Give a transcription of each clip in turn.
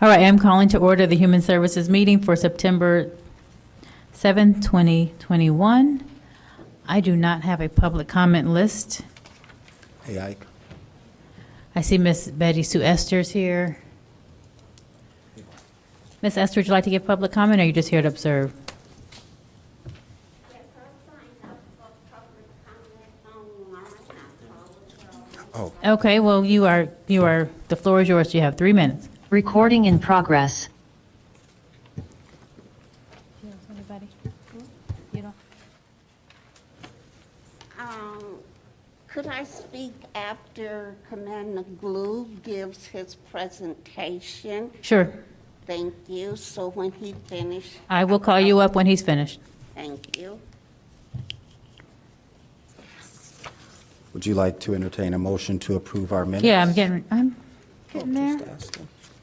All right, I'm calling to order the Human Services meeting for September 7th, 2021. I do not have a public comment list. Hey, Ike. I see Miss Betty Sue Esther's here. Miss Esther, would you like to give public comment, or are you just here to observe? Yes, I signed up for public comment online. Oh, Okay, well, the floor is yours. You have 3 minutes. Recording in progress. Could I speak after Commander Glue gives his presentation? Sure. Thank you. So when he finishes. I will call you up when he's finished. Thank you. would you like to entertain a motion to approve our minutes? Yeah, I'm getting there.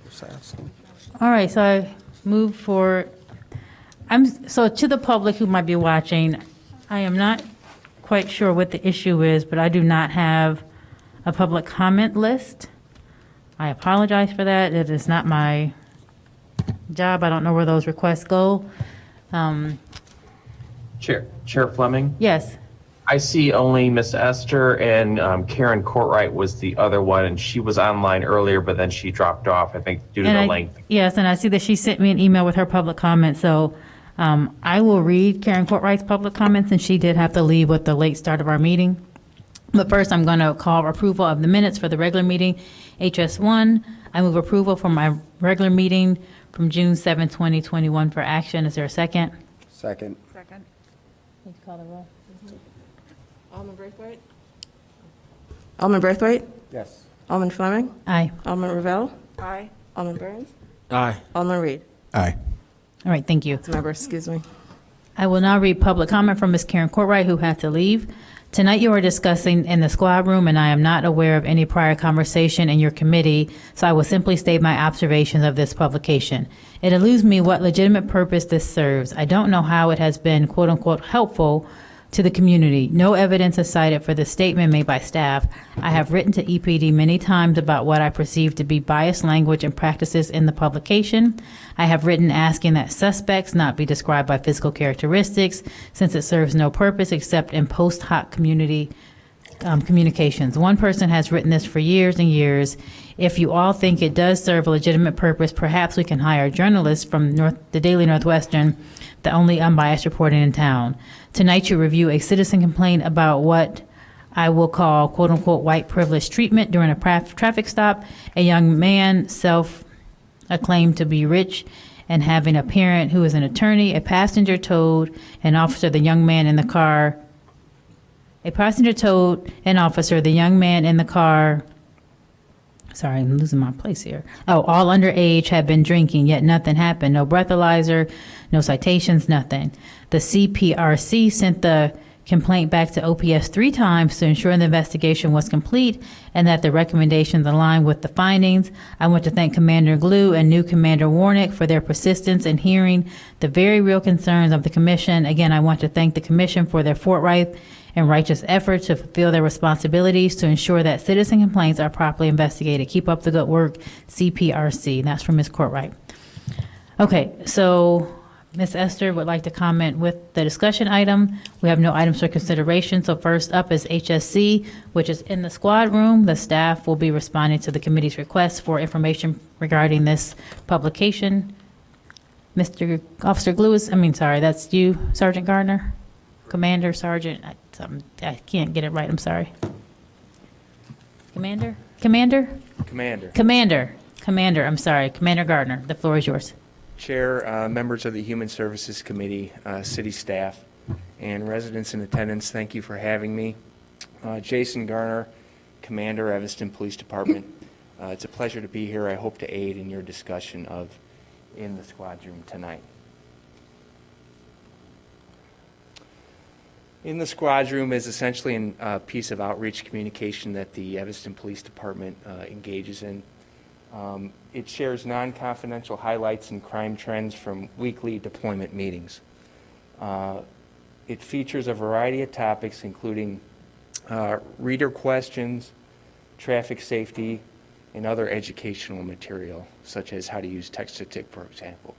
Just asking. All right, so I move for, so to the public who might be watching, I am not quite sure what the issue is, but I do not have a public comment list. I apologize for that. It is not my job. I don't know where those requests go. Chair Fleming, Yes, I see only Miss Esther and Karen Courtright was the other one, and she was online earlier, but then she dropped off, I think, due to the length. Yes, and I see that she sent me an email with her public comment, so I will read Karen Courtright's public comments, and she did have to leave with the late start of our meeting. But first, I'm going to call approval of the minutes for the regular meeting, HS1. I move approval for my regular meeting from June 7, 2021 for action. Is there a second? Second. Please call the roll. Alderman Braithwaite? Alderman Braithwaite? Yes. Alderman Fleming? Aye. Alderman Ravel? Aye. Alderman Burns? Aye. Alderman Reed? Aye. All right, thank you. Member, excuse me. I will now read public comment from Ms. Karen Courtright, who had to leave. Tonight you are discussing in the squad room, and I am not aware of any prior conversation in your committee, so I will simply state my observations of this publication. It eludes me what legitimate purpose this serves. I don't know how it has been, quote unquote, helpful to the community. No evidence is cited for the statement made by staff. I have written to EPD many times about what I perceive to be biased language and practices in the publication. I have written asking that suspects not be described by physical characteristics, since it serves no purpose except in post hoc communications. One person has written this for years and years. If you all think it does serve a legitimate purpose, perhaps we can hire journalists from the Daily Northwestern, the only unbiased reporting in town. Tonight you review a citizen complaint about what I will call quote unquote white privilege treatment during a traffic stop. A young man self-acclaimed to be rich and having a parent who is an attorney, a passenger told an officer, the young man in the car. A passenger told an officer, the young man in the car, sorry, I'm losing my place here. Oh, all underage had been drinking, yet nothing happened. No breathalyzer, no citations, nothing. The CPRC sent the complaint back to OPS 3 times to ensure the investigation was complete and that the recommendations align with the findings. I want to thank Commander Glue and new Commander Warnick for their persistence in hearing the very real concerns of the Commission. Again, I want to thank the Commission for their forthright and righteous efforts to fulfill their responsibilities to ensure that citizen complaints are properly investigated. Keep up the good work, CPRC. That's from Ms. Courtright. Okay, so Ms. Esther would like to comment with the discussion item. We have no items for consideration. So first up is HSC, which is in the squad room. The staff will be responding to the committee's request for information regarding this publication. Mr. Officer Glue that's you, Sergeant Gardner? Commander, Sergeant, I can't get it right, I'm sorry. Commander, I'm sorry, Commander Gardner, the floor is yours. Chair, members of the Human Services Committee, city staff, and residents in attendance, thank you for having me. Jason Garner, Commander, Evanston Police Department. It's a pleasure to be here. I hope to aid in your discussion in the squad room tonight. In the squad room is essentially a piece of outreach communication that the Evanston Police Department engages in. It shares non-confidential highlights and crime trends from weekly deployment meetings. It features a variety of topics, including reader questions, traffic safety, and other educational material, such as how to use text-to-tip, for example.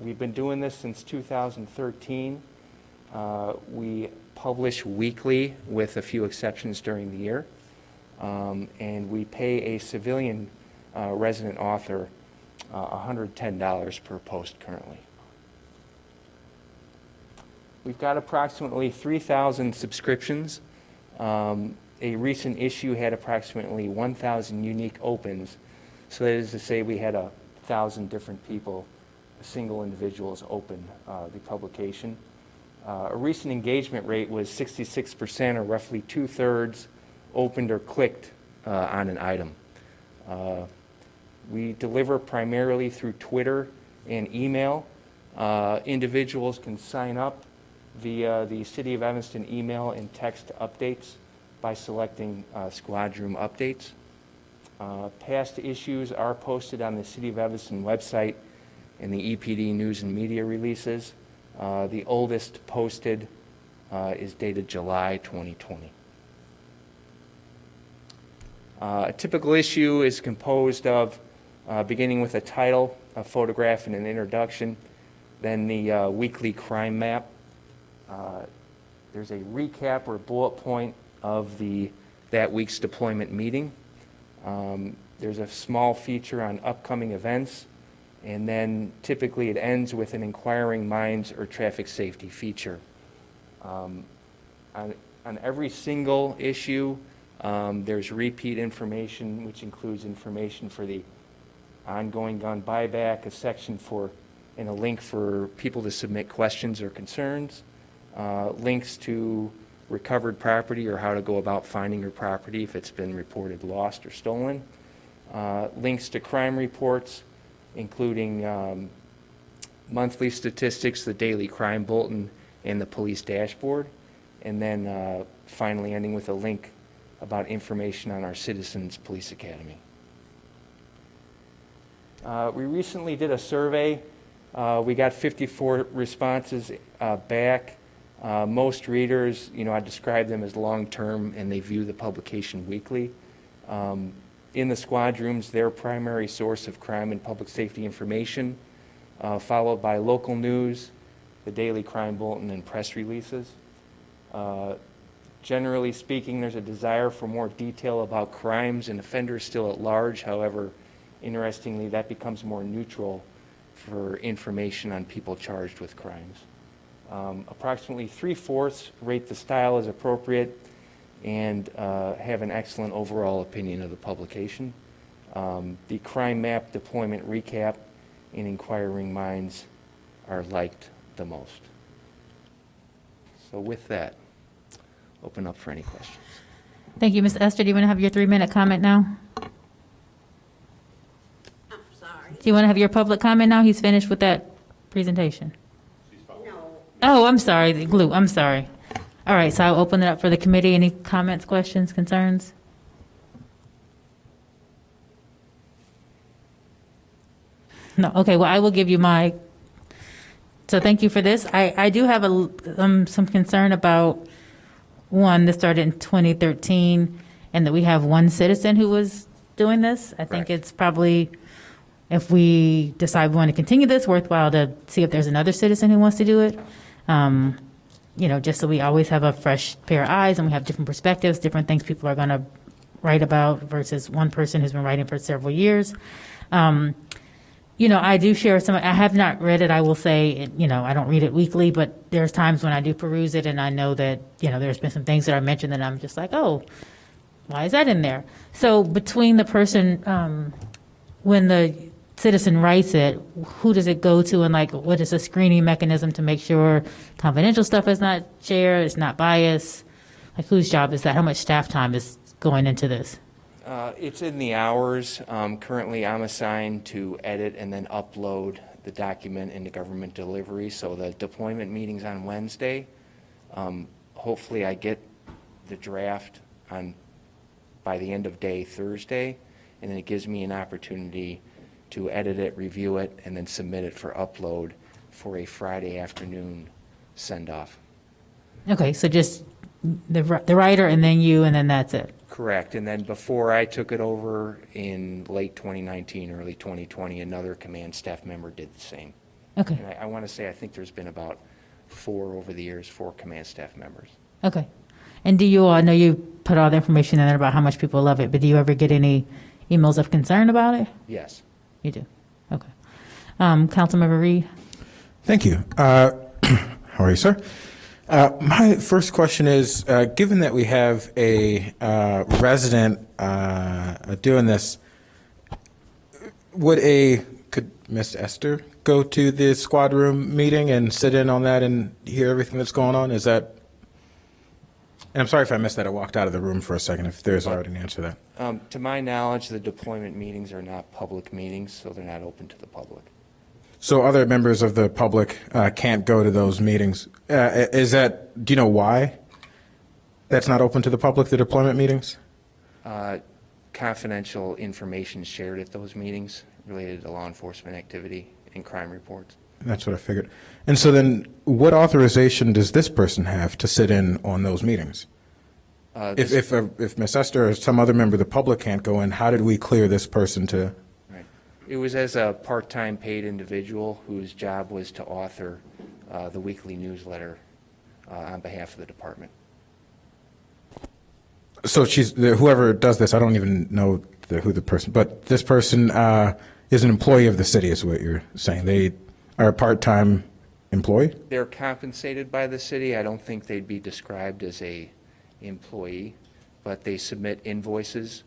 We've been doing this since 2013. We publish weekly with a few exceptions during the year, and we pay a civilian resident author $110 per post currently. We've got approximately 3,000 subscriptions. A recent issue had approximately 1,000 unique opens. So that is to say we had 1,000 different people, single individuals, open the publication. A recent engagement rate was 66%, or roughly 2/3 opened or clicked on an item. We deliver primarily through Twitter and email. Individuals can sign up via the City of Evanston email and text updates by selecting Squad Room Updates. Past issues are posted on the City of Evanston website and the EPD news and media releases. The oldest posted is dated July 2020. A typical issue is composed of beginning with a title, a photograph, and an introduction, then the weekly crime map. There's a recap or bullet point of that week's deployment meeting. There's a small feature on upcoming events, and then typically it ends with an inquiring minds or traffic safety feature. On every single issue, there's repeat information, which includes information for the ongoing gun buyback, a section and a link for people to submit questions or concerns, links to recovered property or how to go about finding your property if it's been reported lost or stolen, links to crime reports, including monthly statistics, the daily crime bulletin, and the police dashboard, and then finally ending with a link about information on our Citizens Police Academy. We recently did a survey. We got 54 responses back. Most readers, I describe them as long-term, and they view the publication weekly. In the squad rooms, their primary source of crime and public safety information, followed by local news, the daily crime bulletin, and press releases. Generally speaking, there's a desire for more detail about crimes and offenders still at large. However, interestingly, that becomes more neutral for information on people charged with crimes. Approximately 3/4 rate the style as appropriate and have an excellent overall opinion of the publication. The crime map, deployment recap, and inquiring minds are liked the most. So with that, open up for any questions. Thank you, Ms. Esther. Do you want to have your 3-minute comment now? I'm sorry. Do you want to have your public comment now? He's finished with that presentation. No, Oh, I'm sorry, the glue, I'm sorry. All right, so I'll open it up for the committee. Any comments, questions, concerns? No, okay, well, I will give you so thank you for this. I do have some concern about, one, this started in 2013, and that we have one citizen who was doing this. I think Correct. it's probably, if we decide we want to continue this, worthwhile to see if there's another citizen who wants to do it. Just so we always have a fresh pair of eyes and we have different perspectives, different things people are going to write about versus one person who's been writing for several years. I do share I have not read it, I will say, I don't read it weekly, but there's times when I do peruse it and I know that, there's been some things that are mentioned that I'm just like, oh, why is that in there? So between the person, when the citizen writes it, who does it go to, and what is the screening mechanism to make sure confidential stuff is not shared, it's not biased? Whose job is that? How much staff time is going into this? It's in the hours. Currently, I'm assigned to edit and then upload the document into government delivery. So the deployment meeting's on Wednesday. Hopefully, I get the draft by the end of day Thursday, and then it gives me an opportunity to edit it, review it, and then submit it for upload for a Friday afternoon send-off. Okay, so just the writer and then you, and then that's it? Correct. And then before I took it over in late 2019, early 2020, another command staff member did the same. Okay, And I want to say, I think there's been about 4 over the years, 4 command staff members. okay. And do you all, I know you put all the information in there about how much people love it, but do you ever get any emails of concern about it? Yes. You do? Okay. Councilmember Reed? Thank you. How are you, sir? My first question is, given that we have a resident doing this, could Miss Esther go to the squad room meeting and sit in on that and hear everything that's going on? Is that, and I'm sorry if I missed that. I walked out of the room for a second, if there's already an answer to that. To my knowledge, the deployment meetings are not public meetings, so they're not open to the public. So other members of the public can't go to those meetings. Is that, do you know why that's not open to the public, the deployment meetings? Confidential information shared at those meetings related to law enforcement activity and crime reports. That's what I figured. And so then what authorization does this person have to sit in on those meetings? If Ms. Esther or some other member of the public can't go in, how did we clear this person to? Right. It was as a part-time paid individual whose job was to author the weekly newsletter on behalf of the department. So whoever does this, I don't even know who the person, but this person is an employee of the city is what you're saying. They are a part-time employee? They're compensated by the city. I don't think they'd be described as a employee, but they submit invoices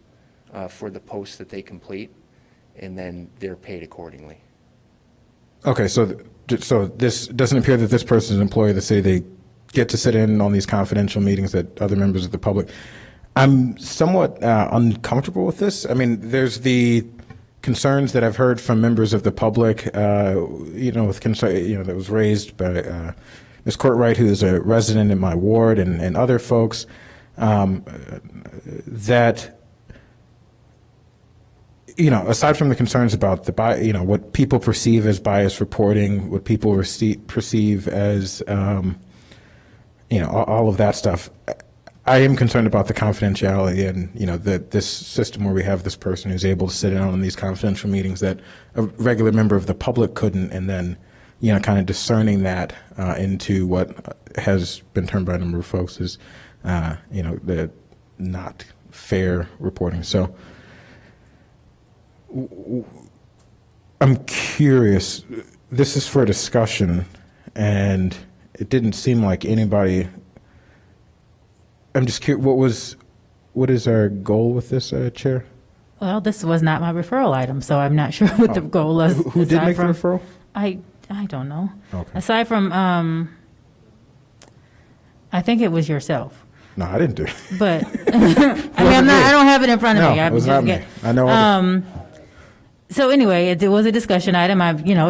for the posts that they complete, and then they're paid accordingly. Okay, so this doesn't appear that this person is an employee of the city. They get to sit in on these confidential meetings that other members of the public. I'm somewhat uncomfortable with this. I mean, there's the concerns that I've heard from members of the public, with concern, that was raised by Ms. Courtwright, who is a resident in my ward, and other folks, that, aside from the concerns about what people perceive as bias reporting, what people perceive as, all of that stuff, I am concerned about the confidentiality and, that this system where we have this person who's able to sit in on these confidential meetings that a regular member of the public couldn't, and then, kind of discerning that into what has been termed by a number of folks as, the not fair reporting. So I'm curious, this is for discussion, and it didn't seem like anybody. I'm just curious, what is our goal with this, Chair? Well, this was not my referral item, so I'm not sure what the goal was. Who did make the referral? I don't know. Okay. Aside from, I think it was yourself. No, I didn't do it. But I don't have it in front of me. No, it was not me. I know. So anyway, it was a discussion item.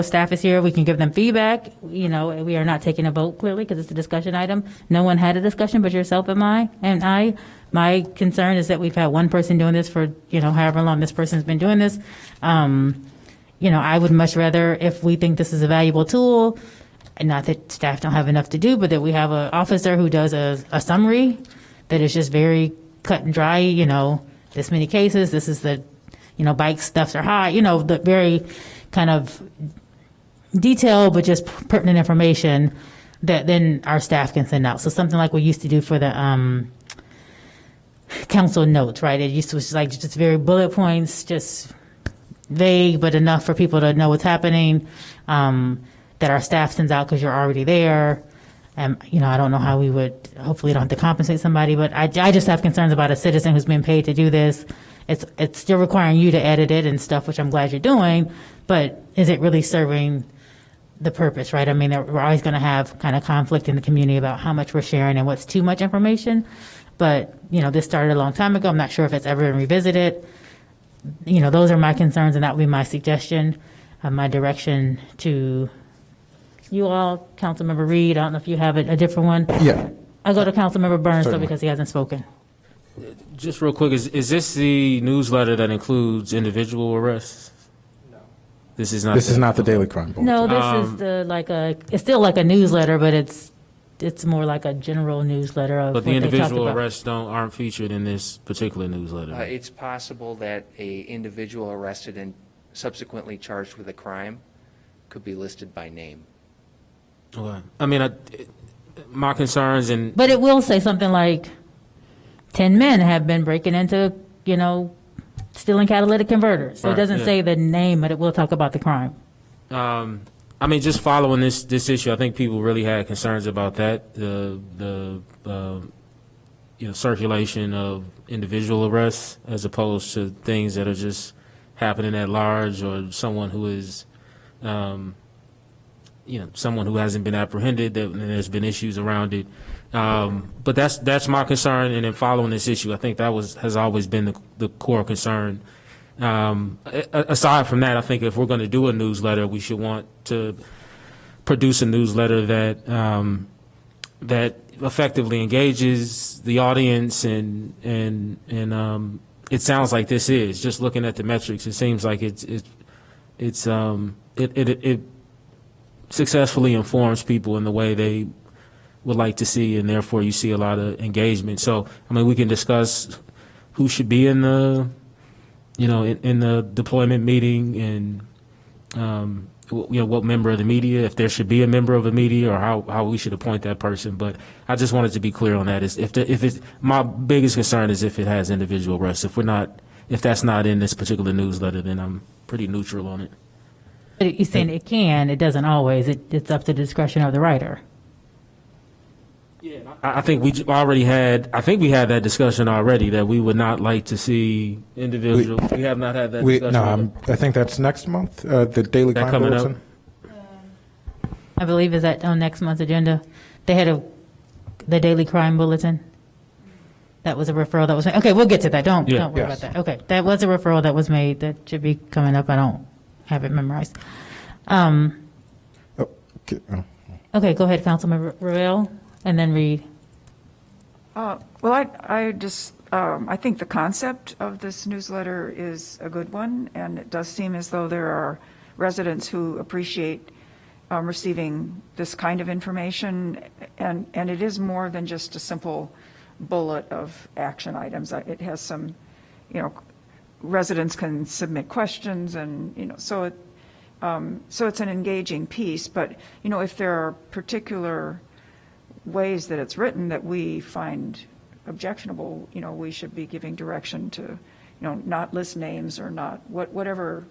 Staff is here. We can give them feedback. We are not taking a vote clearly because it's a discussion item. No one had a discussion but yourself and I. My concern is that we've had one person doing this for, however long this person's been doing this. I would much rather, if we think this is a valuable tool, and not that staff don't have enough to do, but that we have an officer who does a summary that is just very cut and dry, this many cases, this is the bike stuffs are high, the very kind of detailed but just pertinent information that then our staff can send out. So something like we used to do for the council notes, right? It used to was like just very bullet points, just vague but enough for people to know what's happening, that our staff sends out because you're already there. I don't know how we would, hopefully don't have to compensate somebody, but I just have concerns about a citizen who's been paid to do this. It's still requiring you to edit it and stuff, which I'm glad you're doing, but is it really serving the purpose, right? I mean, we're always going to have kind of conflict in the community about how much we're sharing and what's too much information. But, this started a long time ago. I'm not sure if it's ever been revisited. Those are my concerns, and that would be my suggestion, my direction to you all. Councilmember Reed, I don't know if you have a different one. Yeah. I'll go to Councilmember Burns, though, Certainly. because he hasn't spoken. Just real quick, is this the newsletter that includes individual arrests? No. This is not This is not the Daily Crime Bulletin. No, this is it's still like a newsletter, but it's it's more like a general newsletter of But what the they talked individual about. arrests aren't featured in this particular newsletter. It's possible that a individual arrested and subsequently charged with a crime could be listed by name. Okay. I mean, my concerns and But it will say something like, 10 men have been breaking into, stealing catalytic converters. So it Right, doesn't yeah. say the name, but it will talk about the crime. I mean, just following this issue, I think people really had concerns about that. The circulation of individual arrests as opposed to things that are just happening at large, or someone who is, someone who hasn't been apprehended. And there's been issues around it. But that's my concern. And in following this issue, I think that has always been the core concern. Aside from that, I think if we're going to do a newsletter, we should want to produce a newsletter that effectively engages the audience, and it sounds like this is just looking at the metrics. It seems like it successfully informs people in the way they would like to see, and therefore you see a lot of engagement. So, I mean, we can discuss who should be in the in the deployment meeting, and what member of the media, if there should be a member of the media, or how we should appoint that person. But I just wanted to be clear on that. Is if it's my biggest concern is if it has individual arrests. If that's not in this particular newsletter, then I'm pretty neutral on it. But you're saying it can, it doesn't always. It's up to the discretion of the writer. I think we had that discussion already, that we would not like to see individuals. We have not had that discussion. I think that's next month, the Daily That Crime coming up? Bulletin. I believe is that on next month's agenda. They had the Daily Crime Bulletin. That was a referral that was made. Okay, we'll get to that. Don't worry about Yes. that. Okay, that was a referral that was made that should be coming up. I don't have it memorized. Okay, go ahead, Councilman Ravel, and then Reed. Well, I just, I think the concept of this newsletter is a good one, and it does seem as though there are residents who appreciate receiving this kind of information, and it is more than just a simple bullet of action items. It has some, residents can submit questions, and, so it's an engaging piece, but, if there are particular ways that it's written that we find objectionable, we should be giving direction to, not list names or not, whatever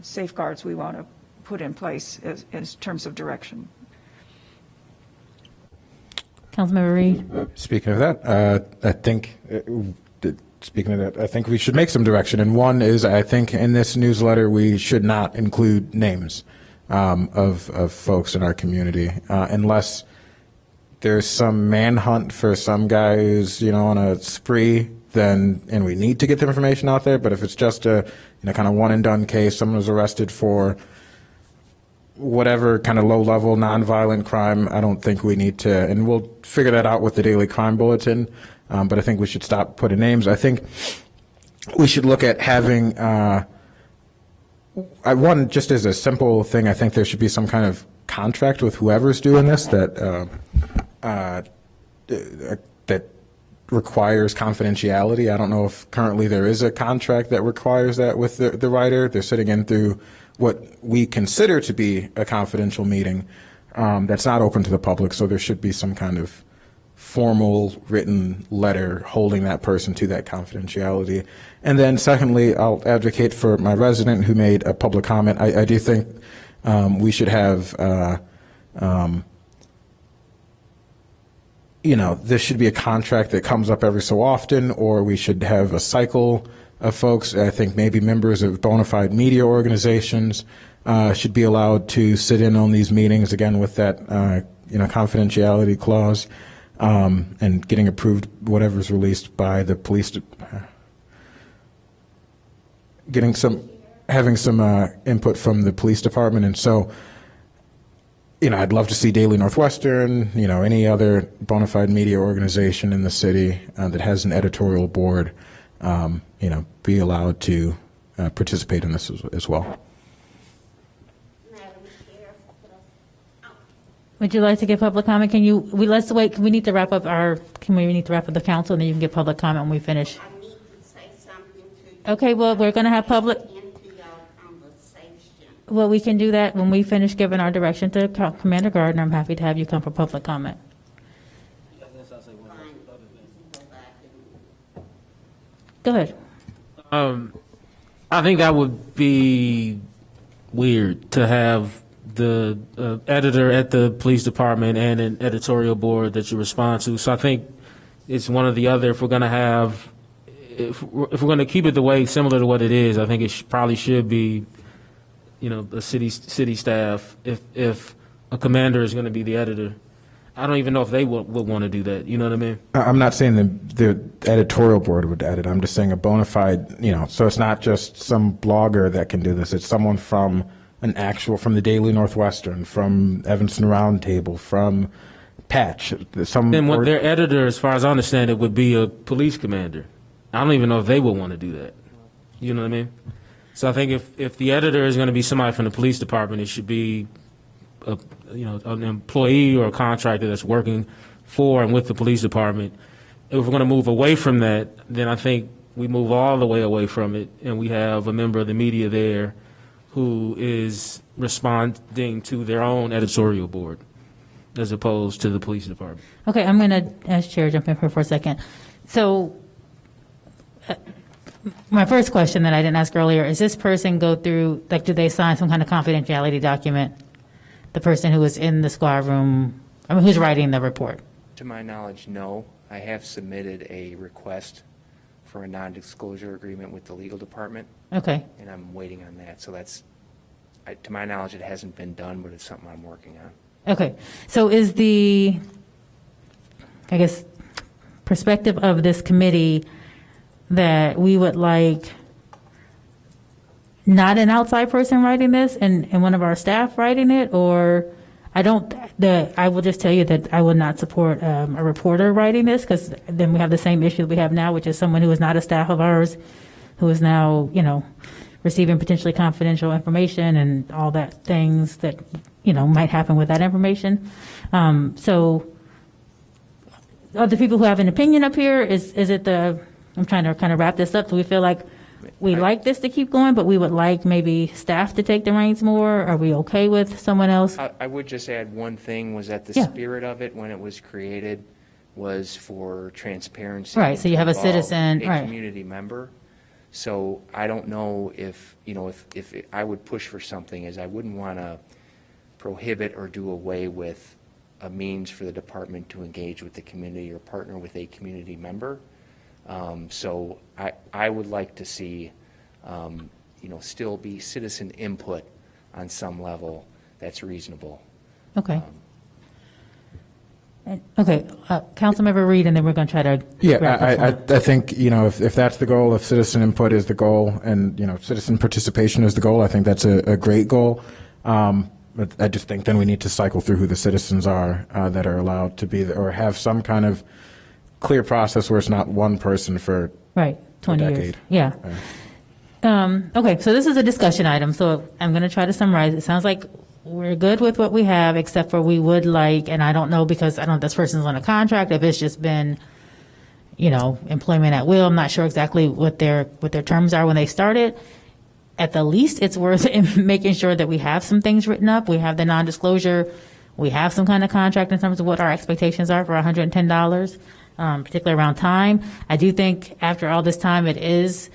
safeguards we want to put in place in terms of direction. Councilmember Reed. Speaking of that, I think we should make some direction. And one is, I think in this newsletter, we should not include names of folks in our community unless there's some manhunt for some guy who's, on a spree, and we need to get the information out there. But if it's just a, kind of one and done case, someone was arrested for whatever kind of low level nonviolent crime, I don't think we need to, and we'll figure that out with the Daily Crime Bulletin. But I think we should stop putting names. I think we should look at having, one, just as a simple thing, I think there should be some kind of contract with whoever's doing this that requires confidentiality. I don't know if currently there is a contract that requires that with the writer. They're sitting in through what we consider to be a confidential meeting that's not open to the public, so there should be some kind of formal written letter holding that person to that confidentiality. And then secondly, I'll advocate for my resident who made a public comment. I do think we should have this should be a contract that comes up every so often, or we should have a cycle of folks. I think maybe members of bona fide media organizations should be allowed to sit in on these meetings, again, with that, confidentiality clause, and getting approved whatever's released by the police, having some input from the police department. And so, I'd love to see Daily Northwestern, any other bona fide media organization in the city that has an editorial board, be allowed to participate in this as well. Madam Chair, Would you like to give public comment? Let's wait, we need to wrap up the council, and then you can get public comment when we finish. I need to say something to you. Okay, well, we're going to have public, Into your conversation. well, we can do that when we finish giving our direction to Commander Gardner. I'm happy to have you come for public comment. Fine. You can go back and Go ahead. I think that would be weird to have the editor at the police department and an editorial board that you respond to. So I think it's one or the other. If we're going to keep it the way similar to what it is, I think it probably should be, a city staff. If a commander is going to be the editor, I don't even know if they would want to do that. You know what I mean? I'm not saying the editorial board would edit. I'm just saying a bona fide, so it's not just some blogger that can do this. It's someone from from the Daily Northwestern, from Evanston Roundtable, from Patch. Then what their editor, as far as I understand it, would be a police commander. I don't even know if they would want to do that. You know what I mean? So I think if the editor is going to be somebody from the police department, it should be an employee or a contractor that's working for and with the police department. If we're going to move away from that, then I think we move all the way away from it, and we have a member of the media there who is responding to their own editorial board as opposed to the police department. Okay, I'm going to, as chair, jump in here for a second. So my first question that I didn't ask earlier, is this person go through, do they sign some kind of confidentiality document? The person who was in the squad room, who's writing the report? To my knowledge, no. I have submitted a request for a non-disclosure agreement with the legal department. Okay. And I'm waiting on that. So to my knowledge, it hasn't been done, but it's something I'm working on. Okay. So is the, perspective of this committee that we would like not an outside person writing this and one of our staff writing it, or I will just tell you that I would not support a reporter writing this, because then we have the same issue that we have now, which is someone who is not a staff of ours, who is now, receiving potentially confidential information and all that things that, might happen with that information. So are the people who have an opinion up here, is it I'm trying to kind of wrap this up. So we feel like we like this to keep going, but we would like maybe staff to take the reins more. Are we okay with someone else? I would just add one thing, was that the Yeah. spirit of it when it was created was for transparency. Right, so you have a involve citizen, a right. community member. So I don't know if I would push for something, as I wouldn't want to prohibit or do away with a means for the department to engage with the community or partner with a community member. So I would like to see, still be citizen input on some level that's reasonable. Okay. Okay, Councilmember Reed, and then we're going to try to. wrap this I think, if that's the goal, if citizen input is the goal and, citizen participation is the goal, I think that's a great goal. But I just think then we need to cycle through who the citizens are that are allowed to be, or have some kind of clear process where it's not one person for Right, 20 a years. decade. Yeah. Okay, so this is a discussion item, so I'm going to try to summarize. It sounds like we're good with what we have, except for we would like, and I don't know, because I don't know if this person's on a contract, if it's just been, employment at will. I'm not sure exactly what their terms are when they started. At the least, it's worth making sure that we have some things written up. We have the non-disclosure. We have some kind of contract in terms of what our expectations are for $110, particularly around time. I do think after all this time, it is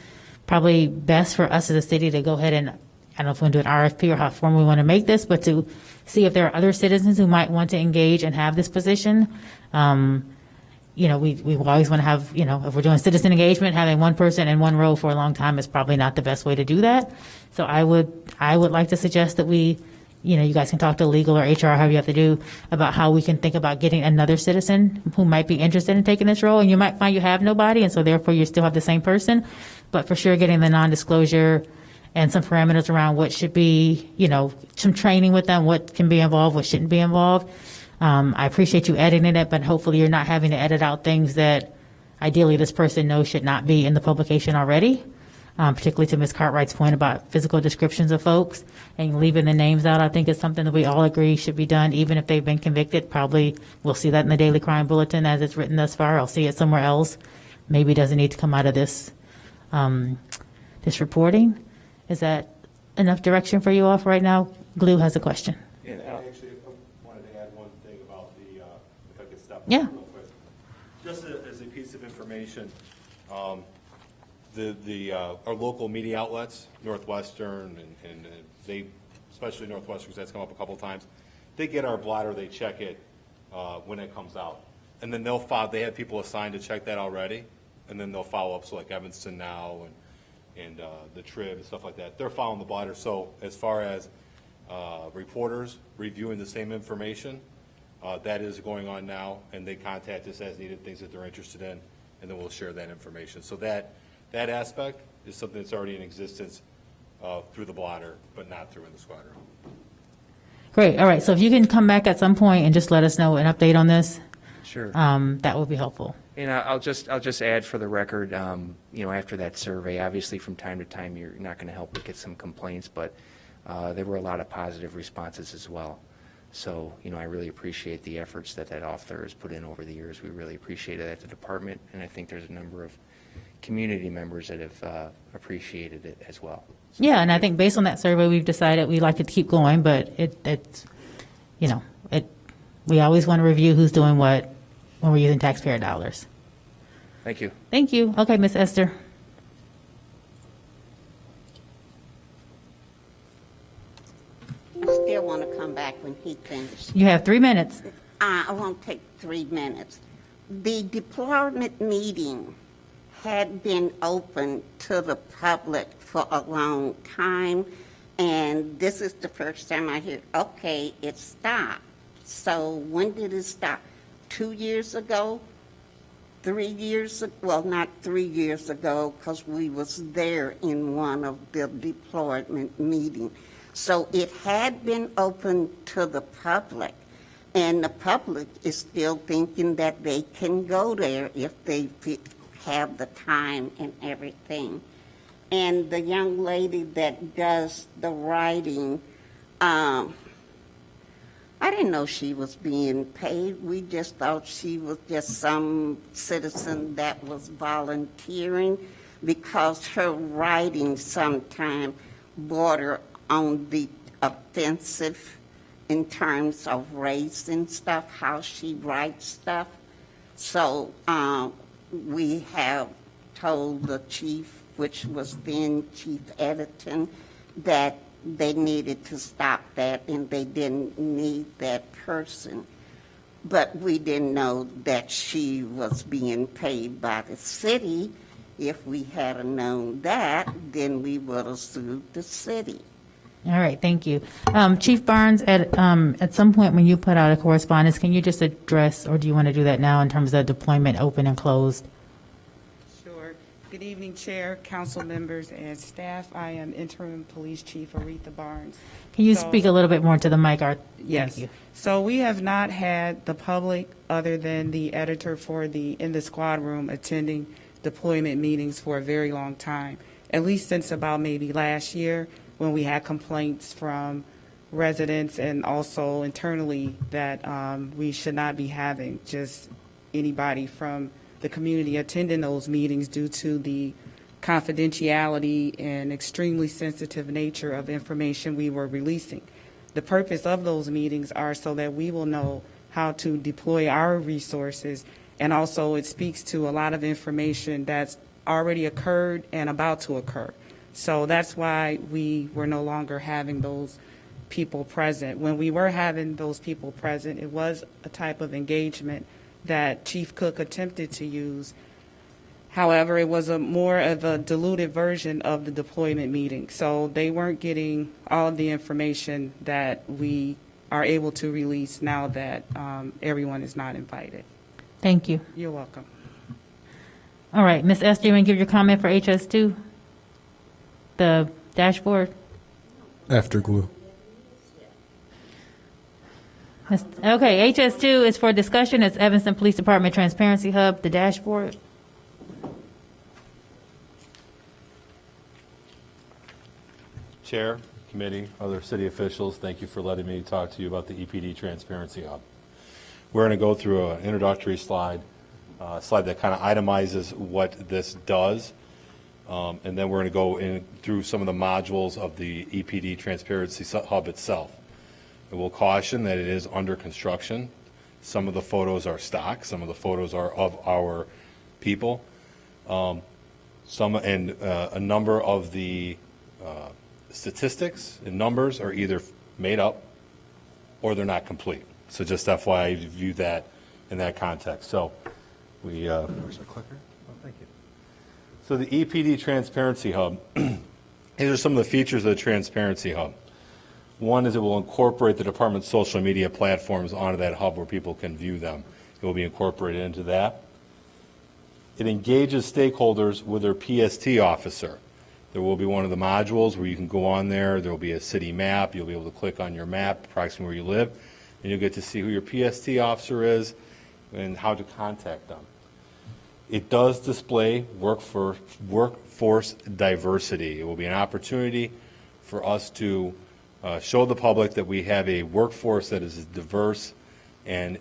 probably best for us as a city to go ahead and, I don't know if we want to do an RFP or how form we want to make this, but to see if there are other citizens who might want to engage and have this position. We always want to have, if we're doing citizen engagement, having one person in one row for a long time is probably not the best way to do that. So I would like to suggest that we, you guys can talk to legal or HR, however you have to do, about how we can think about getting another citizen who might be interested in taking this role. And you might find you have nobody, and so therefore you still have the same person. But for sure, getting the non-disclosure and some parameters around what should be, some training with them, what can be involved, what shouldn't be involved. I appreciate you editing it, but hopefully you're not having to edit out things that ideally this person knows should not be in the publication already. particularly to Ms. Cartwright's point about physical descriptions of folks and leaving the names out. I think it's something that we all agree should be done, even if they've been convicted. Probably we'll see that in the Daily Crime Bulletin as it's written thus far. I'll see it somewhere else. Maybe it doesn't need to come out of this this reporting. Is that enough direction for you all for right now? Glue has a question. Yeah, I actually wanted to add one thing about the, if I could stop. Yeah. Real quick. Just as a piece of information, our local media outlets, Northwestern, and they, especially Northwestern, because that's come up a couple of times, they get our blotter, they check it when it comes out. And then they'll follow, they have people assigned to check that already, and then they'll follow up, so like Evanston Now and the Trib and stuff like that. They're following the blotter. So as far as reporters reviewing the same information, that is going on now, and they contact us as needed, things that they're interested in, and then we'll share that information. So that aspect is something that's already in existence through the blotter, but not through in the squad room. Great. All right. So if you can come back at some point and just let us know an update on this, Sure. that would be helpful. And I'll just add for the record, after that survey, obviously from time to time, you're not going to help but get some complaints, but there were a lot of positive responses as well. So, I really appreciate the efforts that author has put in over the years. We really appreciate it at the department, and I think there's a number of community members that have appreciated it as well. So, Yeah, and I think based on that survey, we've decided we'd like to keep going, but we always want to review who's doing what when we're using taxpayer dollars. Thank you. Thank you. Okay, Ms. Esther. I still want to come back when he finishes. You have 3 minutes. I won't take 3 minutes. The deployment meeting had been open to the public for a long time, and this is the first time I hear, okay, it stopped. So when did it stop? 2 years ago? 3 years ago? Well, not 3 years ago, because we was there in one of the deployment meetings. So it had been open to the public, and the public is still thinking that they can go there if they have the time and everything. And the young lady that does the writing, I didn't know she was being paid. We just thought she was just some citizen that was volunteering, because her writing sometimes border on the offensive in terms of race and stuff, how she writes stuff. So we have told the chief, which was then Chief Editon, that they needed to stop that and they didn't need that person. But we didn't know that she was being paid by the city. If we had known that, then we would have sued the city. All right, thank you. Chief Barnes, at some point when you put out a correspondence, can you just address, or do you want to do that now in terms of deployment open and closed? Sure. Good evening, Chair, council members, and staff. I am Interim Police Chief Aretha Barnes. Can you speak a little bit more to the mic? Yes. Thank you. So we have not had the public, other than the editor in the squad room, attending deployment meetings for a very long time, at least since about maybe last year, when we had complaints from residents and also internally that we should not be having just anybody from the community attending those meetings due to the confidentiality and extremely sensitive nature of information we were releasing. The purpose of those meetings are so that we will know how to deploy our resources, and also it speaks to a lot of information that's already occurred and about to occur. So that's why we were no longer having those people present. When we were having those people present, it was a type of engagement that Chief Cook attempted to use. However, it was more of a diluted version of the deployment meeting. So they weren't getting all of the information that we are able to release now that everyone is not invited. Thank you. You're welcome. All right, Ms. Esther, you want to give your comment for HS2? The dashboard? After glue. Okay, HS2 is for discussion. It's Evanston Police Department Transparency Hub, the dashboard. Chair, committee, other city officials, thank you for letting me talk to you about the EPD Transparency Hub. We're going to go through an introductory slide that kind of itemizes what this does, and then we're going to go in through some of the modules of the EPD Transparency Hub itself. I will caution that it is under construction. Some of the photos are stock, some of the photos are of our people. A number of the statistics and numbers are either made up or they're not complete. So just FYI, view that in that context. So where's my clicker? Oh, thank you. So the EPD Transparency Hub, these are some of the features of the Transparency Hub. One is it will incorporate the department's social media platforms onto that hub where people can view them. It will be incorporated into that. It engages stakeholders with their PST officer. There will be one of the modules where you can go on there. There will be a city map. You'll be able to click on your map, approximately where you live, and you'll get to see who your PST officer is and how to contact them. It does display workforce diversity. It will be an opportunity for us to show the public that we have a workforce that is diverse and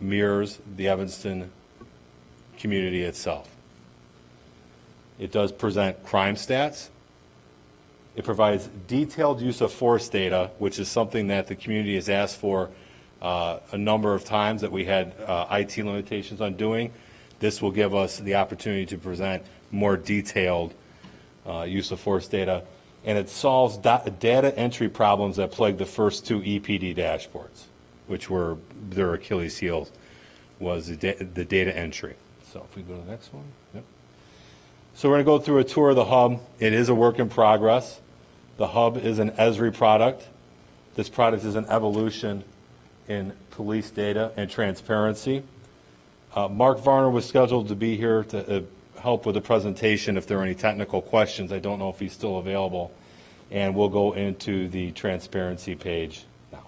mirrors the Evanston community itself. It does present crime stats. It provides detailed use of force data, which is something that the community has asked for a number of times that we had IT limitations on doing. This will give us the opportunity to present more detailed use of force data. And it solves data entry problems that plagued the first two EPD dashboards, which were their Achilles heel, was the data entry. So if we go to the next one. Yep. So we're going to go through a tour of the hub. It is a work in progress. The hub is an ESRI product. This product is an evolution in police data and transparency. Mark Varner was scheduled to be here to help with the presentation if there are any technical questions. I don't know if he's still available. And we'll go into the transparency page now.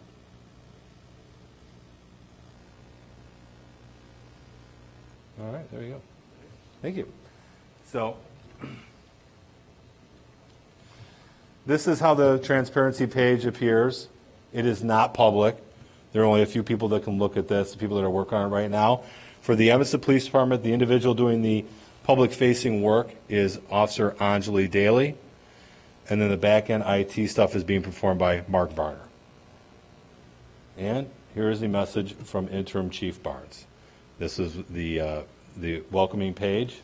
All right, there you go. Thank you. So this is how the transparency page appears. It is not public. There are only a few people that can look at this, the people that are working on it right now. For the Evanston Police Department, the individual doing the public-facing work is Officer Anjali Daly, and then the back-end IT stuff is being performed by Mark Varner. And here is the message from Interim Chief Barnes. This is the welcoming page.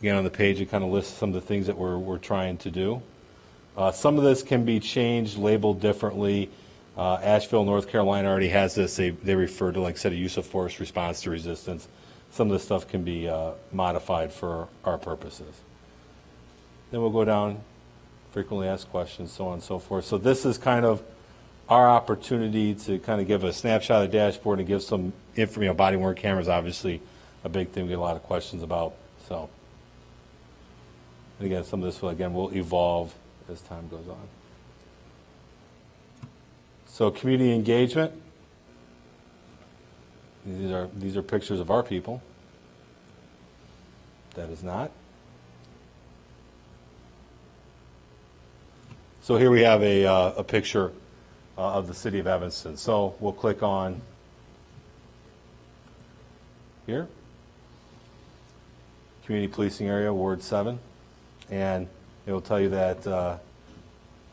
Again, on the page, it kind of lists some of the things that we're trying to do. Some of this can be changed, labeled differently. Asheville, North Carolina already has this. They refer to, like I said, a use of force response to resistance. Some of this stuff can be modified for our purposes. Then we'll go down, frequently asked questions, so on and so forth. So this is kind of our opportunity to kind of give a snapshot of the dashboard and give some information. Body-worn cameras, obviously, a big thing we get a lot of questions about. So, and again, some of this will evolve as time goes on. So community engagement. These are pictures of our people. That is not. So here we have a picture of the city of Evanston. So we'll click on here. Community Policing Area, Ward 7. And it will tell you that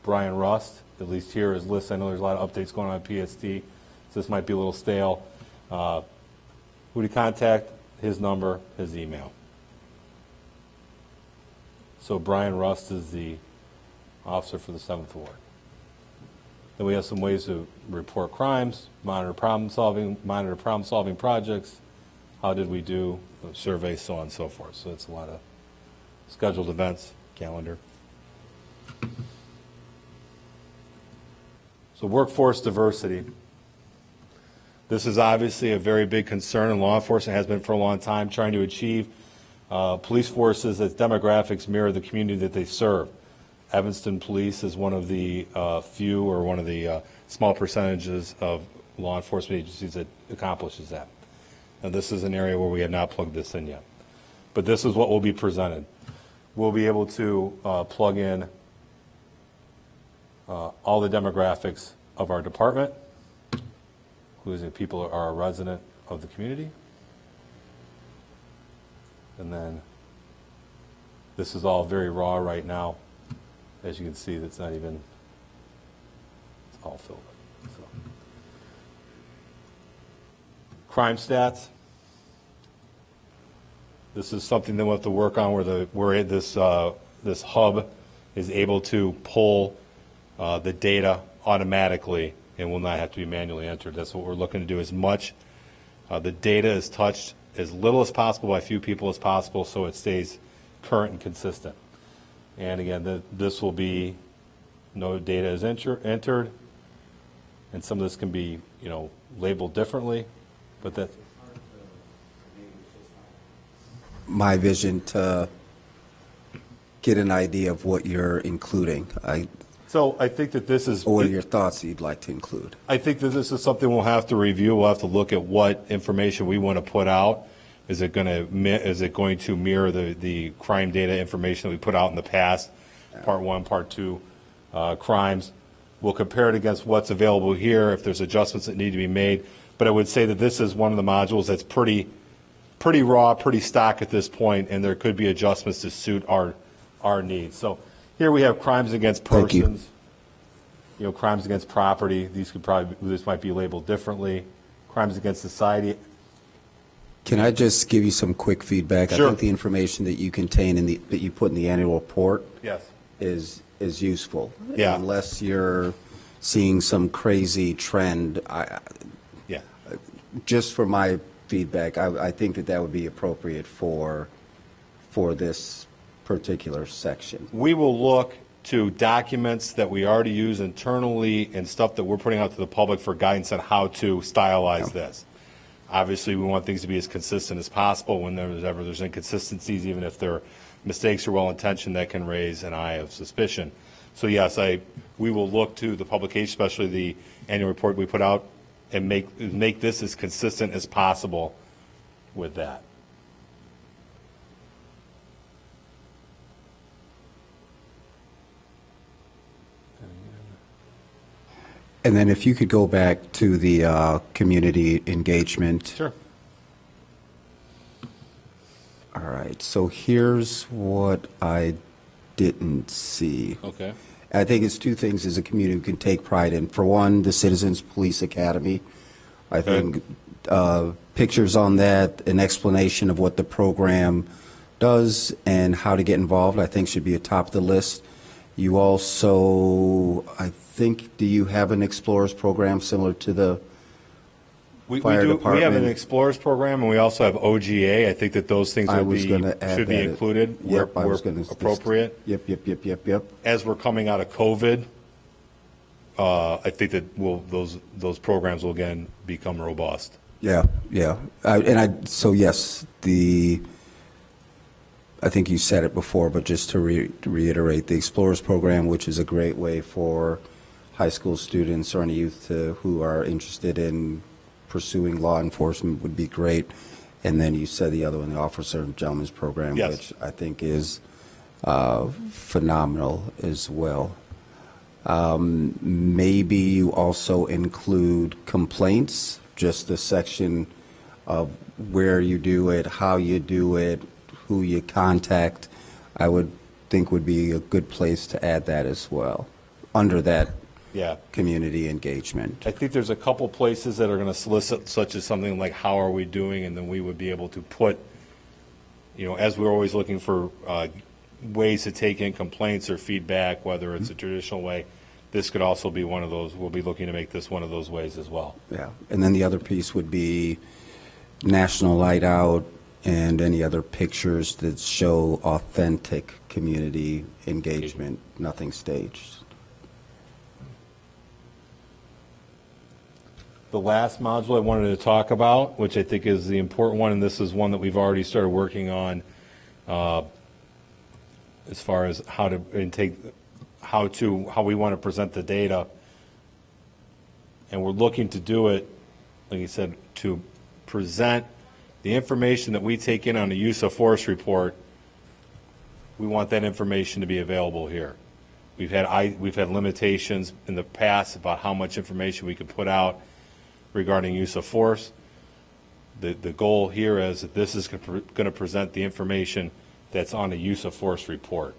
Brian Rust, at least here, is listed. I know there's a lot of updates going on at PST, so this might be a little stale. Who to contact, his number, his email. So Brian Rust is the officer for the 7th Ward. Then we have some ways to report crimes, monitor problem-solving projects, how did we do, surveys, so on and so forth. So it's a lot of scheduled events, calendar. So workforce diversity. This is obviously a very big concern, and law enforcement has been for a long time, trying to achieve police forces that demographics mirror the community that they serve. Evanston Police is one of the few, or one of the small percentages of law enforcement agencies that accomplishes that. Now, this is an area where we have not plugged this in yet. but this is what will be presented. We'll be able to plug in all the demographics of our department, including people who are a resident of the community. And then this is all very raw right now. As you can see, that's not even, it's all filled in. So. Crime stats. This is something that we'll have to work on where this hub is able to pull the data automatically and will not have to be manually entered. That's what we're looking to do. As much the data is touched as little as possible by few people as possible, so it stays current and consistent. And again, this will be no data is entered, and some of this can be labeled differently, but that. My vision to get an idea of what you're including. So I think that this is. Or what are your thoughts that you'd like to include? I think that this is something we'll have to review. We'll have to look at what information we want to put out. Is it going to mirror the crime data information that we put out in the past, Part 1, Part 2 crimes? We'll compare it against what's available here, if there's adjustments that need to be made. But I would say that this is one of the modules that's pretty raw, pretty stock at this point, and there could be adjustments to suit our needs. So here we have crimes against persons, crimes against property. This might be labeled differently. Crimes against society. Can I just give you some quick feedback? Sure. I think the information that you contain that you put in the annual report Yes. is useful. Yeah. Unless you're seeing some crazy trend, Yeah. just for my feedback, I think that would be appropriate for this particular section. We will look to documents that we already use internally and stuff that we're putting out to the public for guidance on how to stylize this. Obviously, we want things to be as consistent as possible. When there's inconsistencies, even if their mistakes are well-intentioned, that can raise an eye of suspicion. So yes, we will look to the publication, especially the annual report we put out, and make this as consistent as possible with that. And then if you could go back to the community engagement. Sure. All right, so here's what I didn't see. Okay. I think it's two things as a community we can take pride in. For one, the Citizens Police Academy. I think pictures on that, an explanation of what the program does and how to get involved, I think should be atop the list. You also, I think, do you have an Explorers program similar to the fire department? We have an Explorers program, and we also have OGA. I think that those things should be included where appropriate. Yep. As we're coming out of COVID, I think that those programs will again become robust. Yeah. So yes, I think you said it before, but just to reiterate, the Explorers program, which is a great way for high school students or any youth who are interested in pursuing law enforcement, would be great. And then you said the other one, the Officer and Gentleman's program, Yes. which I think is phenomenal as well. Maybe you also include complaints, just a section of where you do it, how you do it, who you contact. I would think would be a good place to add that as well, under that community engagement. I think there's a couple places that are going to solicit, such as something like how are we doing, and then we would be able to put, as we're always looking for ways to take in complaints or feedback, whether it's a traditional way, this could also be one of those. We'll be looking to make this one of those ways as well. Yeah, and then the other piece would be National Light Out and any other pictures that show authentic community engagement, nothing staged. The last module I wanted to talk about, which I think is the important one, and this is one that we've already started working on, as far as how we want to present the data, and we're looking to do it, like you said, to present The information that we take in on the use of force report, we want that information to be available here. We've had limitations in the past about how much information we can put out regarding use of force. The goal here is that this is going to present the information that's on the use of force report.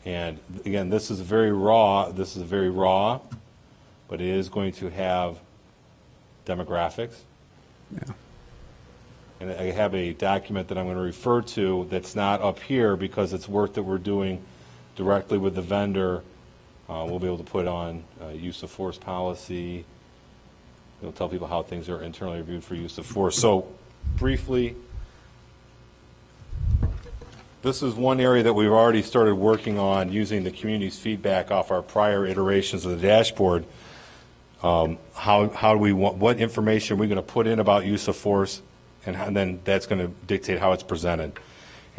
And again, this is very raw, but it is going to have demographics. Yeah. And I have a document that I'm going to refer to that's not up here because it's work that we're doing directly with the vendor. We'll be able to put on use of force policy. It'll tell people how things are internally reviewed for use of force. So briefly, this is one area that we've already started working on using the community's feedback off our prior iterations of the dashboard. How do we want, what information are we going to put in about use of force, and then that's going to dictate how it's presented.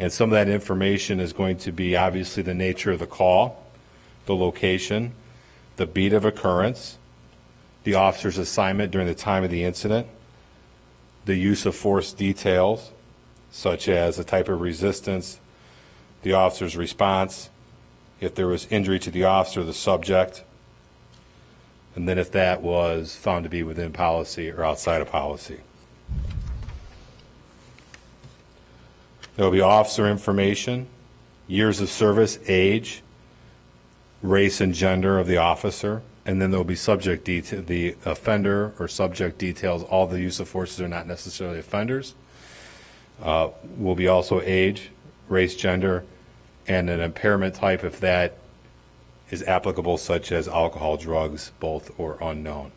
And some of that information is going to be obviously the nature of the call, the location, the beat of occurrence, the officer's assignment during the time of the incident, the use of force details, such as the type of resistance, the officer's response, if there was injury to the officer or the subject, and then if that was found to be within policy or outside of policy. There will be officer information, years of service, age, race and gender of the officer, and then there will be subject detail, the offender or subject details. All the use of forces are not necessarily offenders. Will be also age, race, gender, and an impairment type if that is applicable, such as alcohol, drugs, both or unknown.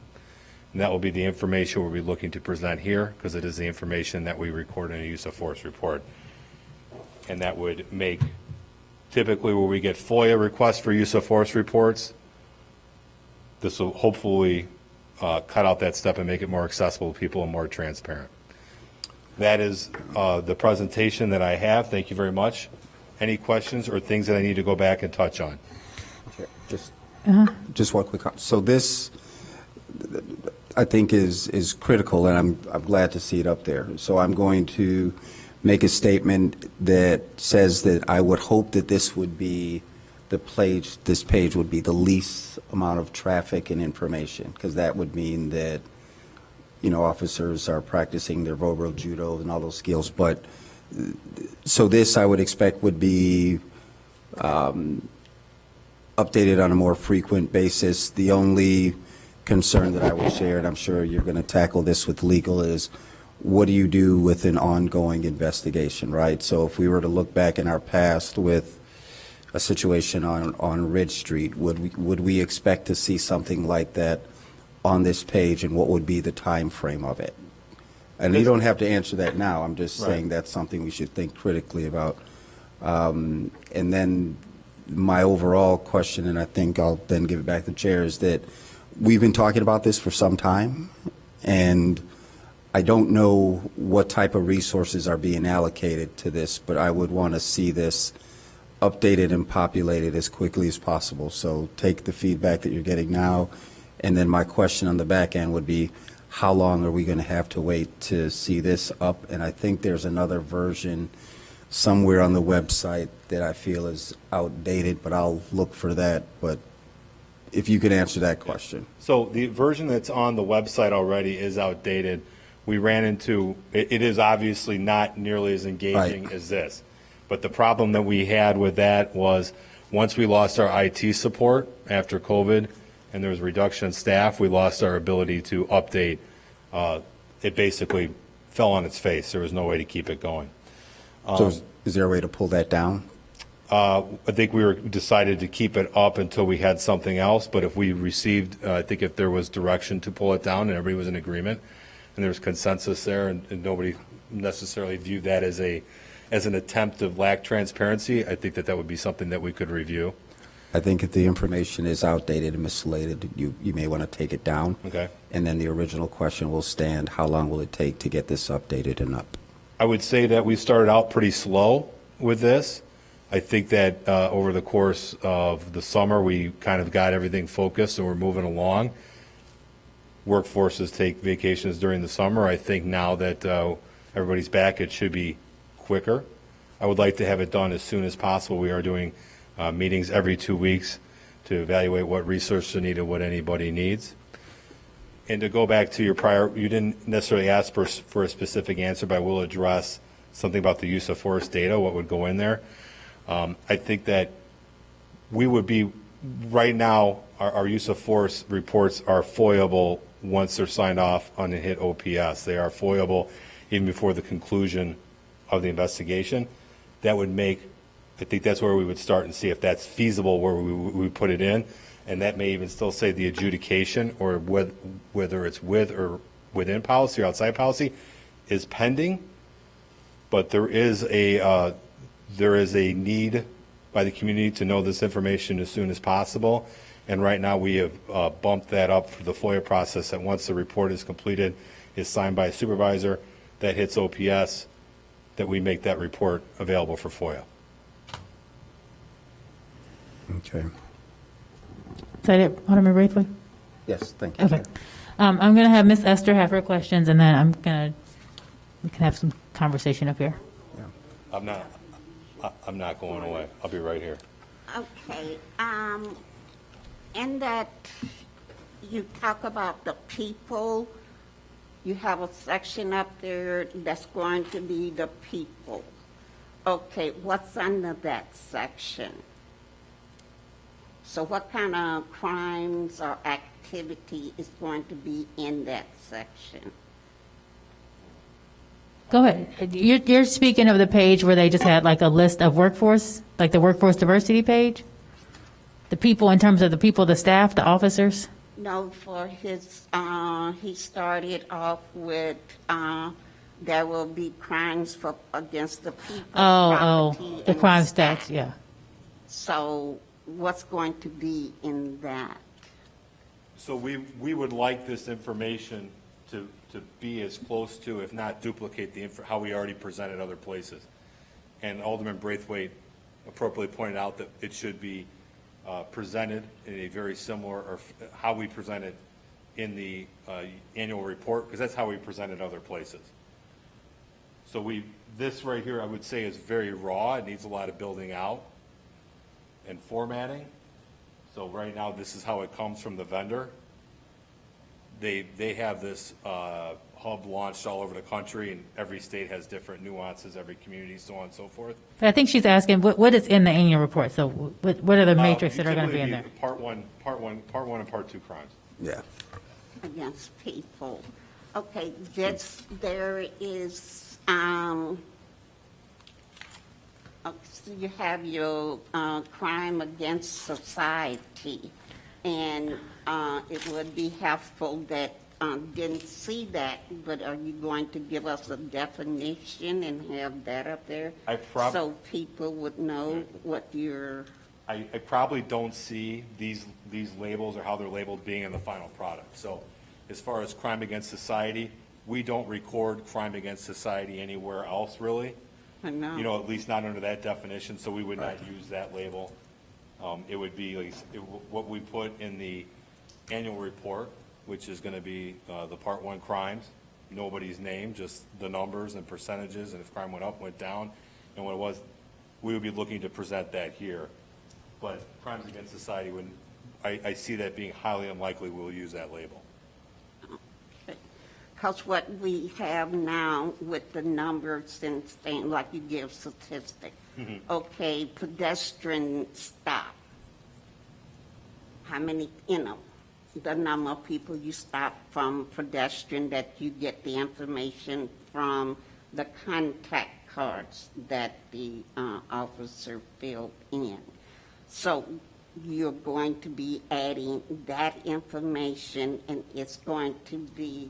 And that will be the information we'll be looking to present here, because it is the information that we record in a use of force report. And that would make, typically where we get FOIA requests for use of force reports, this will hopefully cut out that step and make it more accessible to people and more transparent. That is the presentation that I have. Thank you very much. Any questions or things that I need to go back and touch on? Just one quick comment. So this, I think, is critical, and I'm glad to see it up there. So I'm going to make a statement that says that I would hope that this would be this page would be the least amount of traffic and information, because that would mean that, you know, officers are practicing their verbal judo and all those skills. But so this, I would expect, would be updated on a more frequent basis. The only concern that I would share, and I'm sure you're going to tackle this with legal, is what do you do with an ongoing investigation, right? So if we were to look back in our past with a situation on Ridge Street, would we expect to see something like that on this page, and what would be the time frame of it? And you don't have to answer that now. I'm just saying that's something we should think critically about. And then my overall question, and I think I'll then give it back to the chair, is that we've been talking about this for some time, and I don't know what type of resources are being allocated to this, but I would want to see this updated and populated as quickly as possible. So take the feedback that you're getting now, and then my question on the back end would be, how long are we going to have to wait to see this up? And I think there's another version somewhere on the website that I feel is outdated, but I'll look for that. But if you could answer that question. So the version that's on the website already is outdated. We ran into, it is obviously not nearly as engaging as this. But the problem that we had with that was, once we lost our IT support after COVID and there was a reduction in staff, we lost our ability to update. It basically fell on its face. There was no way to keep it going. So is there a way to pull that down? I think we decided to keep it up until we had something else. But if we received, I think if there was direction to pull it down and everybody was in agreement and there was consensus there, and nobody necessarily viewed that as an attempt to lack transparency, I think that would be something that we could review. I think if the information is outdated and misleaded, you may want to take it down. Okay. And then the original question will stand: how long will it take to get this updated and up? I would say that we started out pretty slow with this. I think that over the course of the summer, we kind of got everything focused and we're moving along. Workforces take vacations during the summer. I think now that everybody's back, it should be quicker. I would like to have it done as soon as possible. We are doing meetings every 2 weeks to evaluate what research is needed, what anybody needs. And to go back to your prior, you didn't necessarily ask for a specific answer, but I will address something about the use of force data, what would go in there. I think that we would be, right now, our use of force reports are FOIable once they're signed off on the hit OPS. They are FOIable even before the conclusion of the investigation. That would make, I think that's where we would start and see if that's feasible where we put it in. And that may even still say the adjudication, or whether it's with or within policy or outside policy, is pending. But there is a need by the community to know this information as soon as possible. And right now we have bumped that up for the FOIA process, that once the report is completed, is signed by a supervisor, that hits OPS, that we make that report available for FOIA. Okay. Is that it, Alderman Braithwaite? Yes, thank you. Okay. I'm going to have Ms. Esther have her questions, and then we can have some conversation up here. I'm not going away. I'll be right here. Okay, in that you talk about the people, you have a section up there that's going to be the people. Okay, what's under that section? So what kind of crimes or activity is going to be in that section? Go ahead. You're speaking of the page where they just had like a list of workforce, like the workforce diversity page? The people in terms of the people, the staff, the officers? No, for his, he started off with, there will be crimes against the people. Oh, the and crime staff. stats, yeah. So what's going to be in that? So we would like this information to be as close to, if not duplicate, how we already presented other places. And Alderman Braithwaite appropriately pointed out that it should be presented in a very similar, or how we presented in the annual report, because that's how we presented other places. So this right here, I would say, is very raw. It needs a lot of building out and formatting. So right now, this is how it comes from the vendor. They have this hub launched all over the country, and every state has different nuances, every community, so on and so forth. But I think she's asking, what is in the annual report? So what are the matrix that are going to be in there? Part one, and part two crimes. Yeah. Against people. Okay, there is, so you have your crime against society, and it would be helpful that didn't see that, but are you going to give us a definition and have that up there? So people would know what you're... I probably don't see these labels or how they're labeled being in the final product. So as far as crime against society, we don't record crime against society anywhere else, really. I know. At least not under that definition, so we would not use that label. It would be like what we put in the annual report, which is going to be the part one crimes, nobody's name, just the numbers and percentages, and if crime went up, went down, and what it was, we would be looking to present that here. But crimes against society, I see that being highly unlikely we'll use that label. Because what we have now with the numbers and things, like you give statistics, okay, pedestrian stop. How many, the number of people you stop from pedestrian, that you get the information from the contact cards that the officer filled in. So you're going to be adding that information, and it's going to be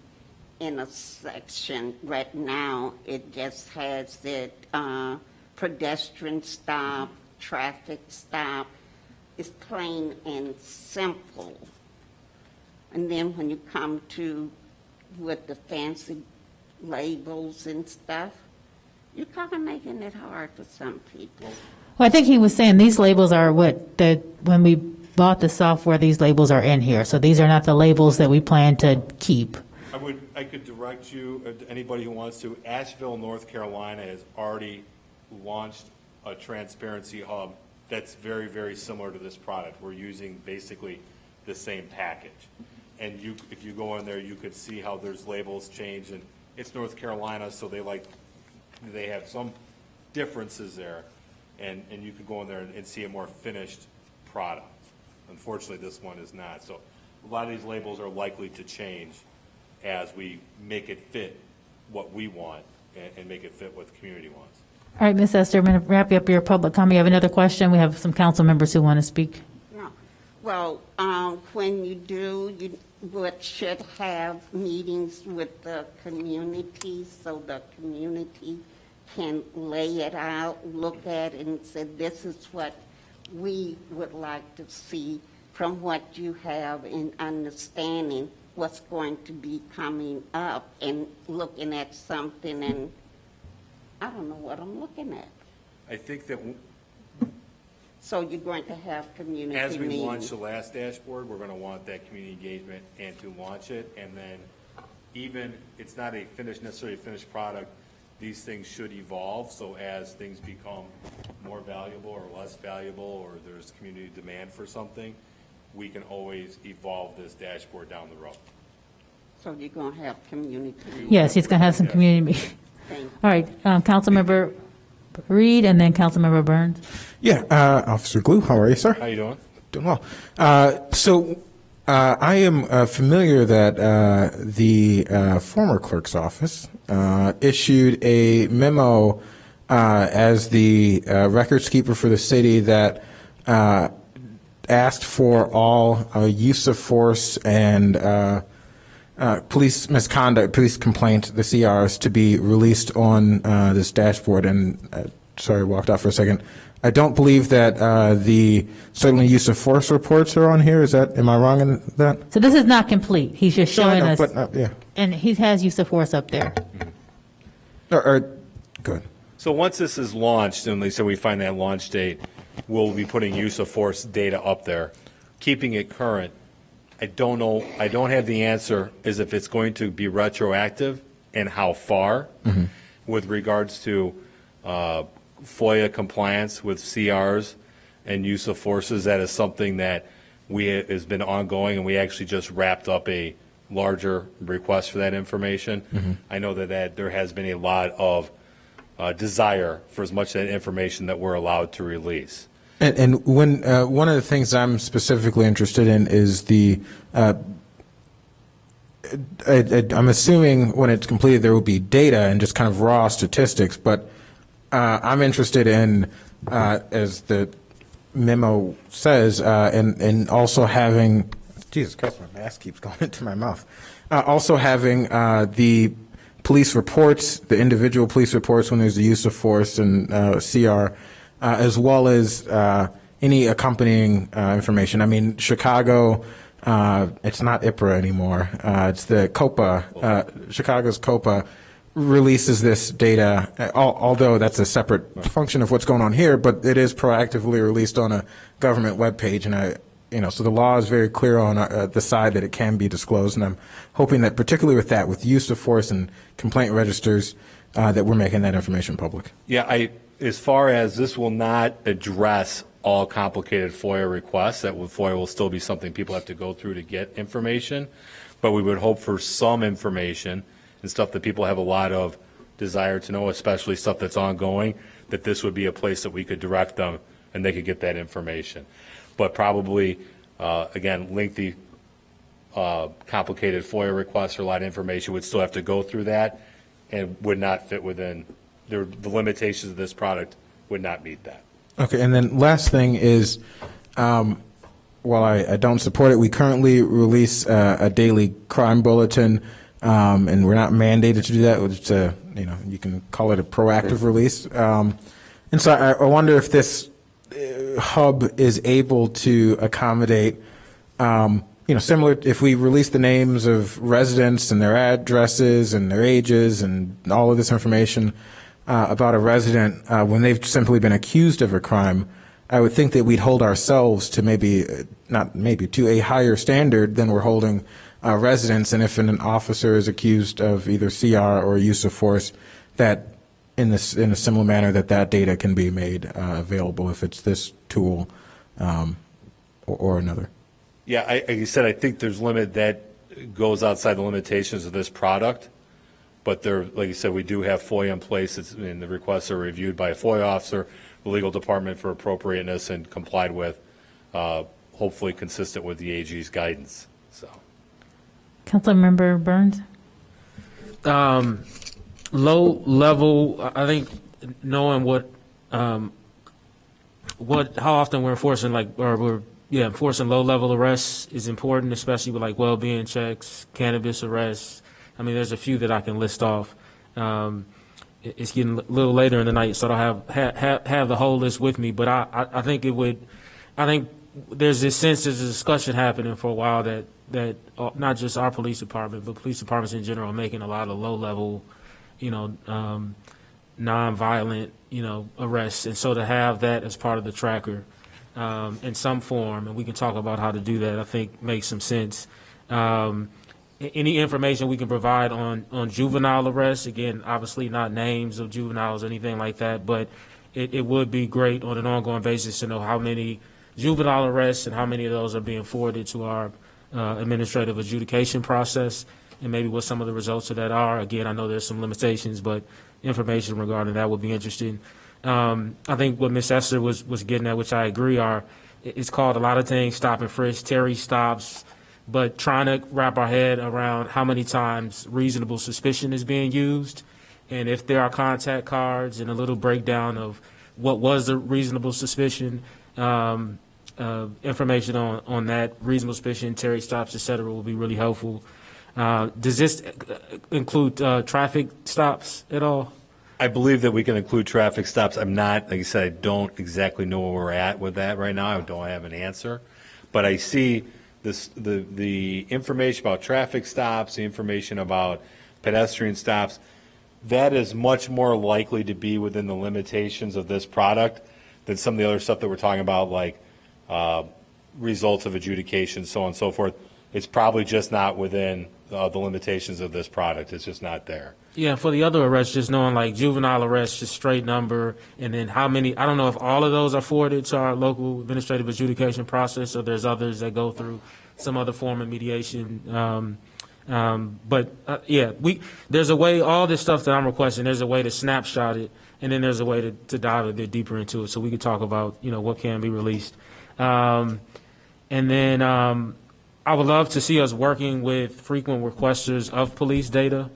in a section. Right now, it just has it pedestrian stop, traffic stop. It's plain and simple. And then when you come to with the fancy labels and stuff, you're kind of making it hard for some people. Well, I think he was saying these labels are when we bought the software, these labels are in here. So these are not the labels that we plan to keep. I could direct you, anybody who wants to, Asheville, North Carolina has already launched a transparency hub that's very, very similar to this product. We're using basically the same package. And if you go in there, you could see how there's labels changed, and it's North Carolina, so they have some differences there, and you could go in there and see a more finished product. Unfortunately, this one is not. So a lot of these labels are likely to change as we make it fit what we want and make it fit what the community wants. All right, Ms. Esther, I'm going to wrap up your public comment. You have another question? We have some council members who want to speak. No. Well, when you do, you should have meetings with the community so the community can lay it out, look at it, and say, this is what we would like to see from what you have in understanding what's going to be coming up and looking at something, and I don't know what I'm looking at. I think that So you're going to have community as we meetings. launch the last dashboard, we're going to want that community engagement and to launch it. And then even, it's not necessarily a finished product, these things should evolve. So as things become more valuable or less valuable, or there's community demand for something, we can always evolve this dashboard down the road. So you're going to have community meetings. Yes, he's going to have some community meetings. Thank you. All right, Councilmember Reed and then Councilmember Burns. Yeah, Officer Glue, how are you, sir? How you doing? Doing well. I am familiar that the former clerk's office issued a memo as the records keeper for the city that asked for all use of force and police misconduct, police complaint, the CRs, to be released on this dashboard. And sorry, I walked out for a second. I don't believe that the certainly use of force reports are on here. Am I wrong in that? So this is not complete. He's just showing us. But, yeah. And he has use of force up there. Good. So once this is launched, and they said we find that launch date, we'll be putting use of force data up there, keeping it current. I don't know. I don't have the answer as if it's going to be retroactive and how far with regards to FOIA compliance with CRs and use of forces. That is something that has been ongoing, and we actually just wrapped up a larger request for that information. I know that there has been a lot of desire for as much of that information that we're allowed to release. And when one of the things I'm specifically interested in is the, I'm assuming when it's completed there will be data and just kind of raw statistics, but I'm interested in, as the memo says, and also having, Jesus Christ, my mask keeps going into my mouth, also having the police reports, the individual police reports when there's the use of force and CR, as well as any accompanying information. I mean, Chicago, it's not IPRA anymore. It's the COPA. Chicago's COPA releases this data, although that's a separate function of what's going on here, but it is proactively released on a government webpage. And so the law is very clear on the side that it can be disclosed. And I'm hoping that particularly with that, with use of force and complaint registers, that we're making that information public. Yeah, as far as this will not address all complicated FOIA requests, FOIA will still be something people have to go through to get information, but we would hope for some information and stuff that people have a lot of desire to know, especially stuff that's ongoing, that this would be a place that we could direct them and they could get that information. But probably, again, lengthy, complicated FOIA requests or a lot of information would still have to go through that and would not fit within the limitations of this product would not meet that. Okay, and then last thing is, while I don't support it, we currently release a daily crime bulletin, and we're not mandated to do that. It's you can call it a proactive release. And so I wonder if this hub is able to accommodate, similar, if we release the names of residents and their addresses and their ages and all of this information about a resident when they've simply been accused of a crime, I would think that we'd hold ourselves to to a higher standard than we're holding residents, and if an officer is accused of either CR or use of force, that in a similar manner that data can be made available if it's this tool or another. Yeah, like you said, I think there's limit that goes outside the limitations of this product. But there, like you said, we do have FOIA in place, and the requests are reviewed by a FOIA officer, the legal department for appropriateness, and complied with, hopefully consistent with the AG's guidance. So, Councilmember Burns? Low level, I think knowing how often we're enforcing enforcing low level arrests is important, especially with like well-being checks, cannabis arrests. I mean, there's a few that I can list off. It's getting a little later in the night, so I don't have the whole list with me. But I think there's this sense, there's a discussion happening for a while that not just our police department, but police departments in general are making a lot of low level, non-violent, arrests. And so to have that as part of the tracker in some form, and we can talk about how to do that, I think makes some sense. Any information we can provide on juvenile arrests, again, obviously not names of juveniles or anything like that, but it would be great on an ongoing basis to know how many juvenile arrests and how many of those are being forwarded to our administrative adjudication process, and maybe what some of the results of that are. Again, I know there's some limitations, but information regarding that would be interesting. I think what Ms. Esther was getting at, which I agree, it's called a lot of things, stop and frisk, Terry stops, but trying to wrap our head around how many times reasonable suspicion is being used, and if there are contact cards, and a little breakdown of what was the reasonable suspicion, information on that reasonable suspicion, Terry stops, et cetera, will be really helpful. Does this include traffic stops at all? I believe that we can include traffic stops. I'm not, like I said, I don't exactly know where we're at with that right now. I don't have an answer, but I see the information about traffic stops, the information about pedestrian stops. That is much more likely to be within the limitations of this product than some of the other stuff that we're talking about, like results of adjudication, so on and so forth. It's probably just not within the limitations of this product. It's just not there. Yeah, for the other arrests, just knowing like juvenile arrests, just straight number, and then how many, I don't know if all of those are forwarded to our local administrative adjudication process, or there's others that go through some other form of mediation. There's a way, all this stuff that I'm requesting, there's a way to snapshot it, and then there's a way to dive a bit deeper into it, so we could talk about, what can be released. And then I would love to see us working with frequent requesters of police data.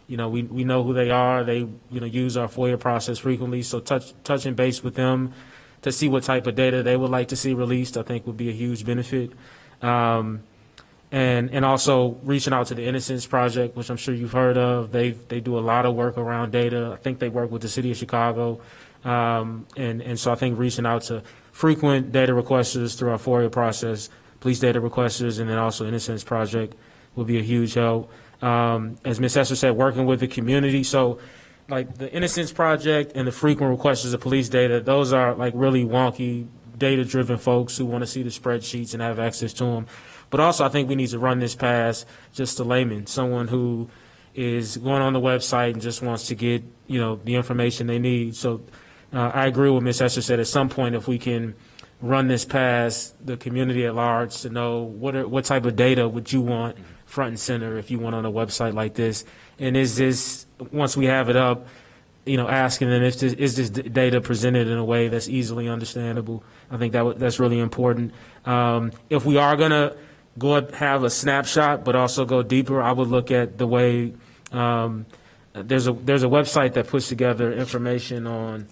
We know who they are. They, use our FOIA process frequently. So touching base with them to see what type of data they would like to see released, I think would be a huge benefit. And also reaching out to the Innocence Project, which I'm sure you've heard of. They do a lot of work around data. I think they work with the city of Chicago. And so I think reaching out to frequent data requesters through our FOIA process, police data requesters, and then also Innocence Project would be a huge help. As Ms. Esther said, working with the community. So like the Innocence Project and the frequent requesters of police data, those are like really wonky, data-driven folks who want to see the spreadsheets and have access to them. But also I think we need to run this past just a layman, someone who is going on the website and just wants to get, the information they need. So I agree with Ms. Esther said, at some point if we can run this past the community at large to know what type of data would you want front and center if you went on a website like this, and is this, once we have it up, asking them is this data presented in a way that's easily understandable. I think that's really important. If we are going to have a snapshot but also go deeper, I would look at the way there's a website that puts together information on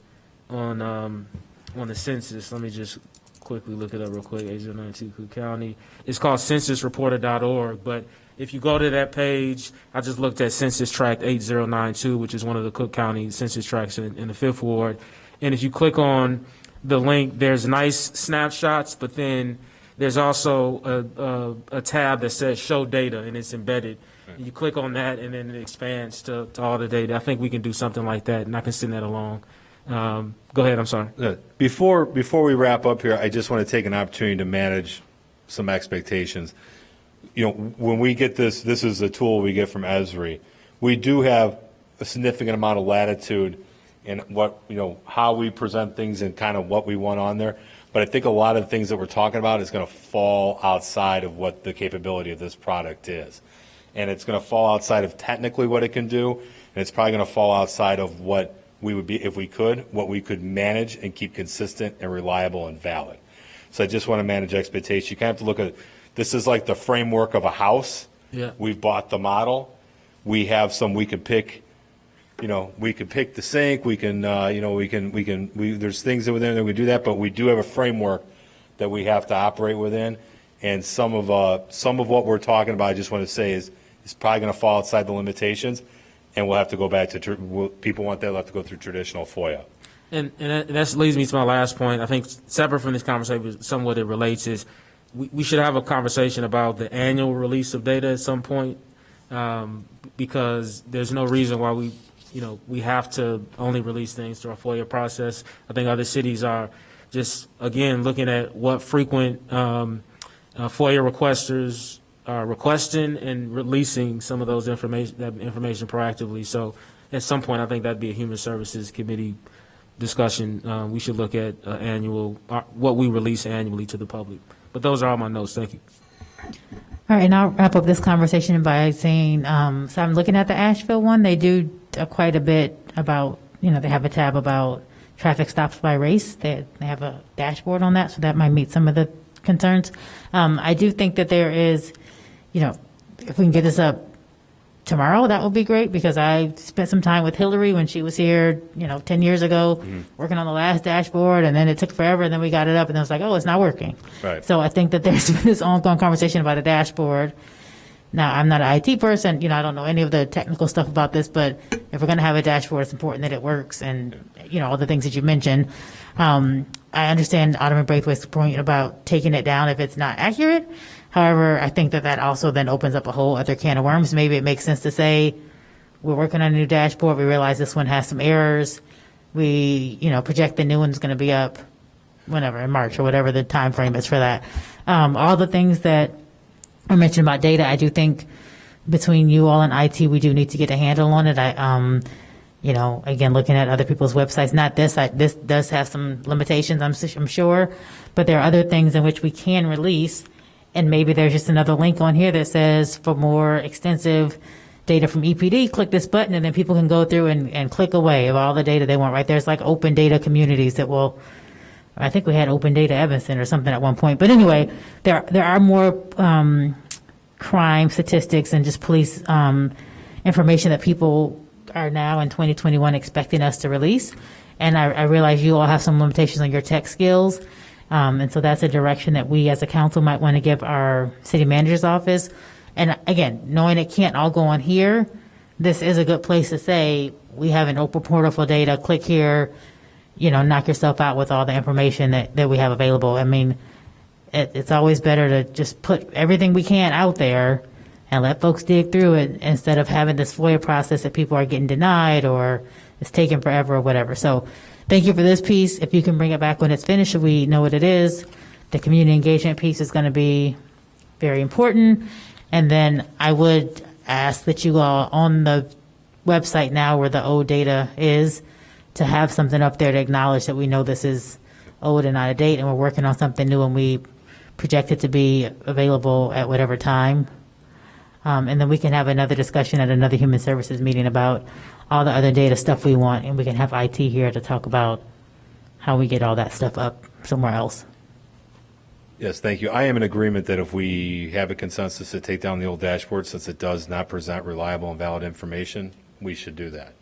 the census. Let me just quickly look it up real quick. 8092 Cook County. It's called censusreporter.org, but if you go to that page, I just looked at Census Tract 8092, which is one of the Cook County census tracts in the 5th Ward. And if you click on the link, there's nice snapshots, but then there's also a tab that says Show Data, and it's embedded. Right. You click on that, and then it expands to all the data. I think we can do something like that, and I can send that along. Go ahead, I'm sorry. Before we wrap up here, I just want to take an opportunity to manage some expectations. when we get this is a tool we get from Esri. We do have a significant amount of latitude in what, how we present things and kind of what we want on there. But I think a lot of the things that we're talking about is going to fall outside of what the capability of this product is. And it's going to fall outside of technically what it can do, and it's probably going to fall outside of what we would be, if we could, what we could manage and keep consistent and reliable and valid. So I just want to manage expectations. You kind of have to look at, this is like the framework of a house. Yeah. We've bought the model. We have some, we could pick, we could pick the sink. We can, there's things within there, we do that, but we do have a framework that we have to operate within. And some of what we're talking about, I just want to say is probably going to fall outside the limitations, and we'll have to go back to, people want that, they'll have to go through traditional FOIA. And that leads me to my last point. I think separate from this conversation, somewhat it relates, is we should have a conversation about the annual release of data at some point, because there's no reason why we have to only release things through a FOIA process. I think other cities are just, again, looking at what frequent FOIA requesters are requesting and releasing some of that information proactively. So at some point, I think that'd be a Human Services Committee discussion. We should look at what we release annually to the public. But those are all my notes. Thank you. All right, and I'll wrap up this conversation by saying, so I'm looking at the Asheville one. They do quite a bit about, they have a tab about traffic stops by race. They have a dashboard on that, so that might meet some of the concerns. I do think that there is, if we can get this up tomorrow, that would be great, because I spent some time with Hillary when she was here, 10 years ago, working on the last dashboard, and then it took forever, and then we got it up, and it was like, oh, it's not working. Right. So I think that there's this ongoing conversation about a dashboard. Now, I'm not an IT person, I don't know any of the technical stuff about this, but if we're going to have a dashboard, it's important that it works, and, all the things that you mentioned. I understand Alderman Braithwaite's point about taking it down if it's not accurate. However, I think that also then opens up a whole other can of worms. Maybe it makes sense to say, we're working on a new dashboard. We realize this one has some errors. We, project the new one's going to be up whenever, in March or whatever the time frame is for that. All the things that are mentioned about data, I do think between you all and IT, we do need to get a handle on it. Again, looking at other people's websites, not this, this does have some limitations, I'm sure, but there are other things in which we can release. And maybe there's just another link on here that says, for more extensive data from EPD, click this button, and then people can go through and click away of all the data they want, right? There's like open data communities that will, I think we had Open Data Evanston or something at one point. But anyway, there are more crime statistics and just police information that people are now in 2021 expecting us to release. And I realize you all have some limitations on your tech skills. And so that's a direction that we as a council might want to give our city manager's office. And again, knowing it can't all go on here, this is a good place to say, we have an open portal for data, click here, knock yourself out with all the information that we have available. I mean, it's always better to just put everything we can out there and let folks dig through it, instead of having this FOIA process that people are getting denied or it's taking forever or whatever. So thank you for this piece. If you can bring it back when it's finished, so we know what it is. The community engagement piece is going to be very important. And then I would ask that you all on the website now where the old data is, to have something up there to acknowledge that we know this is old and out of date, and we're working on something new, and we project it to be available at whatever time. And then we can have another discussion at another Human Services meeting about all the other data stuff we want, and we can have IT here to talk about how we get all that stuff up somewhere else. Yes, thank you. I am in agreement that if we have a consensus to take down the old dashboard, since it does not present reliable and valid information, we should do that.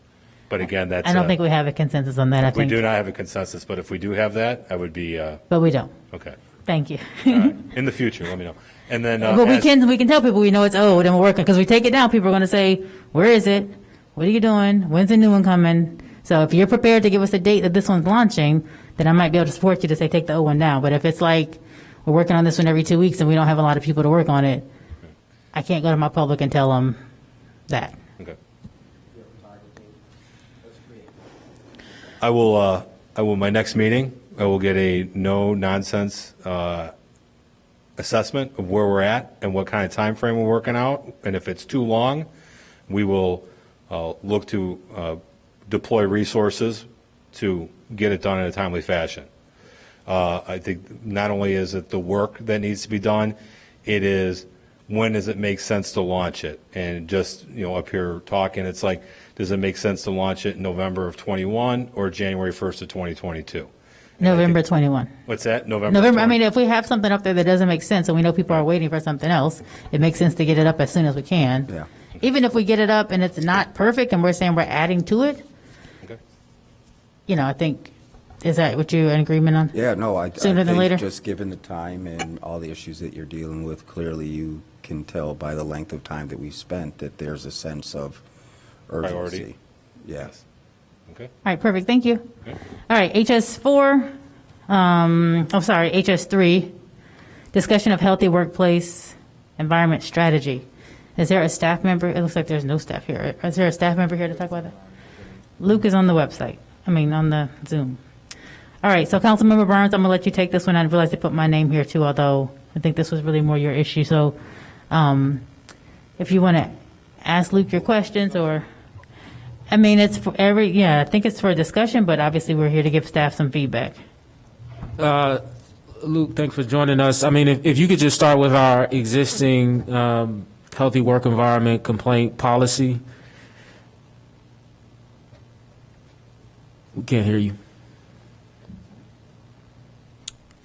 But again, that's... I don't think we have a consensus on that. We do not have a consensus, but if we do have that, I would be... But we don't. Okay. Thank you. In the future, let me know. And then... but we can tell people we know it's old and we're working, because we take it down, people are going to say, where is it? What are you doing? When's the new one coming? So if you're prepared to give us a date that this one's launching, then I might be able to support you to say take the old one down. But if it's like, we're working on this one every 2 weeks and we don't have a lot of people to work on it, I can't go to my public and tell them that. Okay. I will, my next meeting, I will get a no-nonsense assessment of where we're at and what kind of time frame we're working out. And if it's too long, we will look to deploy resources to get it done in a timely fashion. I think not only is it the work that needs to be done, it is when does it make sense to launch it? And just, up here talking, it's like, does it make sense to launch it in November of 21 or January 1st of 2022? November 21. What's that? November. I mean, if we have something up there that doesn't make sense and we know people are waiting for something else, it makes sense to get it up as soon as we can. Yeah. Even if we get it up and it's not perfect and we're saying we're adding to it, Okay. I think, is that what you're in agreement on? Yeah, no, I Sooner than think later? just given the time and all the issues that you're dealing with, clearly you can tell by the length of time that we've spent that there's a sense of urgency. Priority. Yes. Okay. All right, perfect, thank you. All right, HS4, HS3, discussion of healthy workplace environment strategy. Is there a staff member? It looks like there's no staff here. Is there a staff member here to talk about that? Luke is on the website, on the Zoom. All right, so Councilmember Burns, I'm going to let you take this one. I realize they put my name here too, although I think this was really more your issue. So if you want to ask Luke your questions or, it's for I think it's for a discussion, but obviously we're here to give staff some feedback. Luke, thanks for joining us. If you could just start with our existing healthy work environment complaint policy. We can't hear you.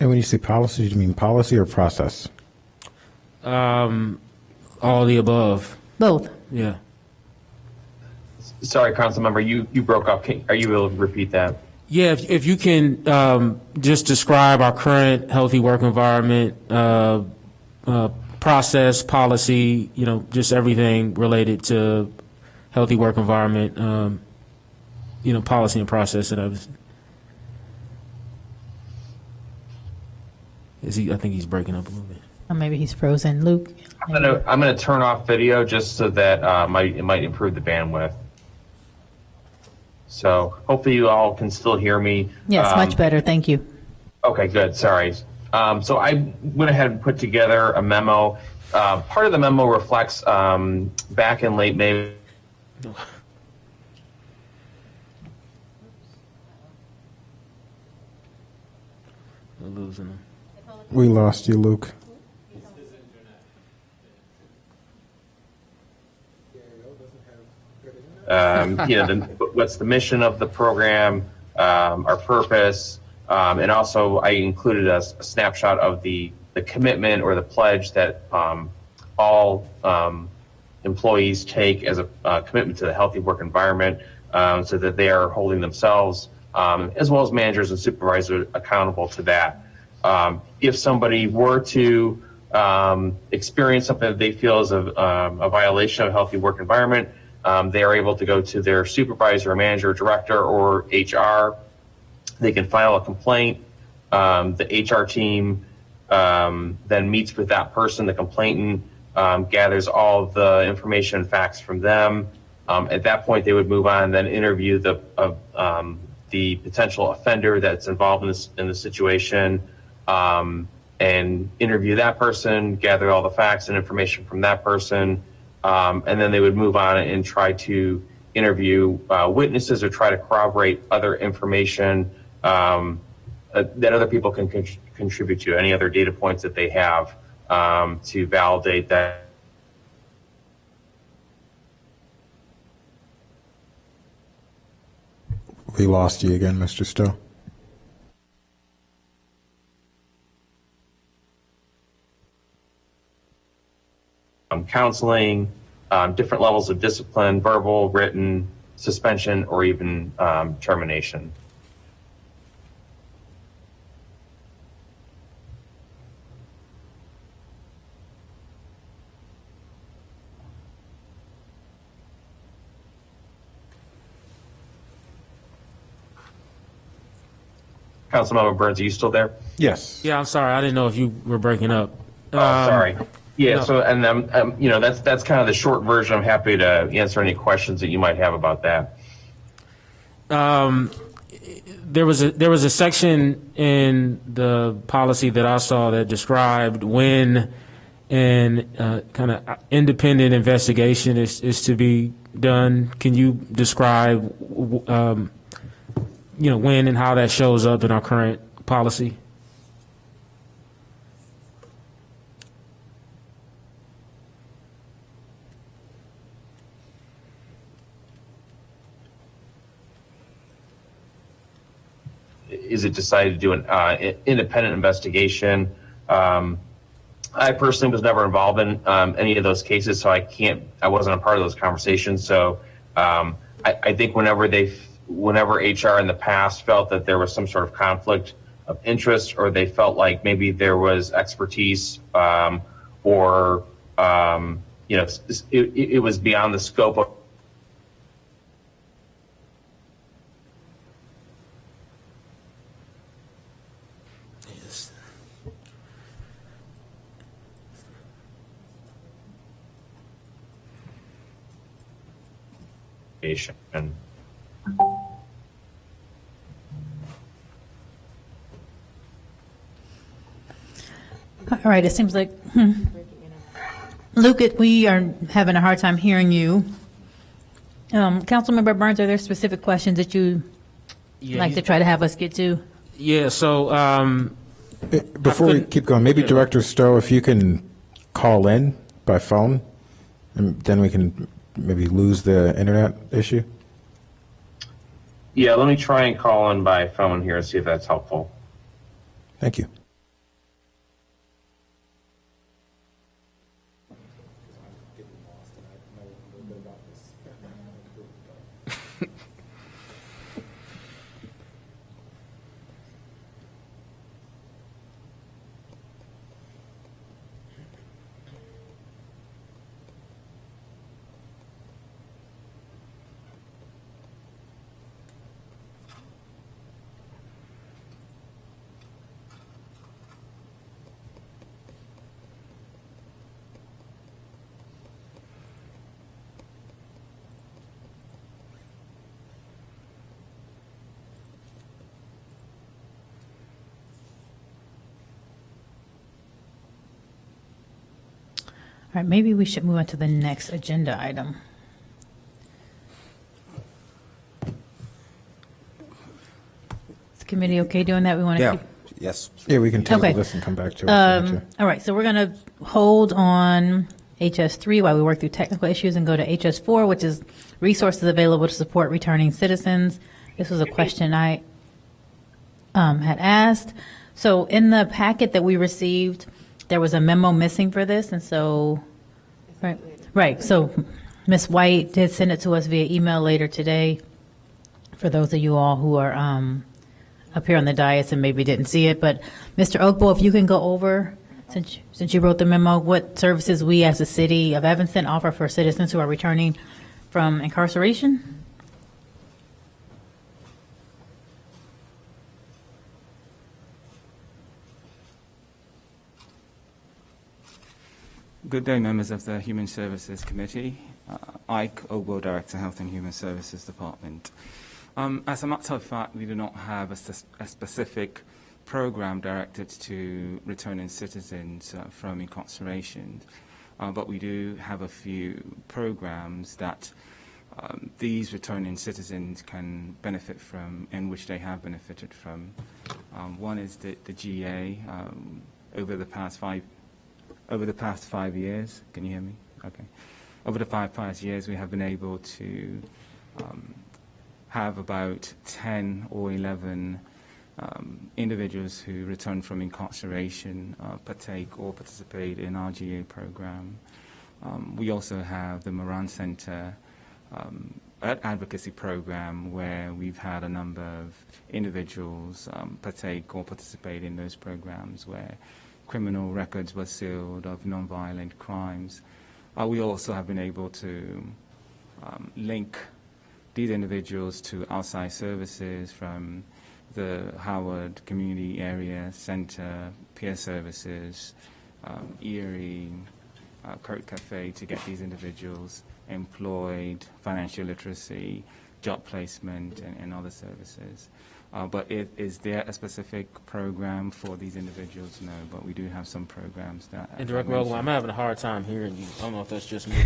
And when you say policy, do you mean policy or process? All the above. Both. Yeah. Sorry, Councilmember, you broke up. Are you able to repeat that? Yeah, if you can just describe our current healthy work environment process, policy, just everything related to healthy work environment, policy and process and everything. I think he's breaking up a little bit. Or maybe he's frozen. Luke? I'm gonna turn off video just so that it might improve the bandwidth. So hopefully you all can still hear me. Yes, much better. Thank you. Okay, good. Sorry. So I went ahead and put together a memo. Part of the memo reflects back in late May. We're losing him. We lost you, Luke. What's the mission of the program, our purpose, and also I included a snapshot of the commitment or the pledge that all employees take as a commitment to the healthy work environment, so that they are holding themselves as well as managers and supervisors accountable to that. If somebody were to experience something that they feel is a violation of a healthy work environment, they are able to go to their supervisor, manager, director, or HR. They can file a complaint. The HR team then meets with that person, the complainant, gathers all of the information and facts from them. At that point, they would move on and then interview the potential offender that's involved in the situation, and interview that person, gather all the facts and information from that person. And then they would move on and try to interview witnesses or try to corroborate other information that other people can contribute to, any other data points that they have to validate that. We lost you again, Mr. Stowe. Counseling, different levels of discipline, verbal, written, suspension, or even termination. Councilmember Burns, are you still there? Yes. Yeah, I'm sorry. I didn't know if you were breaking up. Sorry. Yeah, no. so, and that's kind of the short version. I'm happy to answer any questions that you might have about that. there was a section in the policy that I saw that described when an kind of independent investigation is to be done. Can you describe, when and how that shows up in our current policy? Is it decided to do an independent investigation? I personally was never involved in any of those cases, so I wasn't a part of those conversations. So I think whenever HR in the past felt that there was some sort of conflict of interest, or they felt like maybe there was expertise, or it was beyond the scope of and All right, it seems like, Luke, we are having a hard time hearing you. Councilmember Burns, are there specific questions that you like to try to have us get to? Yeah, so Before we keep going, maybe Director Stowe, if you can call in by phone, and then we can maybe lose the internet issue. yeah, let me try and call in by phone here and see if that's helpful. Thank you. All right, maybe we should move on to the next agenda item. Is the committee okay doing that? We want to Yeah, keep. yes. Yeah, we can table Okay. this and come back to it. All right, so we're going to hold on HS3 while we work through technical issues and go to HS4, which is resources available to support returning citizens. This was a question I had asked. So in the packet that we received, there was a memo missing for this, and so, right. So Ms. White did send it to us via email later today. For those of you all who are up here on the dais and maybe didn't see it, but Mr. Oakbo, if you can go over, since you wrote the memo, what services we as the city of Evanston offer for citizens who are returning from incarceration? Good day, members of the Human Services Committee. Ike Obo, Director, Health and Human Services Department. As a matter of fact, we do not have a specific program directed to returning citizens from incarceration, but we do have a few programs that these returning citizens can benefit from, and which they have benefited from. One is the GA. Over the past 5 years, can you hear me? Okay. Over the past years, we have been able to have about 10 or 11 individuals who return from incarceration partake or participate in our GA program. We also have the Moran Center advocacy program, where we've had a number of individuals partake or participate in those programs where criminal records were sealed of nonviolent crimes. We also have been able to link these individuals to outside services from the Howard Community Area Center, Peer Services, Erie, Kurt Cafe, to get these individuals employed, financial literacy, job placement, and other services. But is there a specific program for these individuals? No, but we do have some programs that. And Director Vogel, I'm having a hard time hearing you. I don't know if that's just me.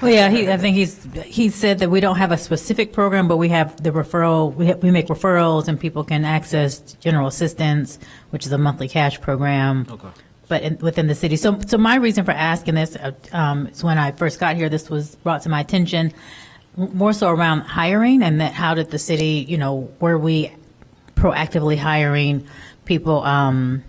Well, yeah, I think he said that we don't have a specific program, but we have the referral. We make referrals, and people can access general assistance, which is a monthly cash program. Okay. But within the city. So my reason for asking this is when I first got here, this was brought to my attention, more so around hiring, and that how did the city, were we proactively hiring people, who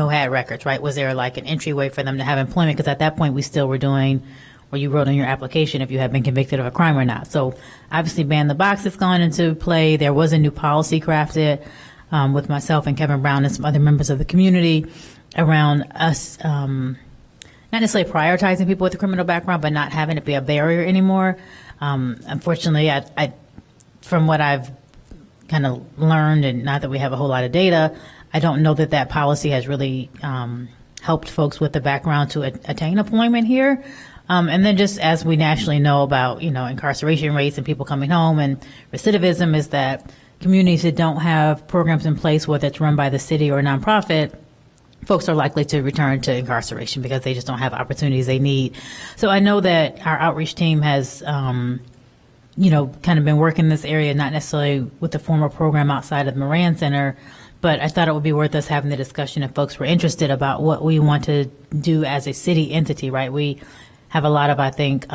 had records, right? Was there like an entryway for them to have employment? Because at that point, we still were doing, or you wrote on your application if you had been convicted of a crime or not. So obviously, ban the box has gone into play. There was a new policy crafted with myself and Kevin Brown and some other members of the community around us not necessarily prioritizing people with a criminal background, but not having it be a barrier anymore. Unfortunately, I from what I've kind of learned, and not that we have a whole lot of data, I don't know that that policy has really helped folks with the background to attain employment here. And then just as we nationally know about, incarceration rates and people coming home and recidivism, is that communities that don't have programs in place, whether it's run by the city or a nonprofit, folks are likely to return to incarceration because they just don't have opportunities they need. So I know that our outreach team has, kind of been working in this area, not necessarily with the formal program outside of the Moran Center, but I thought it would be worth us having the discussion if folks were interested about what we want to do as a city entity, right? We have a lot of, I think,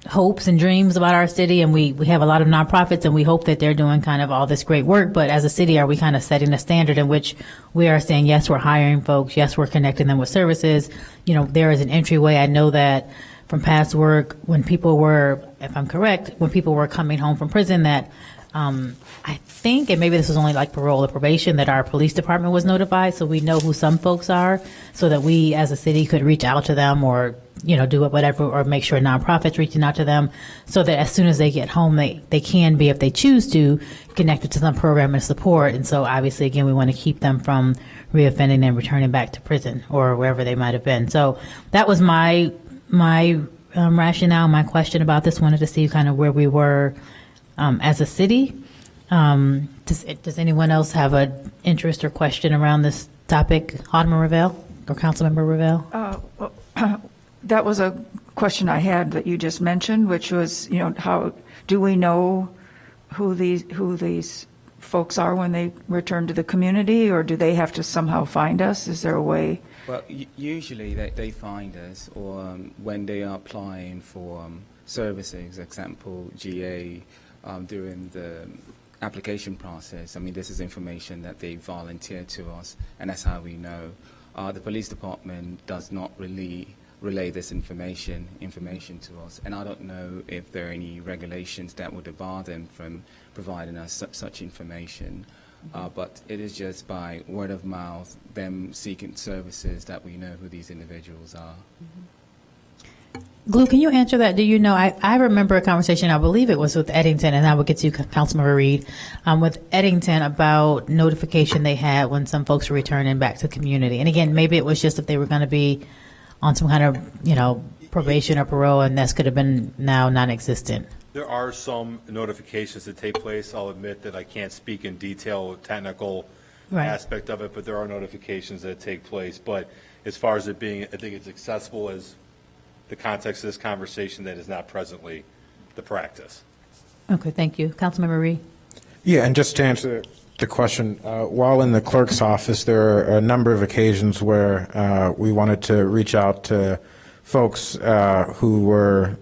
hopes and dreams about our city, and we have a lot of nonprofits, and we hope that they're doing kind of all this great work. But as a city, are we kind of setting a standard in which we are saying, yes, we're hiring folks, yes, we're connecting them with services. There is an entryway. I know that from past work, when people were, if I'm correct, when people were coming home from prison, that I think, and maybe this was only like parole or probation, that our police department was notified, so we know who some folks are, so that we as a city could reach out to them, or do whatever, or make sure nonprofits reaching out to them, so that as soon as they get home, they can be, if they choose to, connected to some program and support. And so obviously, again, we want to keep them from reoffending and returning back to prison or wherever they might have been. So that was my rationale, my question about this. Wanted to see kind of where we were as a city. Does anyone else have an interest or question around this topic? Alderman Ravel or Councilmember Ravel? That was a question I had that you just mentioned, which was, how do we know who these folks are when they return to the community, or do they have to somehow find us? Is there a way? Well, usually they find us, or when they are applying for services, example, GA, during the application process. I mean, this is information that they volunteer to us, and that's how we know. The police department does not really relay this information to us, and I don't know if there are any regulations that would bar them from providing us such information. But it is just by word of mouth, them seeking services, that we know who these individuals are. Glue, can you answer that? Do you know, I remember a conversation, I believe it was with Eddington, and I will get to you, Councilmember Reed, with Eddington about notification they had when some folks were returning back to the community. And again, maybe it was just if they were going to be on some kind of, probation or parole, and this could have been now non-existent. There are some notifications that take place. I'll admit that I can't speak in detail, technical aspect of it, but there are notifications that take place. But as far as it being, I think it's accessible as the context of this conversation, that is not presently the practice. Okay, thank you. Councilmember Reed. Yeah, and just to answer the question, while in the clerk's office, there are a number of occasions where we wanted to reach out to folks who were,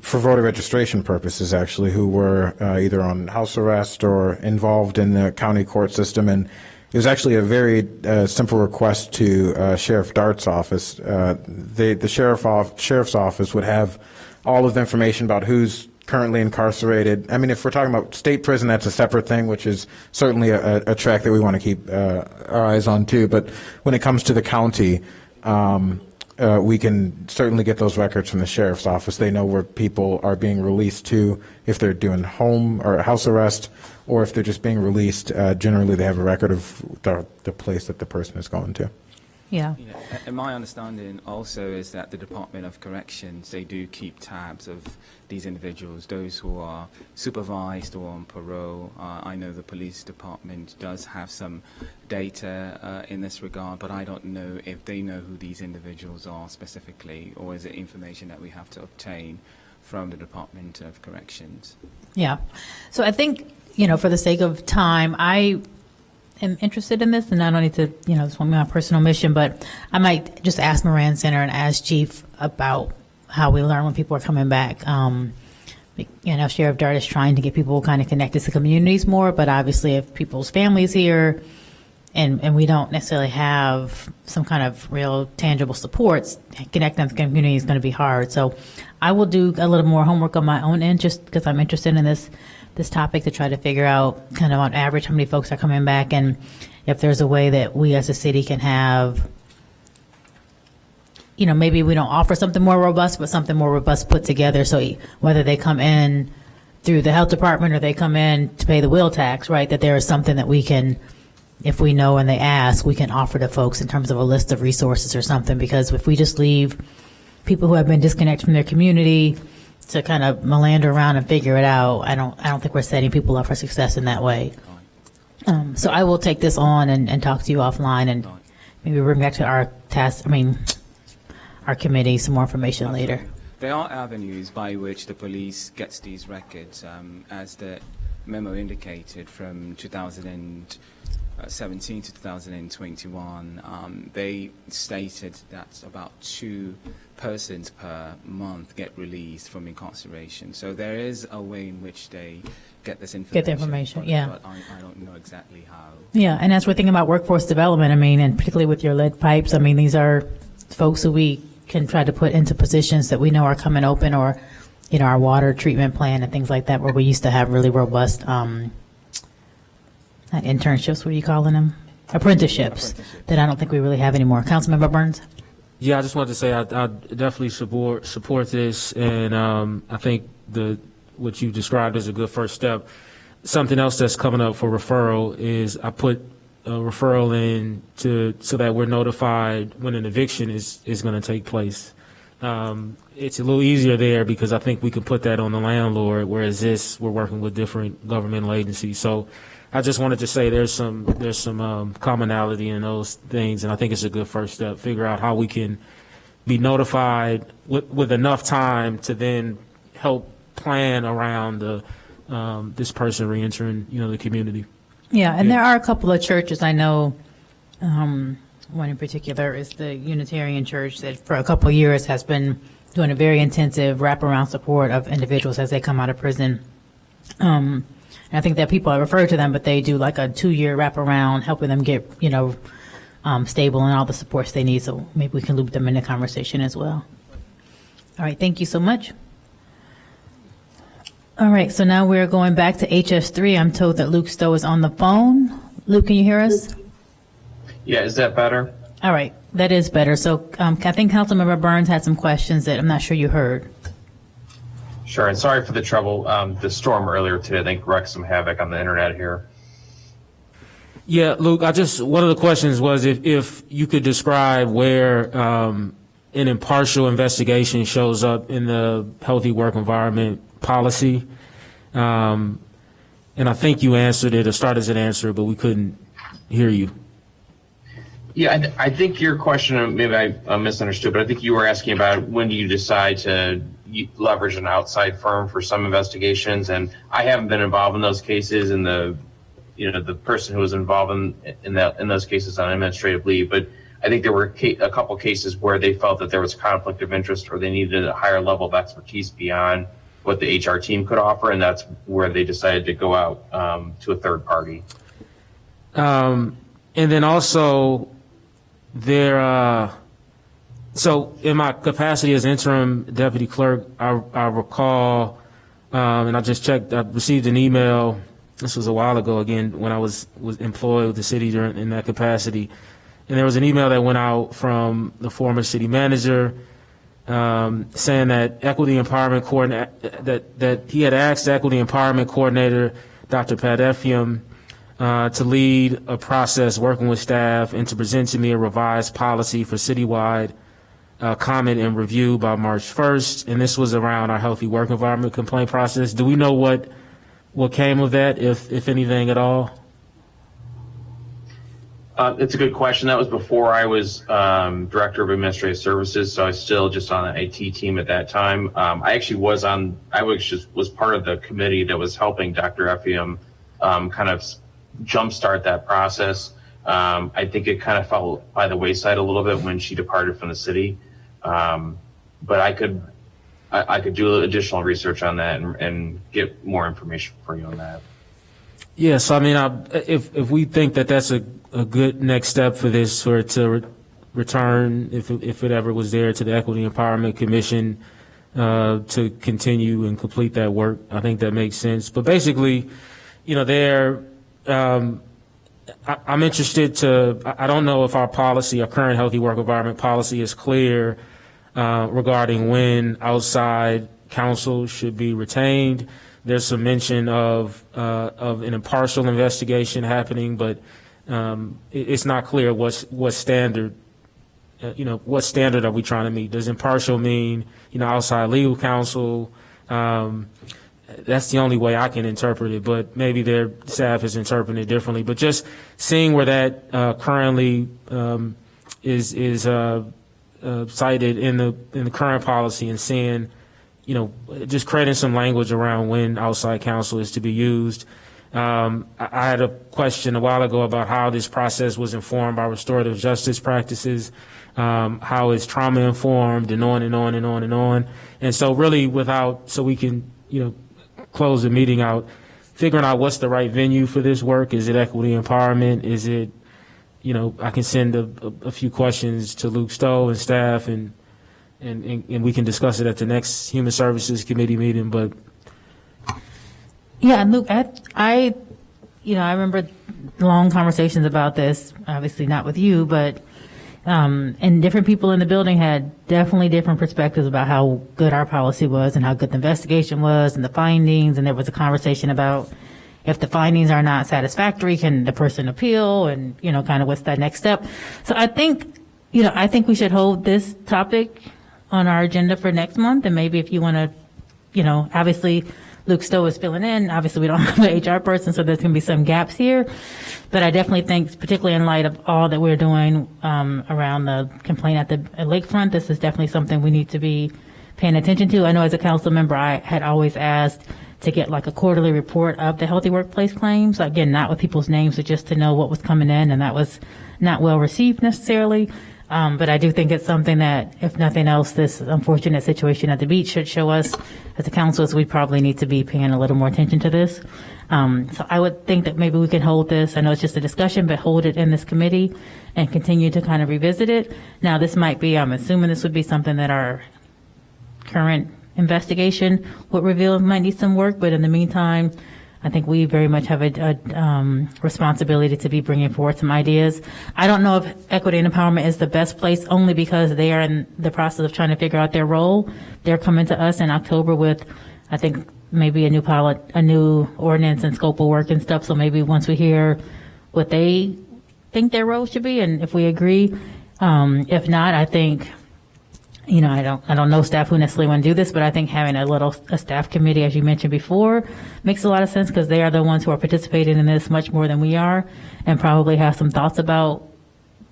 for voter registration purposes, actually, who were either on house arrest or involved in the county court system. And it was actually a very simple request to Sheriff Dart's office. The sheriff's office would have all of the information about who's currently incarcerated. I mean, if we're talking about state prison, that's a separate thing, which is certainly a track that we want to keep our eyes on too. But when it comes to the county, we can certainly get those records from the sheriff's office. They know where people are being released to, if they're doing home or house arrest, or if they're just being released. Generally, they have a record of the place that the person is going to. Yeah. Yeah, and my understanding also is that the Department of Corrections, they do keep tabs of these individuals, those who are supervised or on parole. I know the police department does have some data in this regard, but I don't know if they know who these individuals are specifically, or is it information that we have to obtain from the Department of Corrections? Yeah. So I think, for the sake of time, I am interested in this, and I don't need to, this won't be my personal mission, but I might just ask Moran Center and ask Chief about how we learn when people are coming back. Sheriff Dart is trying to get people kind of connected to communities more, but obviously if people's families here and we don't necessarily have some kind of real tangible supports, connecting to the community is going to be hard. So I will do a little more homework on my own end, just because I'm interested in this topic, to try to figure out kind of on average how many folks are coming back, and if there's a way that we as a city can have, maybe we don't offer something more robust, but something more robust put together. So whether they come in through the health department or they come in to pay the wheel tax, right, that there is something that we can, if we know and they ask, we can offer to folks in terms of a list of resources or something. Because if we just leave people who have been disconnected from their community to kind of meander around and figure it out, I don't think we're setting people up for success in that way. So I will take this on and talk to you offline, and maybe bring back to our committee some more information later. There are avenues by which the police gets these records, as the memo indicated, from 2017 to 2021. They stated that about 2 persons per month get released from incarceration. So there is a way in which they get this information. Get the information, yeah. But I don't know exactly how. Yeah, and as we're thinking about workforce development, and particularly with your lead pipes, these are folks who we can try to put into positions that we know are coming open, or, our water treatment plan and things like that, where we used to have really robust, not internships, what are you calling them? Apprenticeships, that I don't think we really have anymore. Councilmember Burns? Yeah, I just wanted to say I definitely support this, and I think what you described is a good first step. Something else that's coming up for referral is I put a referral in so that we're notified when an eviction is going to take place. It's a little easier there because I think we can put that on the landlord, whereas this, we're working with different governmental agencies. So I just wanted to say there's some commonality in those things, and I think it's a good first step. Figure out how we can be notified with enough time to then help plan around this person reentering, the community. Yeah, and there are a couple of churches I know. One in particular is the Unitarian Church that for a couple of years has been doing a very intensive wraparound support of individuals as they come out of prison. And I think that people, I refer to them, but they do like a 2-year wraparound, helping them get, stable and all the supports they need. So maybe we can loop them in the conversation as well. All right, thank you so much. All right, so now we're going back to HS3. I'm told that Luke Stowe is on the phone. Luke, can you hear us? Yeah, is that better? All right, that is better. So I think Councilmember Burns had some questions that I'm not sure you heard. Sure, and sorry for the trouble. The storm earlier today, I think, wreaked some havoc on the internet here. Yeah, Luke, one of the questions was if you could describe where an impartial investigation shows up in the healthy work environment policy. And I think you answered it, or started as an answer, but we couldn't hear you. Yeah, I think your question, maybe I misunderstood, but I think you were asking about when do you decide to leverage an outside firm for some investigations, and I haven't been involved in those cases, and the person who was involved in those cases on administrative leave, but I think there were a couple cases where they felt that there was a conflict of interest or they needed a higher level of expertise beyond what the HR team could offer, and that's where they decided to go out to a third party. And then also so in my capacity as interim deputy clerk, I recall, and I just checked, I received an email, this was a while ago again, when I was employed with the city in that capacity. And there was an email that went out from the former city manager saying that equity empowerment coordinator, that he had asked the equity empowerment coordinator, Dr. Pat Effiam, to lead a process working with staff and to present to me a revised policy for citywide comment and review by March 1st. And this was around our healthy work environment complaint process. Do we know what came of that, if anything at all? It's a good question. That was before I was Director of Administrative Services, so I was still just on the IT team at that time. I was part of the committee that was helping Dr. Effiam kind of jumpstart that process. I think it kind of fell by the wayside a little bit when she departed from the city. But I could do additional research on that and get more information for you on that. Yeah, so I mean, if we think that that's a good next step for this, for it to return, if it ever was there, to the Equity Empowerment Commission to continue and complete that work, I think that makes sense. But basically, I'm interested I don't know if our policy, our current healthy work environment policy, is clear regarding when outside counsel should be retained. There's some mention of an impartial investigation happening, but it's not clear what standard. What standard are we trying to meet? Does impartial mean outside legal counsel? That's the only way I can interpret it, but maybe their staff is interpreting it differently. But just seeing where that currently is cited in the current policy, and seeing, just creating some language around when outside counsel is to be used. I had a question a while ago about how this process was informed by restorative justice practices, how it's trauma informed, and on and on and on and on. And so really so we can, close the meeting out, figuring out what's the right venue for this work. Is it equity empowerment? Is it, I can send a few questions to Luke Stowe and staff, and we can discuss it at the next Human Services Committee meeting. But yeah, and Luke, I remember long conversations about this, obviously not with you, but and different people in the building had definitely different perspectives about how good our policy was and how good the investigation was and the findings. And there was a conversation about, if the findings are not satisfactory, can the person appeal, and, kind of what's that next step. So I think we should hold this topic on our agenda for next month. And maybe if you want to, obviously Luke Stowe is filling in. Obviously we don't have an HR person, so there's going to be some gaps here. But I definitely think, particularly in light of all that we're doing around the complaint at the lakefront, this is definitely something we need to be paying attention to. I know as a council member, I had always asked to get like a quarterly report of the healthy workplace claims. Again, not with people's names, but just to know what was coming in, and that was not well received necessarily. But I do think it's something that, if nothing else, this unfortunate situation at the beach should show us as a council, we probably need to be paying a little more attention to this. So I would think that maybe we can hold this. I know it's just a discussion, but hold it in this committee and continue to kind of revisit it. Now, this might be, I'm assuming this would be something that our current investigation would reveal might need some work, but in the meantime, I think we very much have a responsibility to be bringing forward some ideas. I don't know if equity and empowerment is the best place, only because they are in the process of trying to figure out their role. They're coming to us in October with, I think, maybe a new ordinance and scope of work and stuff. So maybe once we hear what they think their role should be, and if we agree, if not, I think, I don't know staff who necessarily want to do this, but I think having a staff committee, as you mentioned before, makes a lot of sense, because they are the ones who are participating in this much more than we are, and probably have some thoughts about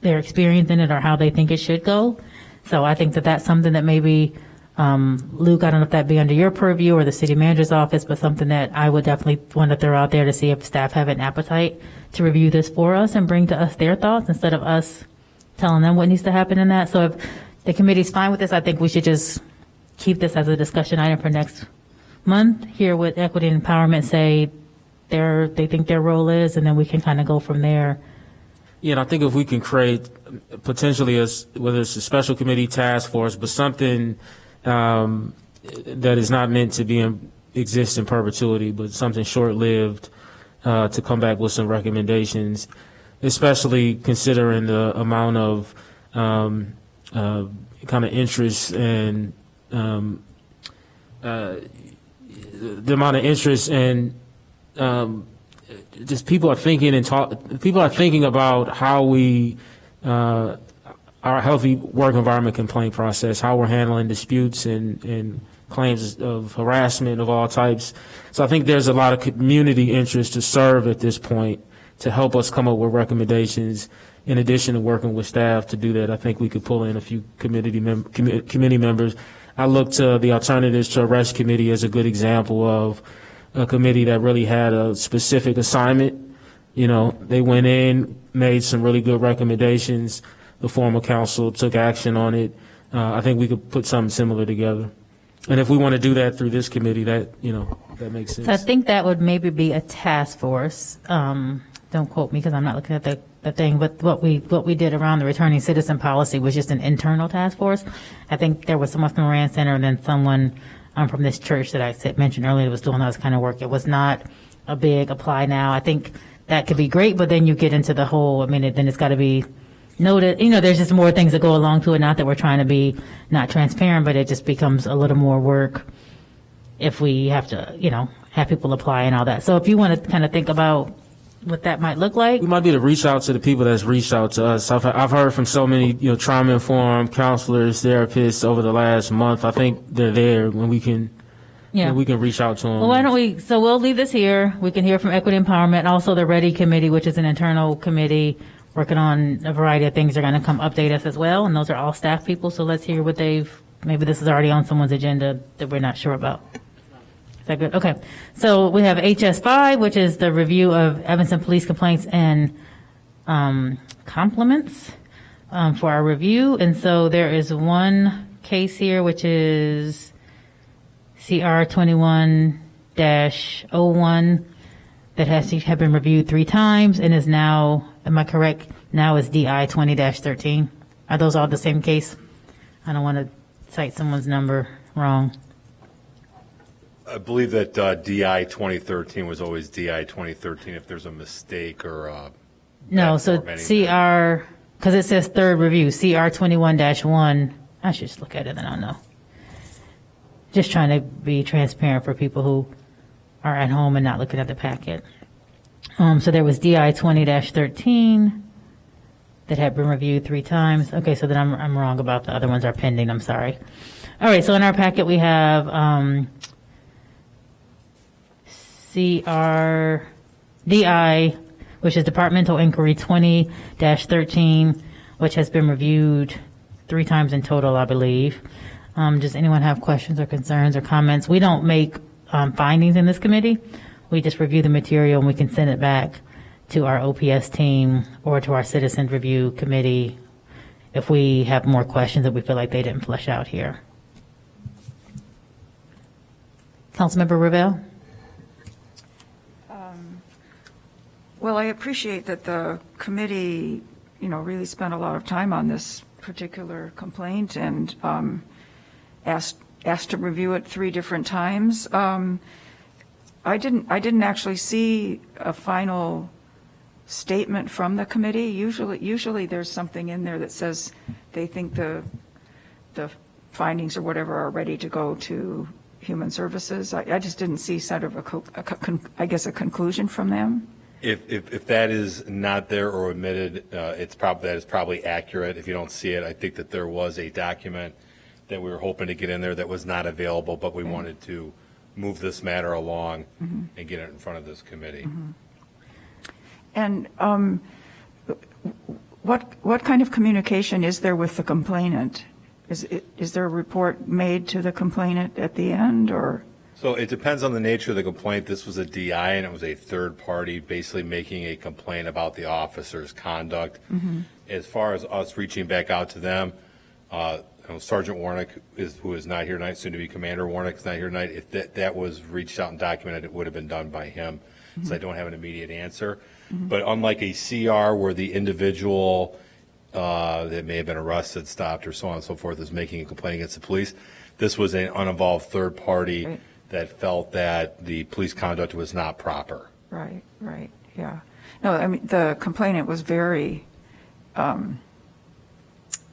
their experience in it or how they think it should go. So I think that that's something that maybe, Luke, I don't know if that'd be under your purview or the city manager's office, but something that I would definitely want to throw out there to see if staff have an appetite to review this for us and bring to us their thoughts instead of us telling them what needs to happen in that. So if the committee's fine with this, I think we should just keep this as a discussion item for next month, hear what equity and empowerment say they think their role is, and then we can kind of go from there. Yeah, and I think if we can create potentially, whether it's a special committee, task force, but something that is not meant to exist in perpetuity, but something short-lived, to come back with some recommendations, especially considering the amount of kind of interest and just people are thinking people are thinking about how we, our healthy work environment complaint process, how we're handling disputes and claims of harassment of all types. So I think there's a lot of community interest to serve at this point to help us come up with recommendations. In addition to working with staff to do that, I think we could pull in a few committee members. I look to the Alternatives to Arrest Committee as a good example of a committee that really had a specific assignment. You know, they went in, made some really good recommendations. The former council took action on it. I think we could put something similar together. And if we want to do that through this committee, that makes sense. So I think that would maybe be a task force. Don't quote me because I'm not looking at the thing, but what we did around the returning citizen policy was just an internal task force. I think there was someone from the Rand Center and then someone from this church that I mentioned earlier was doing those kind of work. It was not a big apply now. I think that could be great, but then you get into the whole, then it's got to be noted. There's just more things that go along to it. Not that we're trying to be not transparent, but it just becomes a little more work if we have to, have people apply and all that. So if you want to kind of think about what that might look like. We might be able to reach out to the people that's reached out to us. I've heard from so many, trauma-informed counselors, therapists over the last month. I think they're there when we can, we can reach out to them. Well, why don't we, so we'll leave this here. We can hear from Equity Empowerment, also the READY Committee, which is an internal committee working on a variety of things. They're going to come update us as well, and those are all staff people. So let's hear what maybe this is already on someone's agenda that we're not sure about. Is that good? Okay. So we have HS5, which is the review of Evanston police complaints and compliments for our review. And so there is one case here, which is CR 21-01 that have been reviewed 3 times and is now, am I correct, now is DI 20-13. Are those all the same case? I don't want to cite someone's number wrong. I believe that DI 2013 was always DI 2013 if there's a mistake or no, so CR, because it says third review, CR 21-1. I should just look at it and I'll know. Just trying to be transparent for people who are at home and not looking at the packet. So there was DI 20-13 that had been reviewed 3 times. Okay, so then I'm wrong about the other ones are pending. I'm sorry. All right, so in our packet we have DI, which is Departmental Inquiry 20-13, which has been reviewed 3 times in total, I believe. Does anyone have questions or concerns or comments? We don't make findings in this committee. We just review the material and we can send it back to our OPS team or to our citizen review committee if we have more questions that we feel like they didn't flesh out here. Councilmember Revelle? Well, I appreciate that the committee, really spent a lot of time on this particular complaint and asked to review it 3 different times. I didn't actually see a final statement from the committee. Usually there's something in there that says they think the findings or whatever are ready to go to Human Services. I just didn't see sort of a conclusion from them. If that is not there or omitted, that is probably accurate. If you don't see it, I think that there was a document that we were hoping to get in there that was not available, but we wanted to move this matter along and get it in front of this committee. And what kind of communication is there with the complainant? Is there a report made to the complainant at the end, or? So it depends on the nature of the complaint. This was a DI, and it was a third party basically making a complaint about the officer's conduct. As far as us reaching back out to them, Sergeant Warnick, who is not here tonight, soon to be Commander Warnick is not here tonight. If that was reached out and documented, it would have been done by him. So I don't have an immediate answer. But unlike a CR where the individual that may have been arrested, stopped, or so on and so forth is making a complaint against the police, this was an uninvolved third party that felt that the police conduct was not proper. Right, yeah. No, I mean, the complainant was very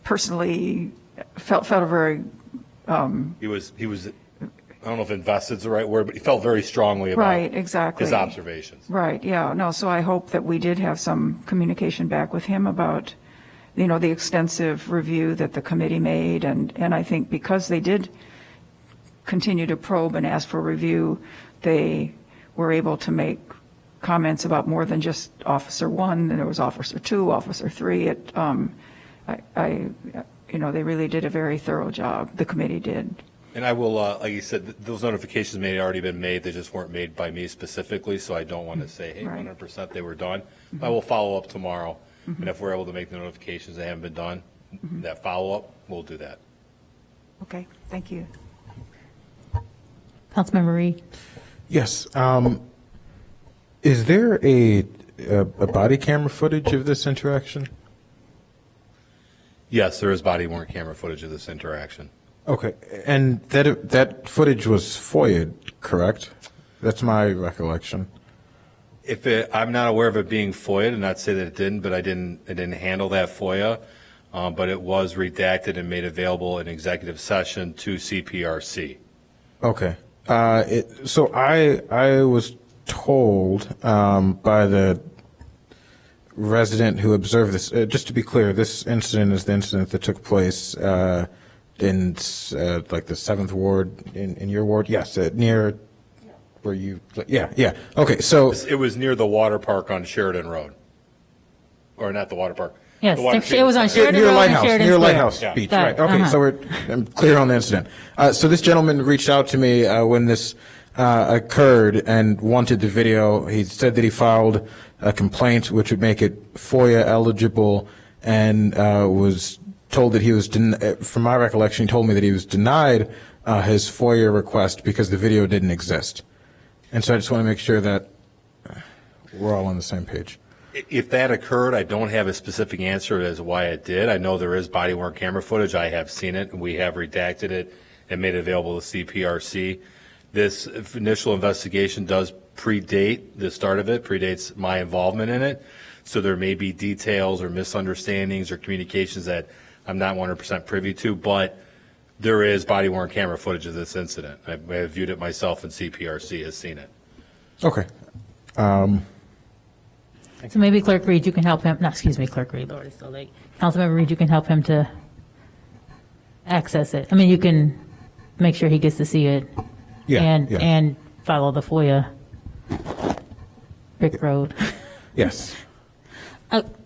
personally felt very. He was I don't know if invested's the right word, but he felt very strongly about Right, exactly. his observations. Right, yeah, no, so I hope that we did have some communication back with him about, the extensive review that the committee made, and I think because they did continue to probe and ask for review, they were able to make comments about more than just Officer 1, and there was Officer 2, Officer 3. They really did a very thorough job, the committee did. And I will, like you said, those notifications may have already been made, they just weren't made by me specifically, so I don't want to say, hey, Right. 100% they were done. I will follow up tomorrow, and if we're able to make the notifications that haven't been done, that follow-up, we'll do that. Okay, thank you. Councilmember Reed? Yes. Is there a body camera footage of this interaction? Yes, there is body-worn camera footage of this interaction. Okay, and that footage was FOIA'd, correct? That's my recollection. I'm not aware of it being FOIA'd, and not say that it didn't, but I didn't handle that FOIA, but it was redacted and made available in executive session to CPRC. Okay. So I was told by the resident who observed this, just to be clear, this incident is the incident that took place in like the 7th Ward in your ward? Yes, near where you, yeah. Okay, so. It was near the water park on Sheridan Road. Or not the water park. Yes, The water it was on treatment Sheridan center. Road and Lighthouse, Sheridan near Square. Lighthouse Yeah. Beach, Got it, right. Okay, so I'm clear on the incident. So this gentleman reached out to me when this occurred and wanted the video. He said that he filed a complaint which would make it FOIA eligible, and was told that he was, from my recollection, he told me that he was denied his FOIA request because the video didn't exist. And so I just want to make sure that we're all on the same page. If that occurred, I don't have a specific answer as to why it did. I know there is body-worn camera footage. I have seen it, and we have redacted it and made it available to CPRC. This initial investigation does predate the start of it, predates my involvement in it. So there may be details or misunderstandings or communications that I'm not 100% privy to, but there is body-worn camera footage of this incident. I have viewed it myself, and CPRC has seen it. Okay. So maybe Clerk Reed, you can help him, Clerk Reed, Lord, it's so late. Councilmember Reed, you can help him to access it. I mean, you can make sure he gets to see it. Yeah, And follow the FOIA. Rick Road. Yes.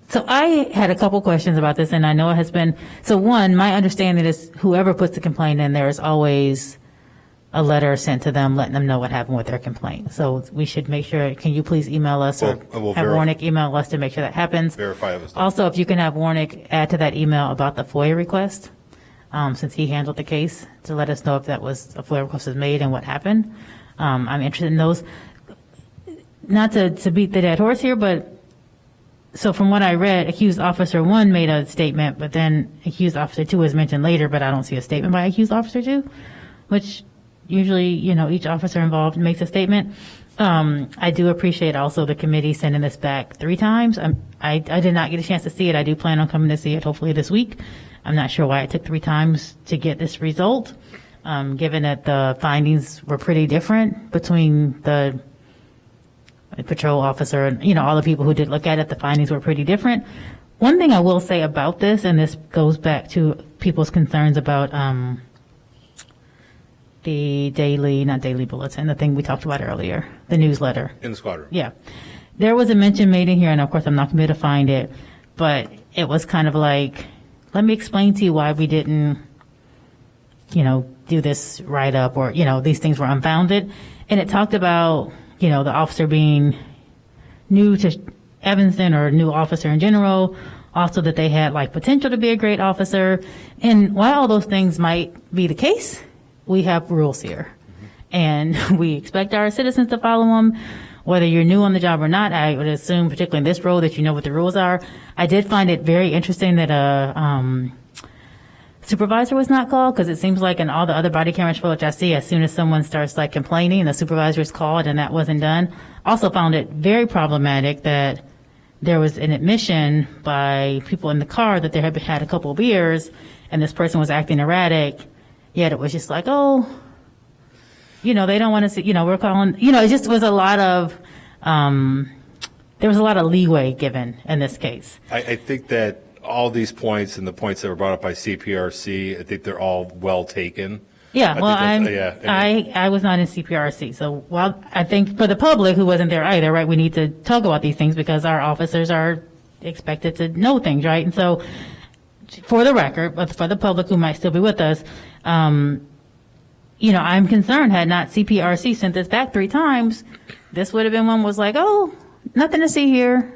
So I had a couple questions about this, and I know it has been, so one, my understanding is whoever puts the complaint in, there is always a letter sent to them letting them know what happened with their complaint. So we should make sure, can you please email us or We'll have Warnick email us to make sure that happens? Verify it was done. Also, if you can have Warnick add to that email about the FOIA request, since he handled the case, to let us know if that was, a FOIA request was made and what happened. I'm interested in those. Not to beat the dead horse here, but so from what I read, accused officer 1 made a statement, but then accused officer 2 was mentioned later, but I don't see a statement by accused officer 2, which usually, each officer involved makes a statement. I do appreciate also the committee sending this back 3 times. I did not get a chance to see it. I do plan on coming to see it hopefully this week. I'm not sure why it took 3 times to get this result, given that the findings were pretty different between the patrol officer and, all the people who did look at it. The findings were pretty different. One thing I will say about this, and this goes back to people's concerns about the not daily bulletin, the thing we talked about earlier, the newsletter. In the squad room. Yeah. There was a mention made in here, and of course I'm not going to be able to find it, but it was kind of like, let me explain to you why we didn't, do this write-up, or, these things were unfounded. And it talked about, the officer being new to Evanston or new officer in general, also that they had like potential to be a great officer. And while all those things might be the case, we have rules here. And we expect our citizens to follow them, whether you're new on the job or not. I would assume, particularly in this role, that you know what the rules are. I did find it very interesting that a supervisor was not called, because it seems like in all the other body camera footage I see, as soon as someone starts like complaining, the supervisor is called, and that wasn't done. Also found it very problematic that there was an admission by people in the car that they had had a couple of beers, and this person was acting erratic, yet it was just like, oh, they don't want to see, we're calling, it just was a lot of, there was a lot of leeway given in this case. I think that all these points and the points that were brought up by CPRC, I think they're all well taken. Yeah, I well, think that's- I was not in CPRC, so I think for the public who wasn't there either, right, we need to talk about these things because our officers are expected to know things, right? And so, for the record, but for the public who might still be with us, I'm concerned had not CPRC sent this back 3 times, this would have been one was like, oh, nothing to see here,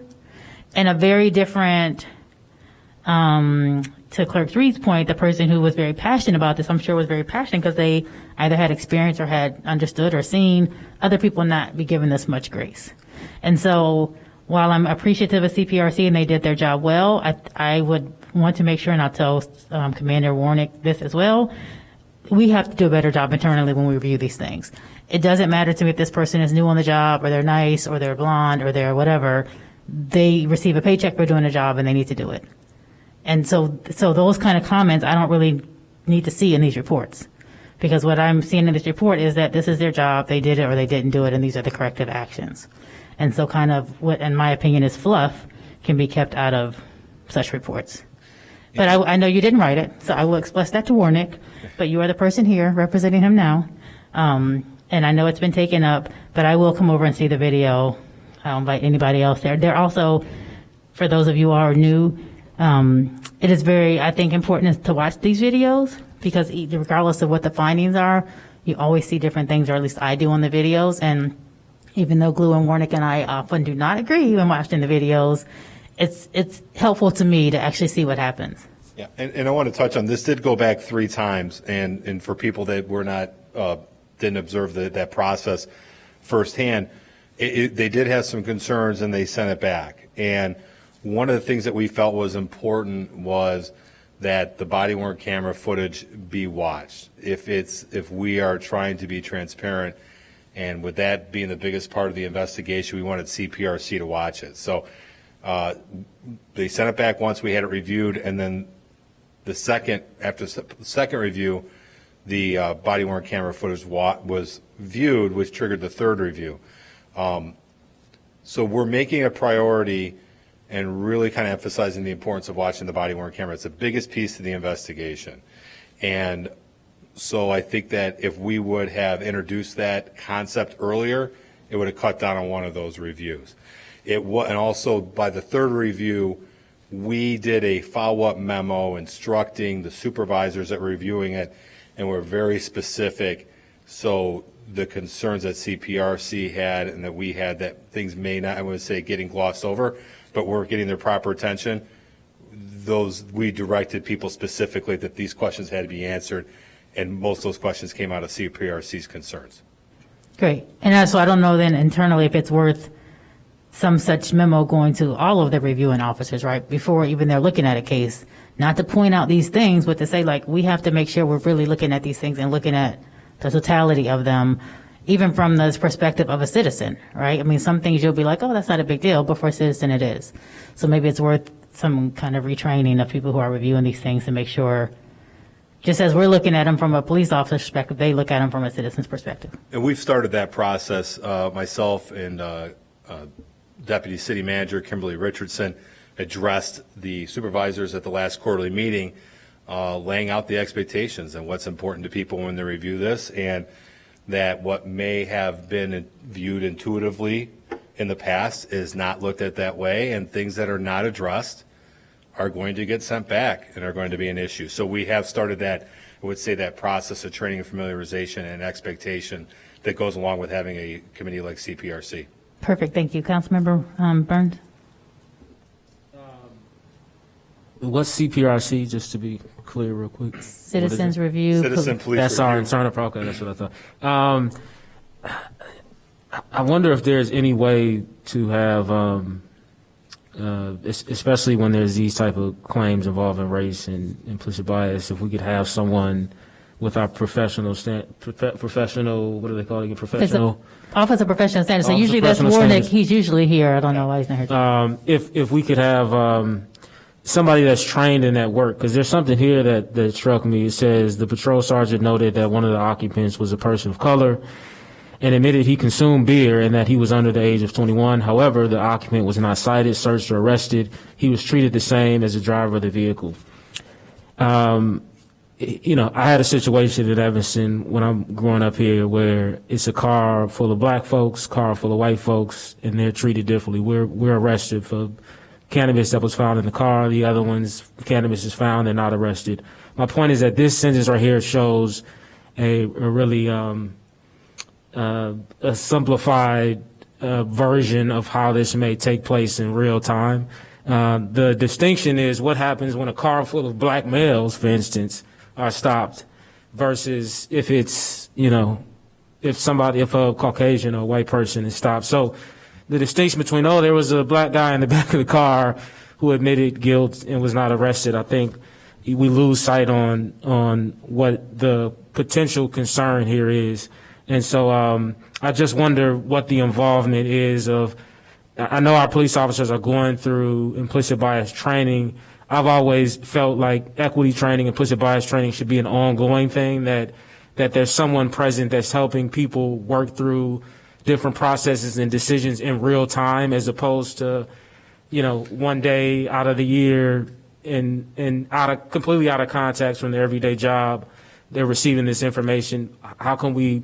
and a very different. To Clerk Reed's point, the person who was very passionate about this, I'm sure was very passionate because they either had experience or had understood or seen other people not be given this much grace. And so while I'm appreciative of CPRC and they did their job well, I would want to make sure, and I'll tell Commander Warnick this as well, we have to do a better job internally when we review these things. It doesn't matter to me if this person is new on the job or they're nice or they're blonde or they're whatever. They receive a paycheck for doing a job and they need to do it. And so those kind of comments I don't really need to see in these reports, because what I'm seeing in this report is that this is their job, they did it or they didn't do it, and these are the corrective actions. And so kind of what, in my opinion, is fluff can be kept out of such reports. But I know you didn't write it, so I will express that to Warnick, but you are the person here representing him now. And I know it's been taken up, but I will come over and see the video. I'll invite anybody else there. They're also, for those of you who are new, it is very, I think, important to watch these videos because regardless of what the findings are, you always see different things, or at least I do on the videos. And even though Glue and Warnick and I often do not agree when watching the videos, it's helpful to me to actually see what happens. Yeah, and I want to touch on, this did go back 3 times, and for people that were not, didn't observe that process firsthand, they did have some concerns and they sent it back. And one of the things that we felt was important was that the body-worn camera footage be watched. If we are trying to be transparent, and with that being the biggest part of the investigation, we wanted CPRC to watch it. So they sent it back once, we had it reviewed, and then after the second review, the body-worn camera footage was viewed, which triggered the 3rd review. So we're making a priority and really kind of emphasizing the importance of watching the body-worn camera. It's the biggest piece of the investigation. And so I think that if we would have introduced that concept earlier, it would have cut down on one of those reviews. And also by the 3rd review, we did a follow-up memo instructing the supervisors that were reviewing it, and we're very specific. So the concerns that CPRC had and that we had, that things may not, I would say, getting glossed over, but we're getting their proper attention. We directed people specifically that these questions had to be answered, and most of those questions came out of CPRC's concerns. Great. And so I don't know then internally if it's worth some such memo going to all of the reviewing officers, right, before even they're looking at a case, not to point out these things, but to say, like, we have to make sure we're really looking at these things and looking at the totality of them, even from the perspective of a citizen, right? I mean, some things you'll be like, oh, that's not a big deal, but for a citizen it is. So maybe it's worth some kind of retraining of people who are reviewing these things to make sure, just as we're looking at them from a police officer's perspective, they look at them from a citizen's perspective. And we've started that process. Myself and Deputy City Manager Kimberly Richardson addressed the supervisors at the last quarterly meeting, laying out the expectations and what's important to people when they review this, and that what may have been viewed intuitively in the past is not looked at that way, and things that are not addressed are going to get sent back and are going to be an issue. So we have started that, I would say, that process of training and familiarization and expectation that goes along with having a committee like CPRC. Perfect. Thank you. Councilmember Burns? What's CPRC, just to be clear real quick? Citizens Review. Citizen Police That's Review. our internal program. That's what I thought. I wonder if there's any way to have, especially when there's these type of claims involving race and implicit bias, if we could have someone with our professional, what do they call it again? Professional. Office of Professional Standards. So Office of usually that's Professional Warnick. Standards. He's usually here. I don't know why he's not here. If we could have somebody that's trained in that work, because there's something here that struck me. It says the patrol sergeant noted that one of the occupants was a person of color and admitted he consumed beer and that he was under the age of 21. However, the occupant was not cited, searched, or arrested. He was treated the same as the driver of the vehicle. You know, I had a situation in Evanston when I'm growing up here where it's a car full of black folks, car full of white folks, and they're treated differently. We're arrested for cannabis that was found in the car. The other ones, cannabis is found, they're not arrested. My point is that this sentence right here shows a really a simplified version of how this may take place in real time. The distinction is what happens when a car full of black males, for instance, are stopped versus if it's, you know, if a Caucasian or white person is stopped. So the distinction between, there was a black guy in the back of the car who admitted guilt and was not arrested, I think we lose sight on what the potential concern here is. And so I just wonder what the involvement is of, I know our police officers are going through implicit bias training. I've always felt like equity training, implicit bias training should be an ongoing thing, that there's someone present that's helping people work through different processes and decisions in real time, as opposed to, you know, one day out of the year and completely out of context from their everyday job, they're receiving this information. How can we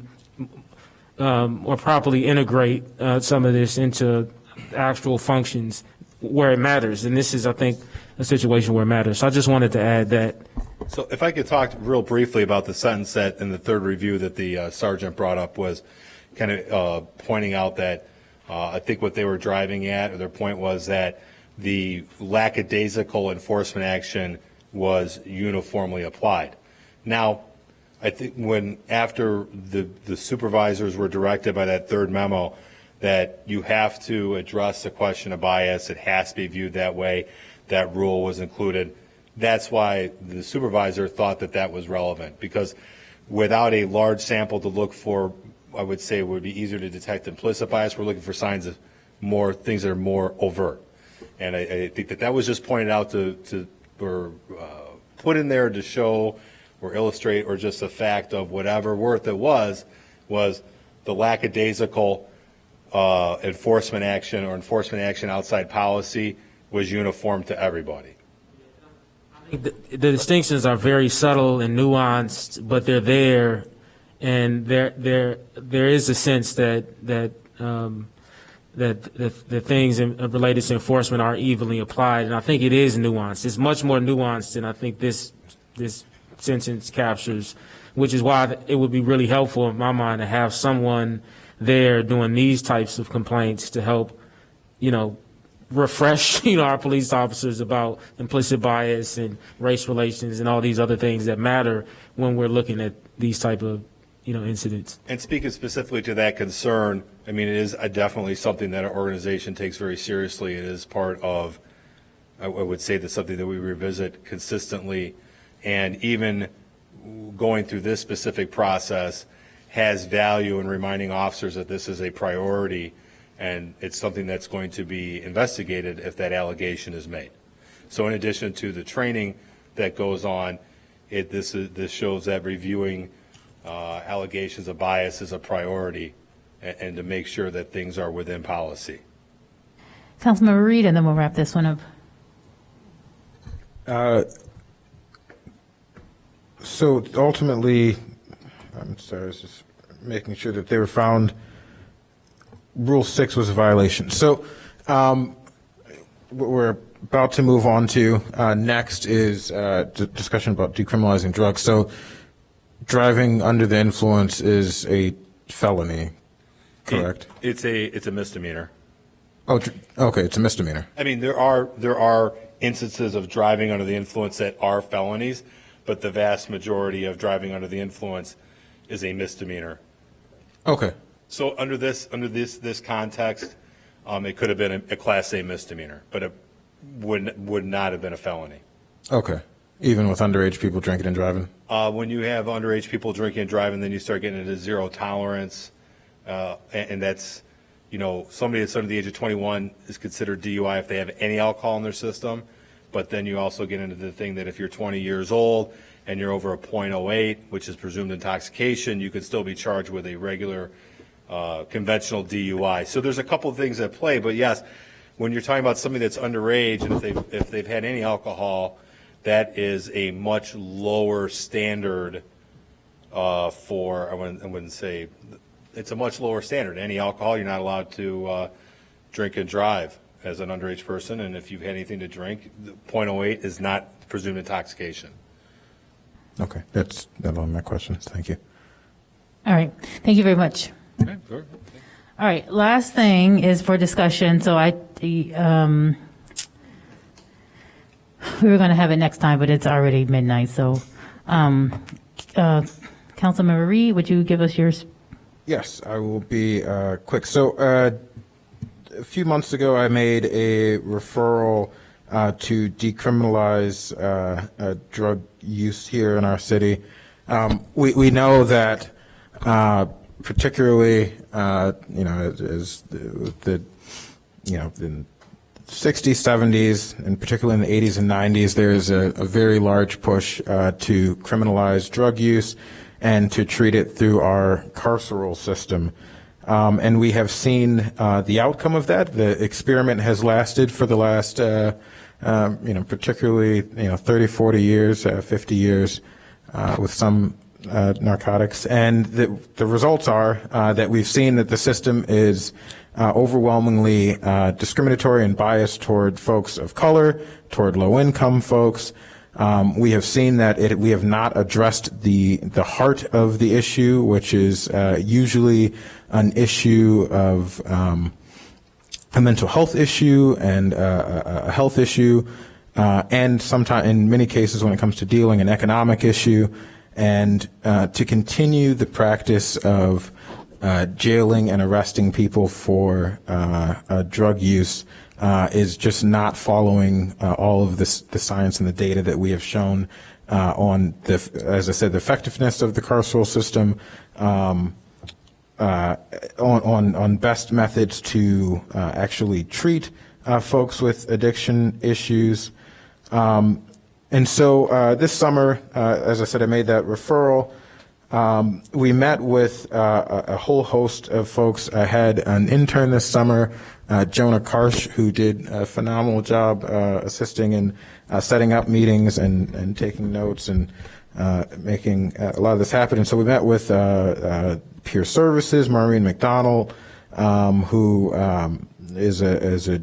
or properly integrate some of this into actual functions where it matters? And this is, I think, a situation where it matters. So I just wanted to add that. So if I could talk real briefly about the sentence that in the third review that the sergeant brought up, was kind of pointing out that I think what they were driving at, or their point was that the lackadaisical enforcement action was uniformly applied. Now, I think after the supervisors were directed by that third memo that you have to address the question of bias, it has to be viewed that way, that rule was included. That's why the supervisor thought that was relevant, because without a large sample to look for, I would say it would be easier to detect implicit bias. We're looking for signs of more things that are more overt. And I think that was just pointed out or put in there to show or illustrate, or just a fact of whatever worth it was the lackadaisical enforcement action or enforcement action outside policy was uniform to everybody. The distinctions are very subtle and nuanced, but they're there, and there is a sense that the things related to enforcement are evenly applied, and I think it is nuanced. It's much more nuanced than I think this sentence captures, which is why it would be really helpful in my mind to have someone there doing these types of complaints to help, refresh, our police officers about implicit bias and race relations and all these other things that matter when we're looking at these type of, incidents. And speaking specifically to that concern, I mean, it is definitely something that our organization takes very seriously. It is part of, I would say, that's something that we revisit consistently, and even going through this specific process has value in reminding officers that this is a priority and it's something that's going to be investigated if that allegation is made. So in addition to the training that goes on, this shows that reviewing allegations of bias is a priority, and to make sure that things are within policy. Councilmember Reed, and then we'll wrap this one up. So ultimately, I'm sorry, I was just making sure that they were found. Rule 6 was a violation. So what we're about to move on to next is discussion about decriminalizing drugs. So driving under the influence is a felony, correct? It's a misdemeanor. Oh, okay, it's a misdemeanor. I mean, there are instances of driving under the influence that are felonies, but the vast majority of driving under the influence is a misdemeanor. Okay. So under this context, it could have been a Class A misdemeanor, but it would not have been a felony. Okay. Even with underage people drinking and driving? When you have underage people drinking and driving, then you start getting into zero tolerance, and that's, somebody that's under the age of 21 is considered DUI if they have any alcohol in their system. But then you also get into the thing that if you're 20 years old and you're over a .08, which is presumed intoxication, you could still be charged with a regular conventional DUI. So there's a couple of things at play, but yes, when you're talking about somebody that's underage and if they've had any alcohol, that is a much lower standard for, I wouldn't say, it's a much lower standard. Any alcohol, you're not allowed to drink and drive as an underage person, and if you've had anything to drink, .08 is not presumed intoxication. Okay, that's all my questions. Thank you. All right. Thank you very much. Okay, sure. All right. Last thing is for discussion. So we were going to have it next time, but it's already midnight. So, Councilmember Reed, would you give us yours? Yes, I will be quick. So a few months ago, I made a referral to decriminalize drug use here in our city. We know that particularly, as the in 60s, 70s, and particularly in the 80s and 90s, there's a very large push to criminalize drug use and to treat it through our carceral system. And we have seen the outcome of that. The experiment has lasted for the last, particularly, 30, 40 years, 50 years with some narcotics. And the results are that we've seen that the system is overwhelmingly discriminatory and biased toward folks of color, toward low-income folks. We have seen that we have not addressed the heart of the issue, which is usually an issue of a mental health issue and a health issue, and sometimes, in many cases, when it comes to dealing, an economic issue, and to continue the practice of jailing and arresting people for drug use is just not following all of the science and the data that we have shown on as I said, the effectiveness of the carceral system, on best methods to actually treat folks with addiction issues. And so this summer, as I said, I made that referral. We met with a whole host of folks. I had an intern this summer, Jonah Karsh, who did a phenomenal job assisting in setting up meetings and taking notes and making a lot of this happen. And so we met with Peer Services, Maureen McDonald, who is a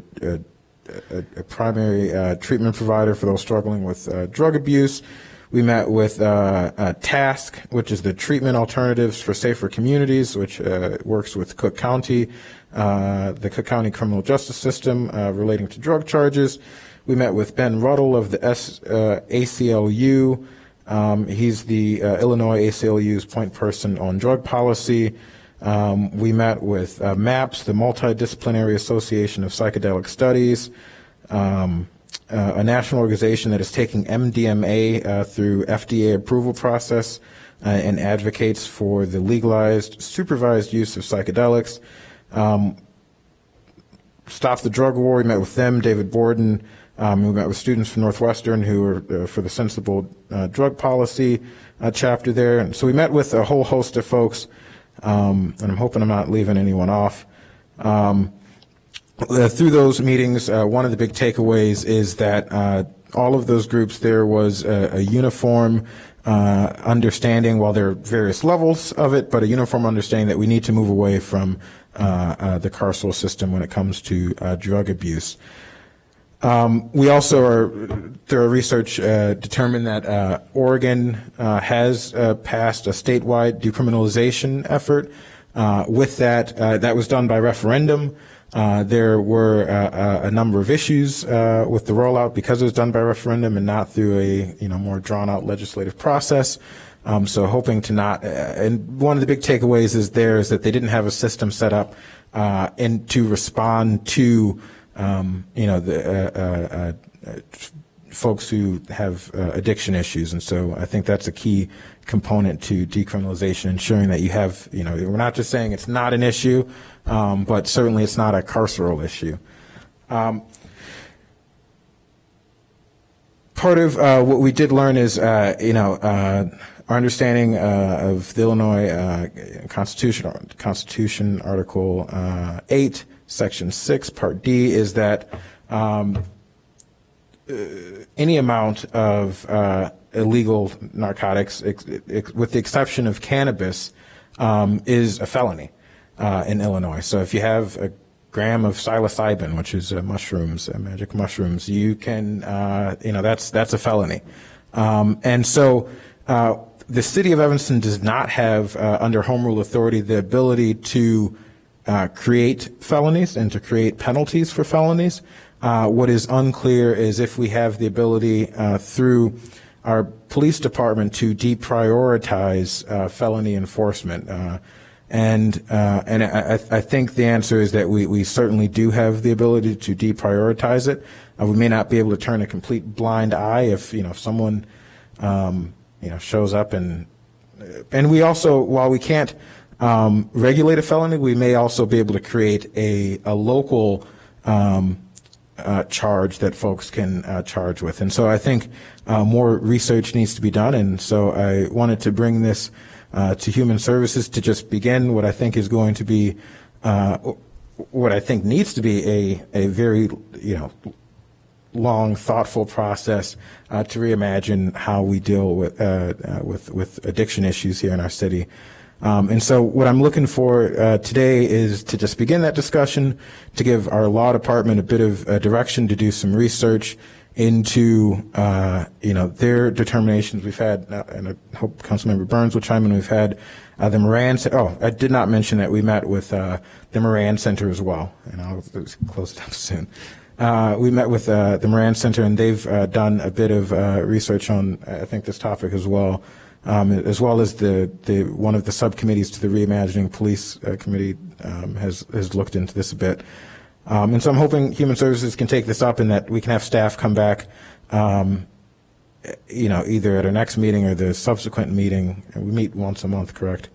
primary treatment provider for those struggling with drug abuse. We met with TASK, which is the Treatment Alternatives for Safer Communities, which works with Cook County, the Cook County criminal justice system relating to drug charges. We met with Ben Ruddle of the ACLU. He's the Illinois ACLU's point person on drug policy. We met with MAPS, the Multidisciplinary Association of Psychedelic Studies, a national organization that is taking MDMA through FDA approval process and advocates for the legalized, supervised use of psychedelics. Stop the Drug War, we met with them, David Borden. We met with students from Northwestern who are for the Sensible Drug Policy chapter there. And so we met with a whole host of folks, and I'm hoping I'm not leaving anyone off. Through those meetings, one of the big takeaways is that all of those groups, there was a uniform understanding, while there are various levels of it, but a uniform understanding that we need to move away from the carceral system when it comes to drug abuse. We also through our research, determined that Oregon has passed a statewide decriminalization effort. With that, that was done by referendum. There were a number of issues with the rollout because it was done by referendum and not through a more drawn-out legislative process. So hoping to not, and one of the big takeaways is that they didn't have a system set up and to respond to folks who have addiction issues. And so I think that's a key component to decriminalization, ensuring that you have, we're not just saying it's not an issue, but certainly it's not a carceral issue. part of what we did learn is, our understanding of the Illinois Constitution, Article 8, Section 6, Part D, is that any amount of illegal narcotics, with the exception of cannabis, is a felony in Illinois. So if you have a gram of psilocybin, which is mushrooms, magic mushrooms, you can, that's a felony. And so the city of Evanston does not have, under home rule authority, the ability to create felonies and to create penalties for felonies. What is unclear is if we have the ability through our police department to deprioritize felony enforcement. And I think the answer is that we certainly do have the ability to deprioritize it. We may not be able to turn a complete blind eye if someone shows up and we also, while we can't regulate a felony, we may also be able to create a local charge that folks can charge with. And so I think more research needs to be done. And so I wanted to bring this to Human Services to just begin what I think is going to be, what I think needs to be a very, long, thoughtful process to reimagine how we deal with addiction issues here in our city. And so what I'm looking for today is to just begin that discussion, to give our law department a bit of direction to do some research into, their determinations. We've had, and I hope Councilmember Burns will chime in, we've had the Moran Center. Oh, I did not mention that we met with the Moran Center as well, and I'll close it up soon. We met with the Moran Center, and they've done a bit of research on, I think, this topic as well. As well as the one of the subcommittees to the Reimagining Police Committee has looked into this a bit. And so I'm hoping Human Services can take this up and that we can have staff come back, either at our next meeting or the subsequent meeting. We meet once a month, correct?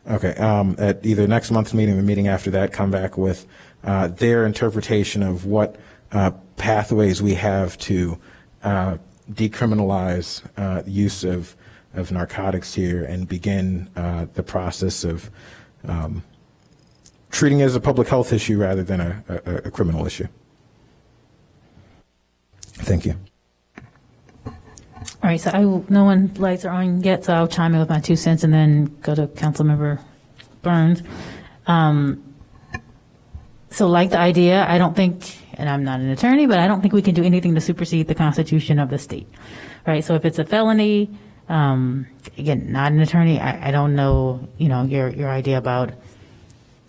Okay. At either next month's meeting or the meeting after that, come back with their interpretation of what pathways we have to decriminalize the use of narcotics here and begin the process of treating it as a public health issue rather than a criminal issue. Thank you. All right, so no one lights are on yet, so I'll chime in with my 2 cents and then go to Councilmember Burns. So like the idea, I don't think, and I'm not an attorney, but I don't think we can do anything to supersede the Constitution of the state, right? So if it's a felony, again, not an attorney, I don't know, your idea about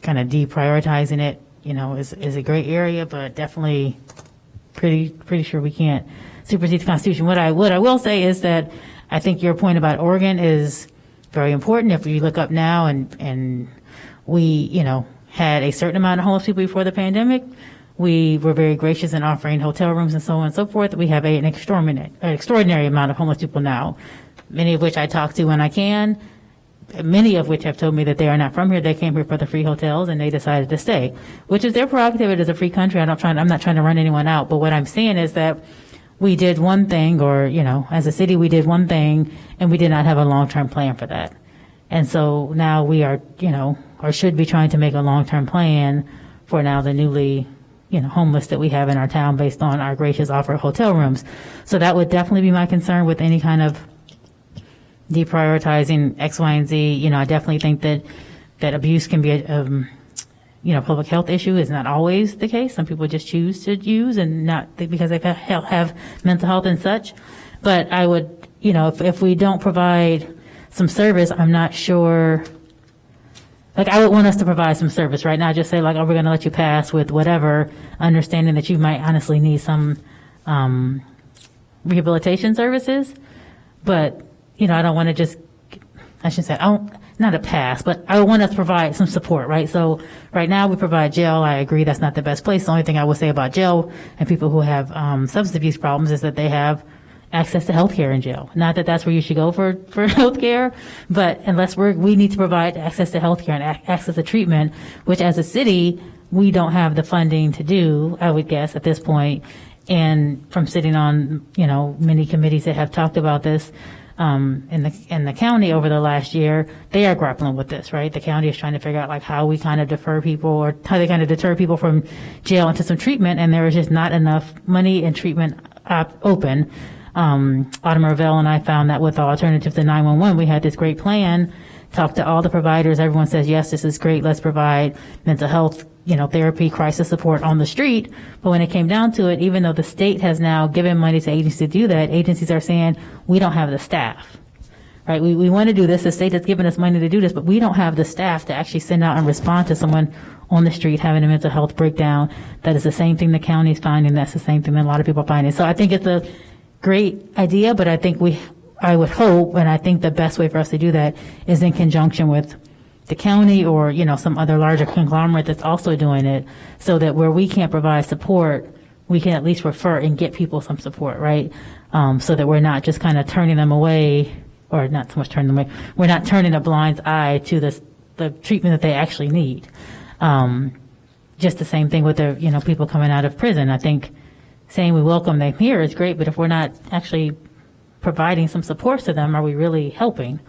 kind of deprioritizing it, is a great area, but definitely pretty sure we can't supersede the Constitution. What I will say is that I think your point about Oregon is very important. If you look up now and we, had a certain amount of homeless people before the pandemic, we were very gracious in offering hotel rooms and so on and so forth. We have an extraordinary amount of homeless people now, many of which I talk to when I can, many of which have told me that they are not from here. They came here for the free hotels and they decided to stay, which is their prerogative. It is a free country. I'm not trying to run anyone out. But what I'm saying is that we did one thing, or, as a city, we did one thing and we did not have a long-term plan for that. And so now we are, or should be trying to make a long-term plan for now the newly, homeless that we have in our town based on our gracious offer of hotel rooms. So that would definitely be my concern with any kind of deprioritizing X, Y, and Z. I definitely think that abuse can be a public health issue. Is not always the case. Some people just choose to use and not because they have mental health and such. But I would, if we don't provide some service, I'm not sure. Like, I would want us to provide some service, right? Not just say, like, oh, we're going to let you pass with whatever, understanding that you might honestly need some rehabilitation services. But, I don't want to just, I shouldn't say, not a pass, but I want us to provide some support, right? So right now we provide jail. I agree that's not the best place. The only thing I would say about jail and people who have substance abuse problems is that they have access to health care in jail. Not that that's where you should go for health care, but unless we need to provide access to health care and access to treatment, which as a city, we don't have the funding to do, I would guess at this point. And from sitting on, many committees that have talked about this, in the county over the last year, they are grappling with this, right? The county is trying to figure out like how we kind of defer people or how they kind of deter people from jail into some treatment, and there is just not enough money and treatment open. Autumn Ravel and I found that with Alternatives to 911, we had this great plan, talked to all the providers, everyone says, yes, this is great, let's provide mental health, therapy, crisis support on the street. But when it came down to it, even though the state has now given money to agencies to do that, agencies are saying, we don't have the staff, right? We want to do this. The state has given us money to do this, but we don't have the staff to actually send out and respond to someone on the street having a mental health breakdown. That is the same thing the county's finding. That's the same thing that a lot of people are finding. So I think it's a great idea, but I think I would hope, and I think the best way for us to do that is in conjunction with the county or, some other larger conglomerate that's also doing it, so that where we can't provide support, we can at least refer and get people some support, right? So that we're not just kind of turning them away, or not so much turning them away, we're not turning a blind eye to the treatment that they actually need. Just the same thing with the, people coming out of prison. I think saying we welcome them here is great, but if we're not actually providing some support to them, are we really helping?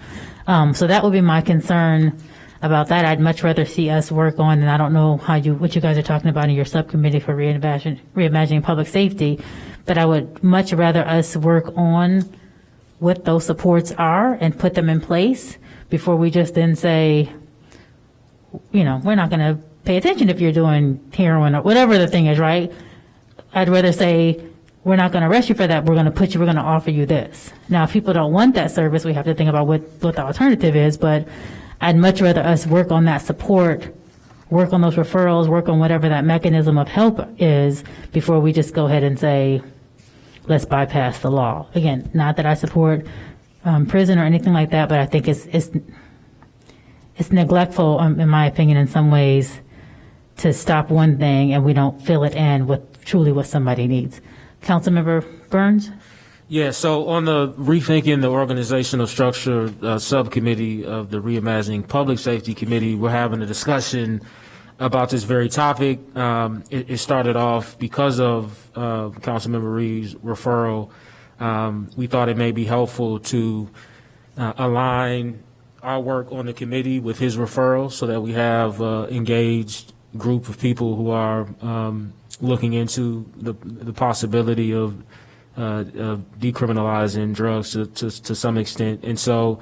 So that would be my concern about that. I'd much rather see us work on, and I don't know what you guys are talking about in your subcommittee for reimagining public safety, but I would much rather us work on what those supports are and put them in place before we just then say, we're not going to pay attention if you're doing heroin or whatever the thing is, right? I'd rather say, we're not going to arrest you for that. We're going to offer you this. Now, if people don't want that service, we have to think about what the alternative is, but I'd much rather us work on that support, work on those referrals, work on whatever that mechanism of help is before we just go ahead and say, let's bypass the law. Again, not that I support prison or anything like that, but I think it's neglectful, in my opinion, in some ways, to stop one thing and we don't fill it in with truly what somebody needs. Councilmember Burns? Yeah, so on the Rethinking the Organizational Structure subcommittee of the Reimagining Public Safety Committee, we're having a discussion about this very topic. It started off because of Councilmember Reeves' referral. We thought it may be helpful to align our work on the committee with his referral so that we have engaged group of people who are looking into the possibility of decriminalizing drugs to some extent. And so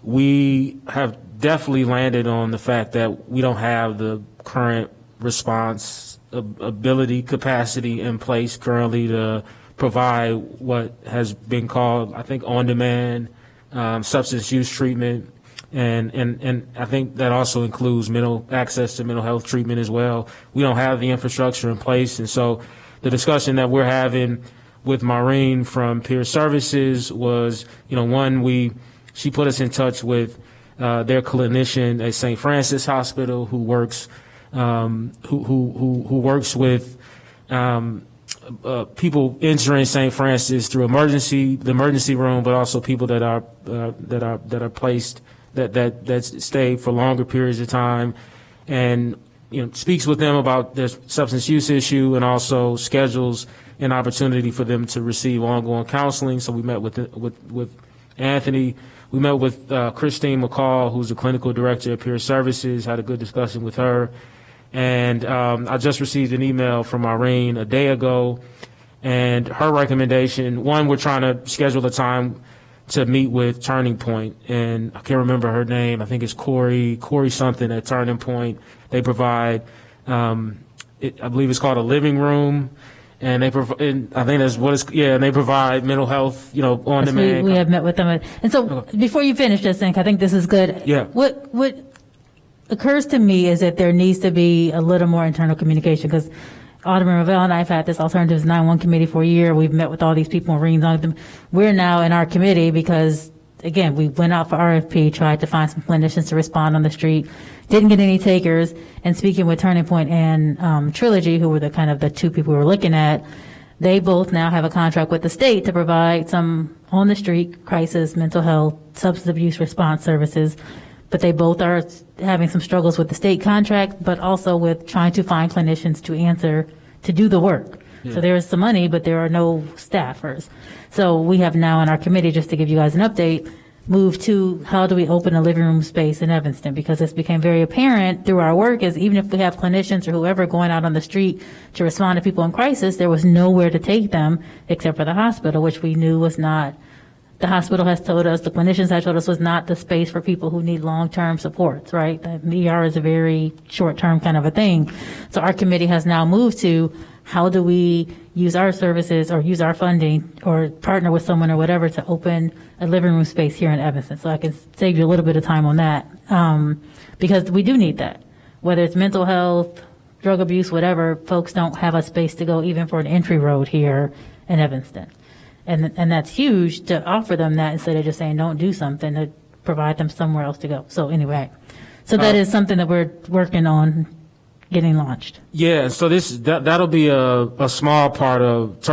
we have definitely landed on the fact that we don't have the current response ability capacity in place currently to provide what has been called, I think, on-demand substance use treatment. And I think that also includes access to mental health treatment as well. We don't have the infrastructure in place. And so the discussion that we're having with Maureen from Peer Services was, she put us in touch with their clinician at St. Francis Hospital who works who works with people entering St. Francis through the emergency room, but also people that are placed that stay for longer periods of time, and speaks with them about their substance use issue, and also schedules an opportunity for them to receive ongoing counseling. So we met with Anthony. We met with Christine McCall, who's the clinical director of Peer Services, had a good discussion with her. And I just received an email from Irene a day ago, and her recommendation, one, we're trying to schedule a time to meet with Turning Point, and I can't remember her name. I think it's Corey something at Turning Point. They provide, I believe it's called a living room, and they provide, I think that's what it's, and they provide mental health, on demand. We have met with them. And so before you finish, just think, I think this is good. Yeah. What occurs to me is that there needs to be a little more internal communication, because Autumn Ravel and I have had this Alternatives 911 committee for a year. We've met with all these people and reading on them. We're now in our committee because, again, we went out for RFP, tried to find some clinicians to respond on the street, didn't get any takers. And speaking with Turning Point and Trilogy, who were the two people we were looking at, they both now have a contract with the state to provide some on-the-street crisis, mental health, substance abuse response services. But they both are having some struggles with the state contract, but also with trying to find clinicians to do the work. So there is some money, but there are no staffers. So we have now in our committee, just to give you guys an update, moved to how do we open a living room space in Evanston? Because this became very apparent through our work is even if we have clinicians or whoever going out on the street to respond to people in crisis, there was nowhere to take them except for the hospital, which we knew was not. The hospital has told us, the clinicians have told us was not the space for people who need long-term supports, right? The ER is a very short-term kind of a thing. So our committee has now moved to how do we use our services or use our funding or partner with someone or whatever to open a living room space here in Evanston. So I can save you a little bit of time on that because we do need that. Whether it's mental health, drug abuse, whatever, folks don't have a space to go even for an entry road here in Evanston. And that's huge to offer them that instead of just saying don't do something, to provide them somewhere else to go. So anyway, so that is something that we're working on getting launched. Yeah, so that'll be a small part of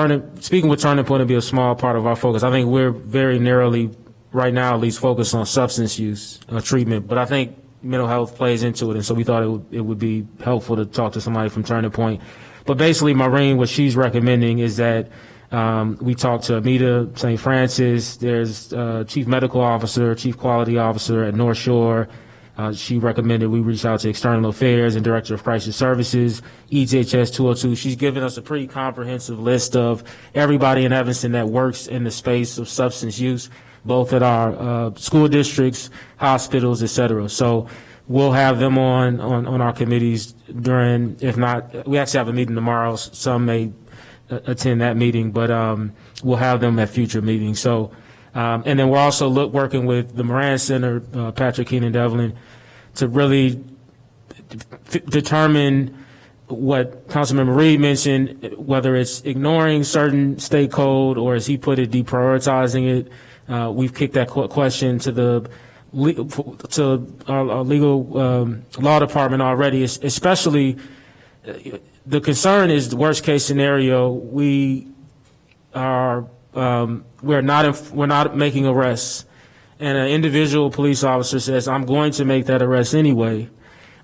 speaking with Turning Point, will be a small part of our focus. I think we're very narrowly, right now at least, focused on substance use treatment, but I think mental health plays into it, and so we thought it would be helpful to talk to somebody from Turning Point. But basically, Maureen, what she's recommending is that we talked to Amita St. Francis. There's Chief Medical Officer, Chief Quality Officer at North Shore. She recommended we reach out to External Affairs and Director of Crisis Services, EJHS 202. She's given us a pretty comprehensive list of everybody in Evanston that works in the space of substance use, both at our school districts, hospitals, et cetera. So we'll have them on our committees during, if not, we actually have a meeting tomorrow. Some may attend that meeting, but we'll have them at future meetings. So, and then we're also working with the Moran Center, Patrick Keenan Devlin, to really determine what Councilmember Reed mentioned, whether it's ignoring certain state code or, as he put it, deprioritizing it. We've kicked that question to our legal law department already, especially. The concern is the worst case scenario. We're not making arrests, and an individual police officer says, "I'm going to make that arrest anyway,"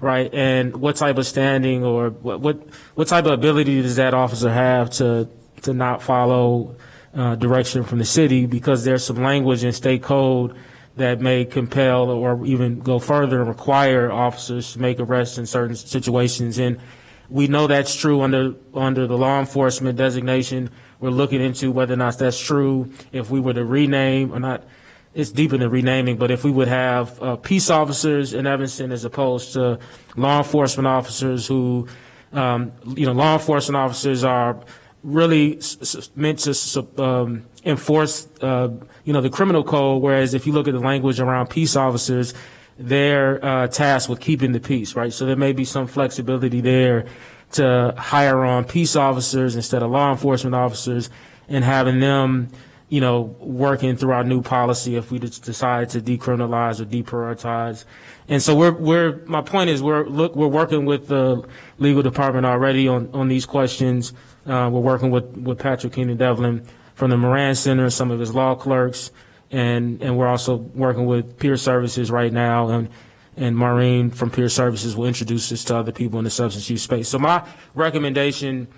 right? And what type of standing or what type of ability does that officer have to not follow direction from the city, because there's some language in state code that may compel or even go further and require officers to make arrests in certain situations. And we know that's true under the law enforcement designation. We're looking into whether or not that's true. If we were to rename, or not, it's deeper than renaming, but if we would have peace officers in Evanston as opposed to law enforcement officers who, law enforcement officers are really meant to enforce, the criminal code, whereas if you look at the language around peace officers, they're tasked with keeping the peace, right? So there may be some flexibility there to hire on peace officers instead of law enforcement officers, and having them, working through our new policy if we decide to decriminalize or deprioritize. And so my point is we're working with the legal department already on these questions. We're working with Patrick Keenan Devlin from the Moran Center, some of his law clerks, and we're also working with Peer Services right now, and Maureen from Peer Services will introduce us to other people in the substance use space. So my recommendation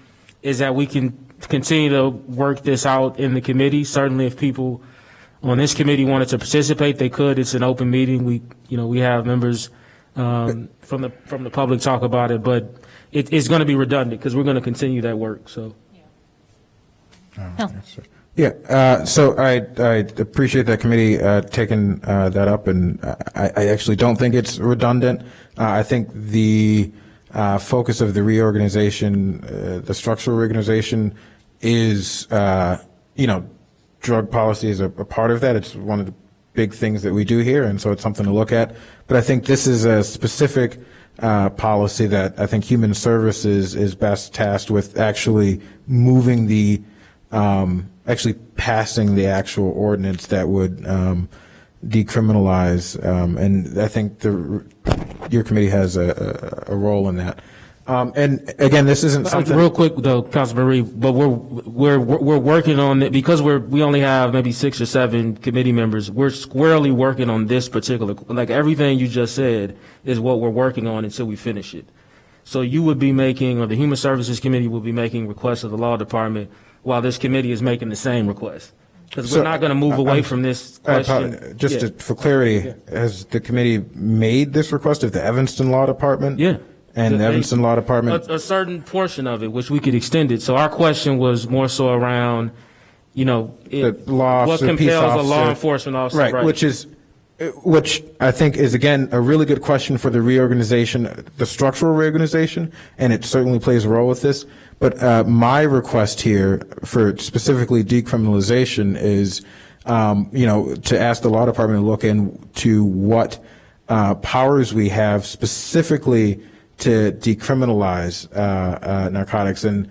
is that we can continue to work this out in the committee. Certainly if people on this committee wanted to participate, they could. It's an open meeting. We have members from the public talk about it, but it's going to be redundant because we're going to continue that work. So. So I appreciate that committee taking that up, and I actually don't think it's redundant. I think the focus of the reorganization, the structural reorganization, is drug policy is a part of that. It's one of the big things that we do here, and so it's something to look at. But I think this is a specific policy that I think Human Services is best tasked with actually moving the actually passing the actual ordinance that would decriminalize, and I think your committee has a role in that. And again, this isn't something. Real quick though, Councilman Reed, but we're working on it because we only have maybe 6 or 7 committee members. We're squarely working on this particular, like everything you just said is what we're working on until we finish it. So you would be making, or the Human Services Committee will be making requests of the Law Department while this committee is making the same request. Because we're not going to move away from this question. For clarity, has the committee made this request of the Evanston Law Department? Yeah. And the Evanston Law Department? A certain portion of it, which we could extend it. So our question was more so around, The law what officer, peace compels a law officer. enforcement officer. Right, which I think is, again, a really good question for the reorganization, the structural reorganization, and it certainly plays a role with this. But my request here for specifically decriminalization is, to ask the law department to look into what powers we have specifically to decriminalize narcotics, and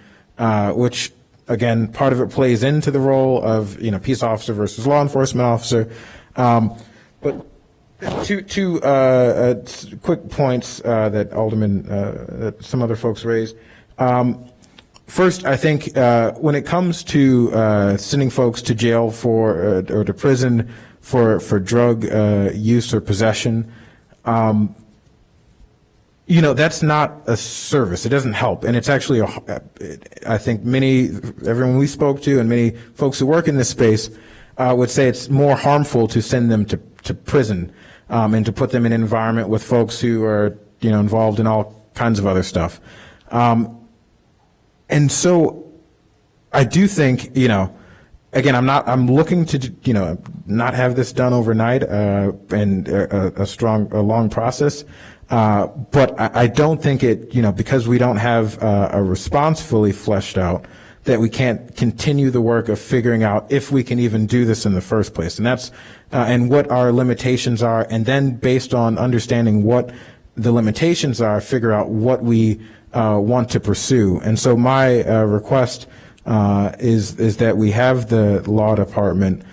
which, again, part of it plays into the role of, peace officer versus law enforcement officer. But two quick points that Alderman, that some other folks raised. First, I think when it comes to sending folks to jail or to prison for drug use or possession, that's not a service. It doesn't help, and it's actually I think everyone we spoke to and many folks who work in this space would say it's more harmful to send them to prison and to put them in an environment with folks who are involved in all kinds of other stuff. And so I do think, again, I'm looking to, not have this done overnight and a long process. But I don't think it, because we don't have a response fully fleshed out, that we can't continue the work of figuring out if we can even do this in the first place. And that's, and what our limitations are. And then based on understanding what the limitations are, figure out what we want to pursue. And so my request is that we have the law department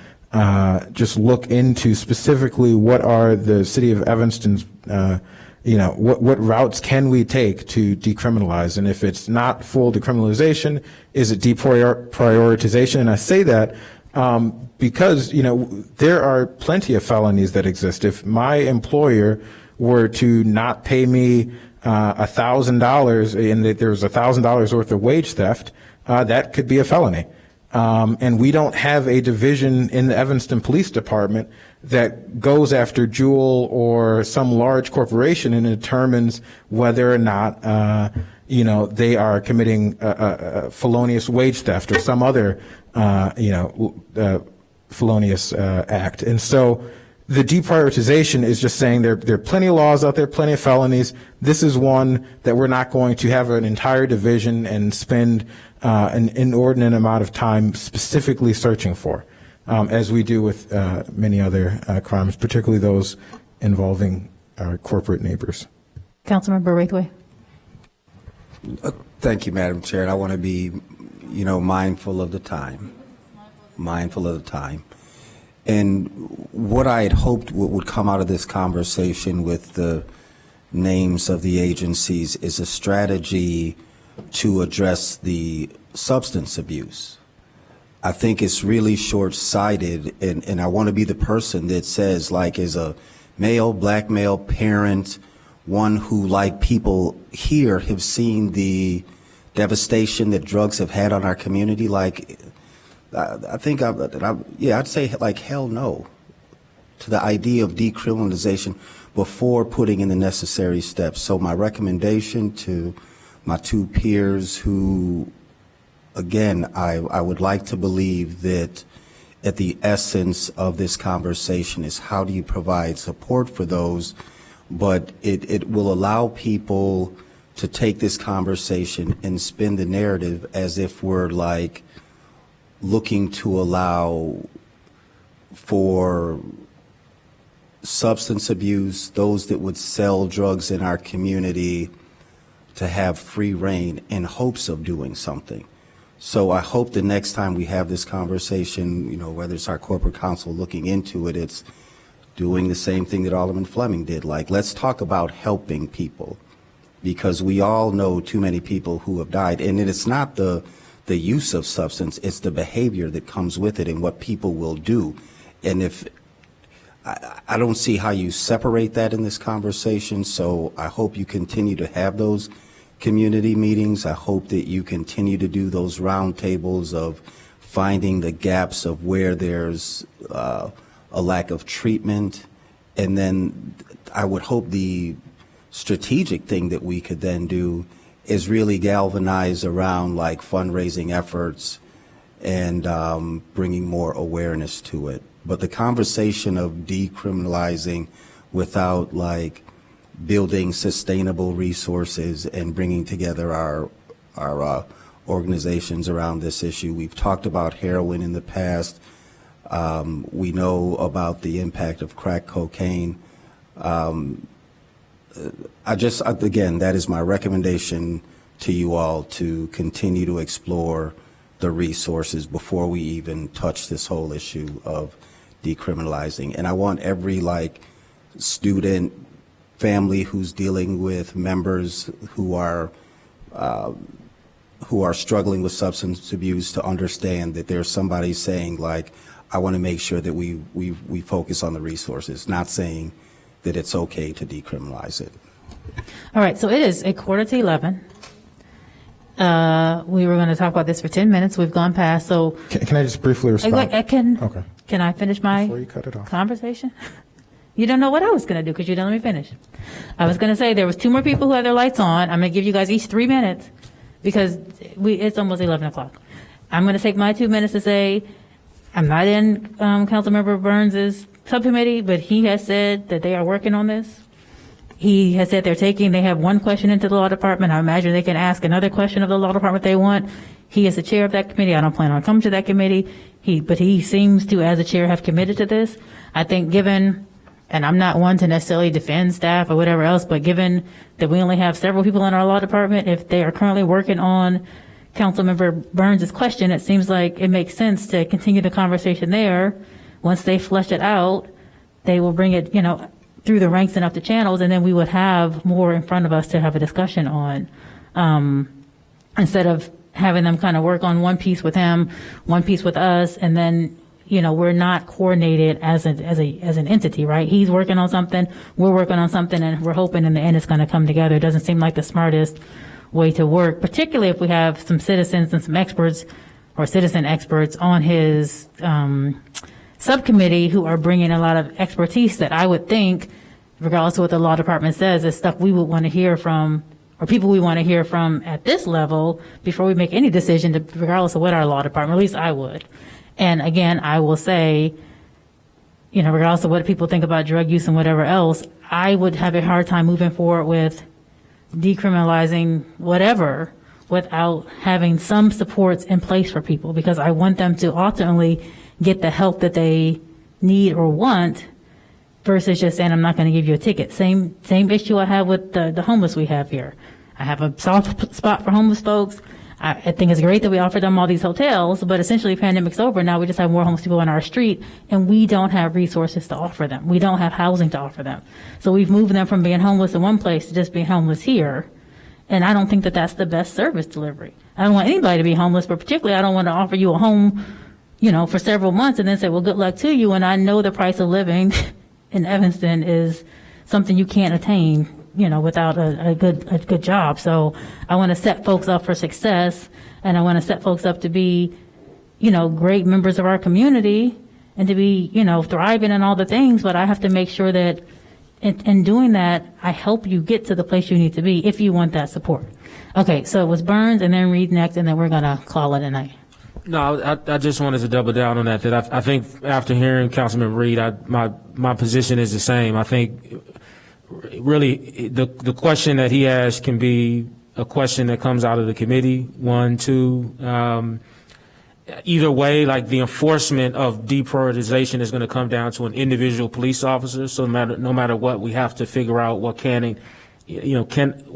just look into specifically what are the city of Evanston's, what routes can we take to decriminalize? And if it's not full decriminalization, is it deprioritization? And I say that because, there are plenty of felonies that exist. If my employer were to not pay me $1,000 and that there's $1,000 worth of wage theft, that could be a felony. And we don't have a division in the Evanston Police Department that goes after Juul or some large corporation and determines whether or not, they are committing felonious wage theft or some other, felonious act. And so the deprioritization is just saying there are plenty of laws out there, plenty of felonies. This is one that we're not going to have an entire division and spend an inordinate amount of time specifically searching for, as we do with many other crimes, particularly those involving our corporate neighbors. Councilmember Braithwaite. Thank you, Madam Chair. And I want to be, mindful of the time. And what I had hoped would come out of this conversation with the names of the agencies is a strategy to address the substance abuse. I think it's really short-sighted, and I want to be the person that says, like, as a black male parent, one who, like people here, have seen the devastation that drugs have had on our community, like, I think, I'd say like hell no to the idea of decriminalization before putting in the necessary steps. So my recommendation to my two peers who, again, I would like to believe that at the essence of this conversation is how do you provide support for those, but it will allow people to take this conversation and spin the narrative as if we're like looking to allow for substance abuse, those that would sell drugs in our community, to have free reign in hopes of doing something. So I hope the next time we have this conversation, whether it's our corporate counsel looking into it, it's doing the same thing that Alderman Fleming did. Like, let's talk about helping people, because we all know too many people who have died. And it's not the use of substance, it's the behavior that comes with it and what people will do. And if I don't see how you separate that in this conversation, so I hope you continue to have those community meetings. I hope that you continue to do those roundtables of finding the gaps of where there's a lack of treatment. And then I would hope the strategic thing that we could then do is really galvanize around like fundraising efforts and bringing more awareness to it. But the conversation of decriminalizing without like building sustainable resources and bringing together our organizations around this issue. We've talked about heroin in the past. We know about the impact of crack cocaine. Again, that is my recommendation to you all, to continue to explore the resources before we even touch this whole issue of decriminalizing. And I want every like student, family who's dealing with members who are struggling with substance abuse to understand that there's somebody saying like, I want to make sure that we focus on the resources, not saying that it's okay to decriminalize it. All right, so it is 11:15. We were going to talk about this for 10 minutes. We've gone past, so. Can I just briefly respond? Okay. Can I finish my Before you cut it off. conversation? You don't know what I was going to do because you didn't let me finish. I was going to say there was 2 more people who had their lights on. I'm going to give you guys each 3 minutes because it's almost 11 o'clock. I'm going to take my 2 minutes to say I'm not in Councilmember Burns's subcommittee, but he has said that they are working on this. He has said they have one question into the law department. I imagine they can ask another question of the law department they want. He is the chair of that committee. I don't plan on coming to that committee. But he seems to, as a chair, have committed to this. I think given, and I'm not one to necessarily defend staff or whatever else, but given that we only have several people in our law department, if they are currently working on Councilmember Burns' question, it seems like it makes sense to continue the conversation there. Once they flesh it out, they will bring it, through the ranks and up the channels, and then we would have more in front of us to have a discussion on, instead of having them kind of work on one piece with him, one piece with us, and then, we're not coordinated as an entity, right? He's working on something, we're working on something, and we're hoping in the end it's going to come together. It doesn't seem like the smartest way to work, particularly if we have some citizens and some experts or citizen experts on his subcommittee who are bringing a lot of expertise that I would think, regardless of what the law department says, is stuff we would want to hear from, or people we want to hear from at this level before we make any decision, regardless of what our law department, at least I would. And again, I will say, regardless of what people think about drug use and whatever else, I would have a hard time moving forward with decriminalizing whatever without having some supports in place for people, because I want them to ultimately get the help that they need or want, versus just saying, I'm not going to give you a ticket. Same issue I have with the homeless we have here. I have a soft spot for homeless folks. I think it's great that we offer them all these hotels, but essentially the pandemic's over. Now we just have more homeless people on our street, and we don't have resources to offer them. We don't have housing to offer them. So we've moved them from being homeless in one place to just being homeless here. And I don't think that that's the best service delivery. I don't want anybody to be homeless, but particularly I don't want to offer you a home, for several months and then say, well, good luck to you. And I know the price of living in Evanston is something you can't attain, without a good job. So I want to set folks up for success, and I want to set folks up to be, great members of our community and to be, thriving in all the things. But I have to make sure that in doing that, I help you get to the place you need to be if you want that support. Okay, so it was Burns and then Reed next, and then we're going to call it a night. No, I just wanted to double down on that. I think after hearing Councilman Reed, my position is the same. I think really the question that he asked can be a question that comes out of the committee. 1, 2, either way, like the enforcement of deprioritization is going to come down to an individual police officer. So no matter what, we have to figure out what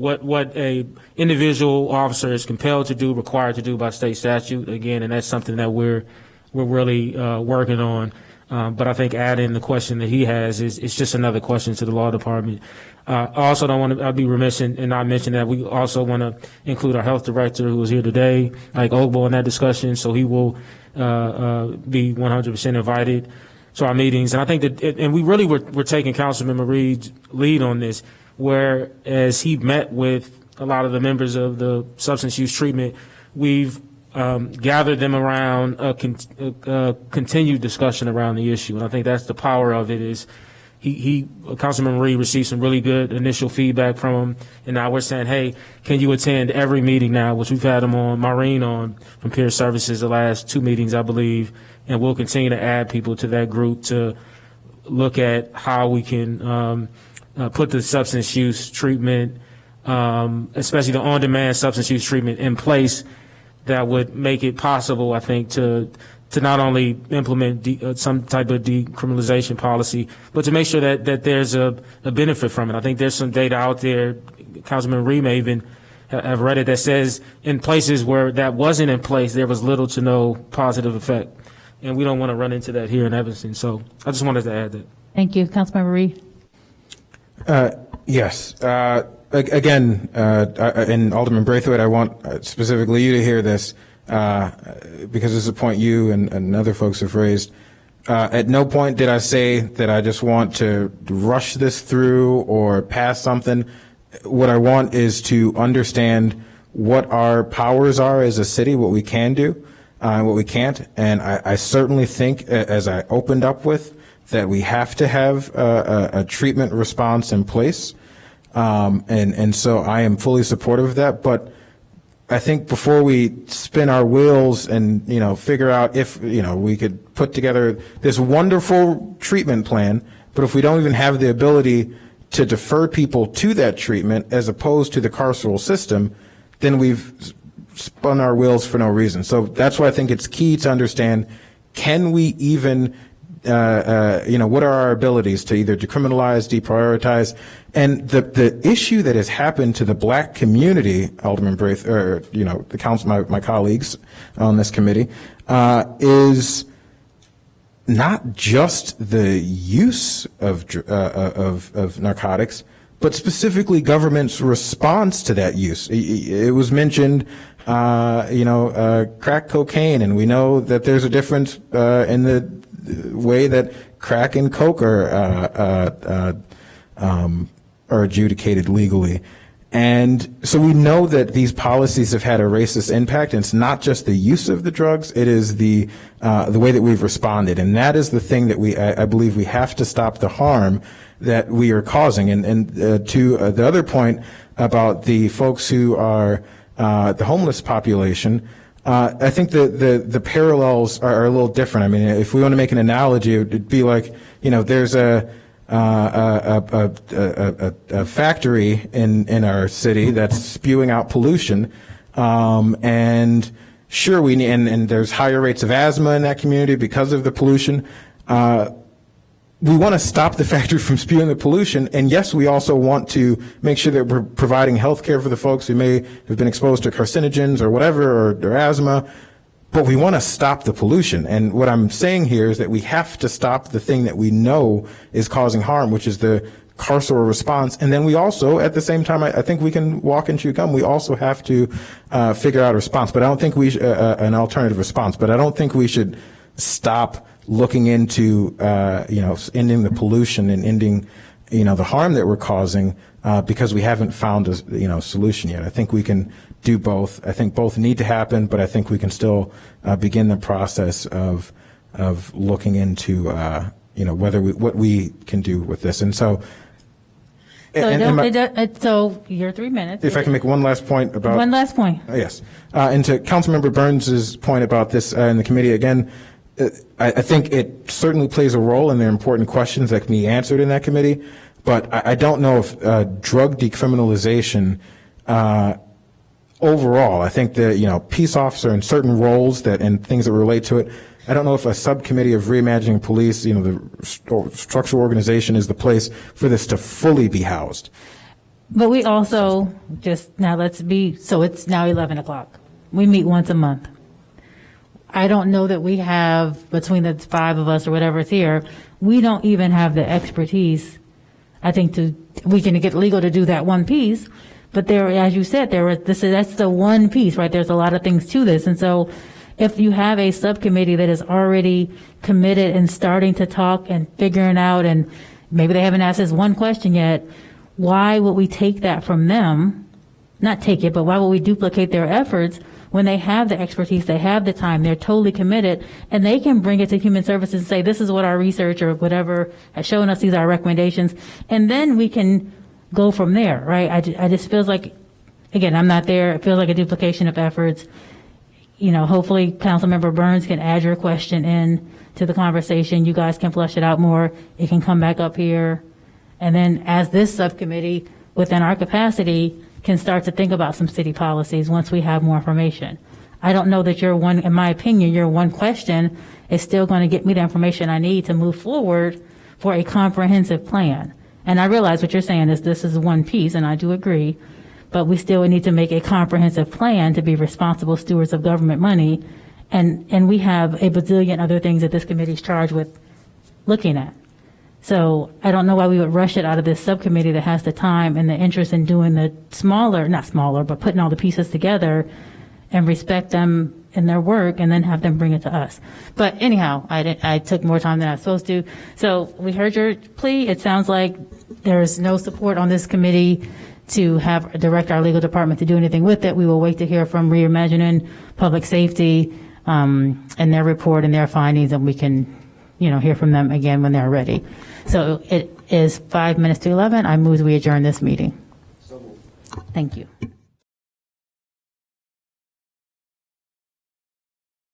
what a individual officer is compelled to do, required to do by state statute. Again, and that's something that we're really working on. But I think adding the question that he has is just another question to the law department. I also don't want to, I'd be remiss in not mentioning that we also want to include our health director who is here today, Ike Ogbo, in that discussion. So he will be 100% invited to our meetings. And I think that, and we really were taking Councilmember Reed's lead on this, whereas he met with a lot of the members of the substance use treatment, we've gathered them around a continued discussion around the issue. And I think that's the power of it is Councilman Marie received some really good initial feedback from him. And now we're saying, hey, can you attend every meeting now, which we've had him on, Maureen on from Peer Services the last 2 meetings, I believe. And we'll continue to add people to that group to look at how we can put the substance use treatment, especially the on-demand substance use treatment in place that would make it possible, I think, to not only implement some type of decriminalization policy, but to make sure that there's a benefit from it. I think there's some data out there, Councilman Reed may even have read it, that says in places where that wasn't in place, there was little to no positive effect. And we don't want to run into that here in Evanston. So I just wanted to add that. Thank you. Councilmember Reed. Yes. Again, and Alderman Braithwaite, I want specifically you to hear this because this is a point you and other folks have raised. At no point did I say that I just want to rush this through or pass something. What I want is to understand what our powers are as a city, what we can do, and what we can't. And I certainly think, as I opened up with, that we have to have a treatment response in place. And so I am fully supportive of that. But I think before we spin our wheels and, figure out if, we could put together this wonderful treatment plan, but if we don't even have the ability to defer people to that treatment as opposed to the carceral system, then we've spun our wheels for no reason. So that's why I think it's key to understand, can we even what are our abilities to either decriminalize, deprioritize? And the issue that has happened to the black community, Alderman Braith, or, the council, my colleagues on this committee, is not just the use of narcotics, but specifically government's response to that use. It was mentioned, crack cocaine, and we know that there's a difference in the way that crack and coke are adjudicated legally. And so we know that these policies have had a racist impact, and it's not just the use of the drugs, it is the way that we've responded. And that is the thing that I believe we have to stop the harm that we are causing. And to the other point about the folks who are the homeless population, I think the parallels are a little different. I mean, if we want to make an analogy, it would be like, there's a factory in our city that's spewing out pollution, and sure, and there's higher rates of asthma in that community because of the pollution. We want to stop the factory from spewing the pollution, and yes, we also want to make sure that we're providing health care for the folks who may have been exposed to carcinogens or whatever, or asthma, but we want to stop the pollution. And what I'm saying here is that we have to stop the thing that we know is causing harm, which is the carceral response. And then we also, at the same time, I think we can walk and chew gum. We also have to figure out a response, but I don't think an alternative response, but I don't think we should stop looking into, ending the pollution and ending, the harm that we're causing, because we haven't found a, solution yet. I think we can do both. I think both need to happen, but I think we can still begin the process of looking into, what we can do with this. And so, So your 3 minutes. If I can make one last point about. One last point. Yes. And to Councilmember Burns's point about this in the committee, again, I think it certainly plays a role, and there are important questions that can be answered in that committee. But I don't know if drug decriminalization overall, I think that, peace officer and certain roles and things that relate to it, I don't know if a subcommittee of reimagining police, the structural organization is the place for this to fully be housed. But we also, it's now 11 o'clock. We meet once a month. I don't know that we have, between the 5 of us or whatever is here, we don't even have the expertise, I think, we can get legal to do that one piece. But there, as you said, that's the one piece, right? There's a lot of things to this. And so if you have a subcommittee that is already committed and starting to talk and figuring out, and maybe they haven't asked us one question yet, why would we take that from them not take it, but why would we duplicate their efforts when they have the expertise, they have the time, they're totally committed, and they can bring it to Human Services and say, this is what our research or whatever has shown us, these are our recommendations, and then we can go from there, right? I just feels like, again, I'm not there, it feels like a duplication of efforts. You know, hopefully Councilmember Burns can add your question in to the conversation. You guys can flesh it out more. It can come back up here. And then as this subcommittee, within our capacity, can start to think about some city policies once we have more information. I don't know that your one, in my opinion, your one question is still going to get me the information I need to move forward for a comprehensive plan. And I realize what you're saying is this is one piece, and I do agree, but we still need to make a comprehensive plan to be responsible stewards of government money. And we have a bazillion other things that this committee is charged with looking at. So I don't know why we would rush it out of this subcommittee that has the time and the interest in doing the smaller, not smaller, but putting all the pieces together and respect them in their work and then have them bring it to us. But anyhow, I took more time than I was supposed to. So we heard your plea. It sounds like there's no support on this committee to have direct our legal department to do anything with it. We will wait to hear from Reimagining Public Safety and their report and their findings, and we can, hear from them again when they're ready. So it is 5 minutes to 11. I move we adjourn this meeting. Thank you.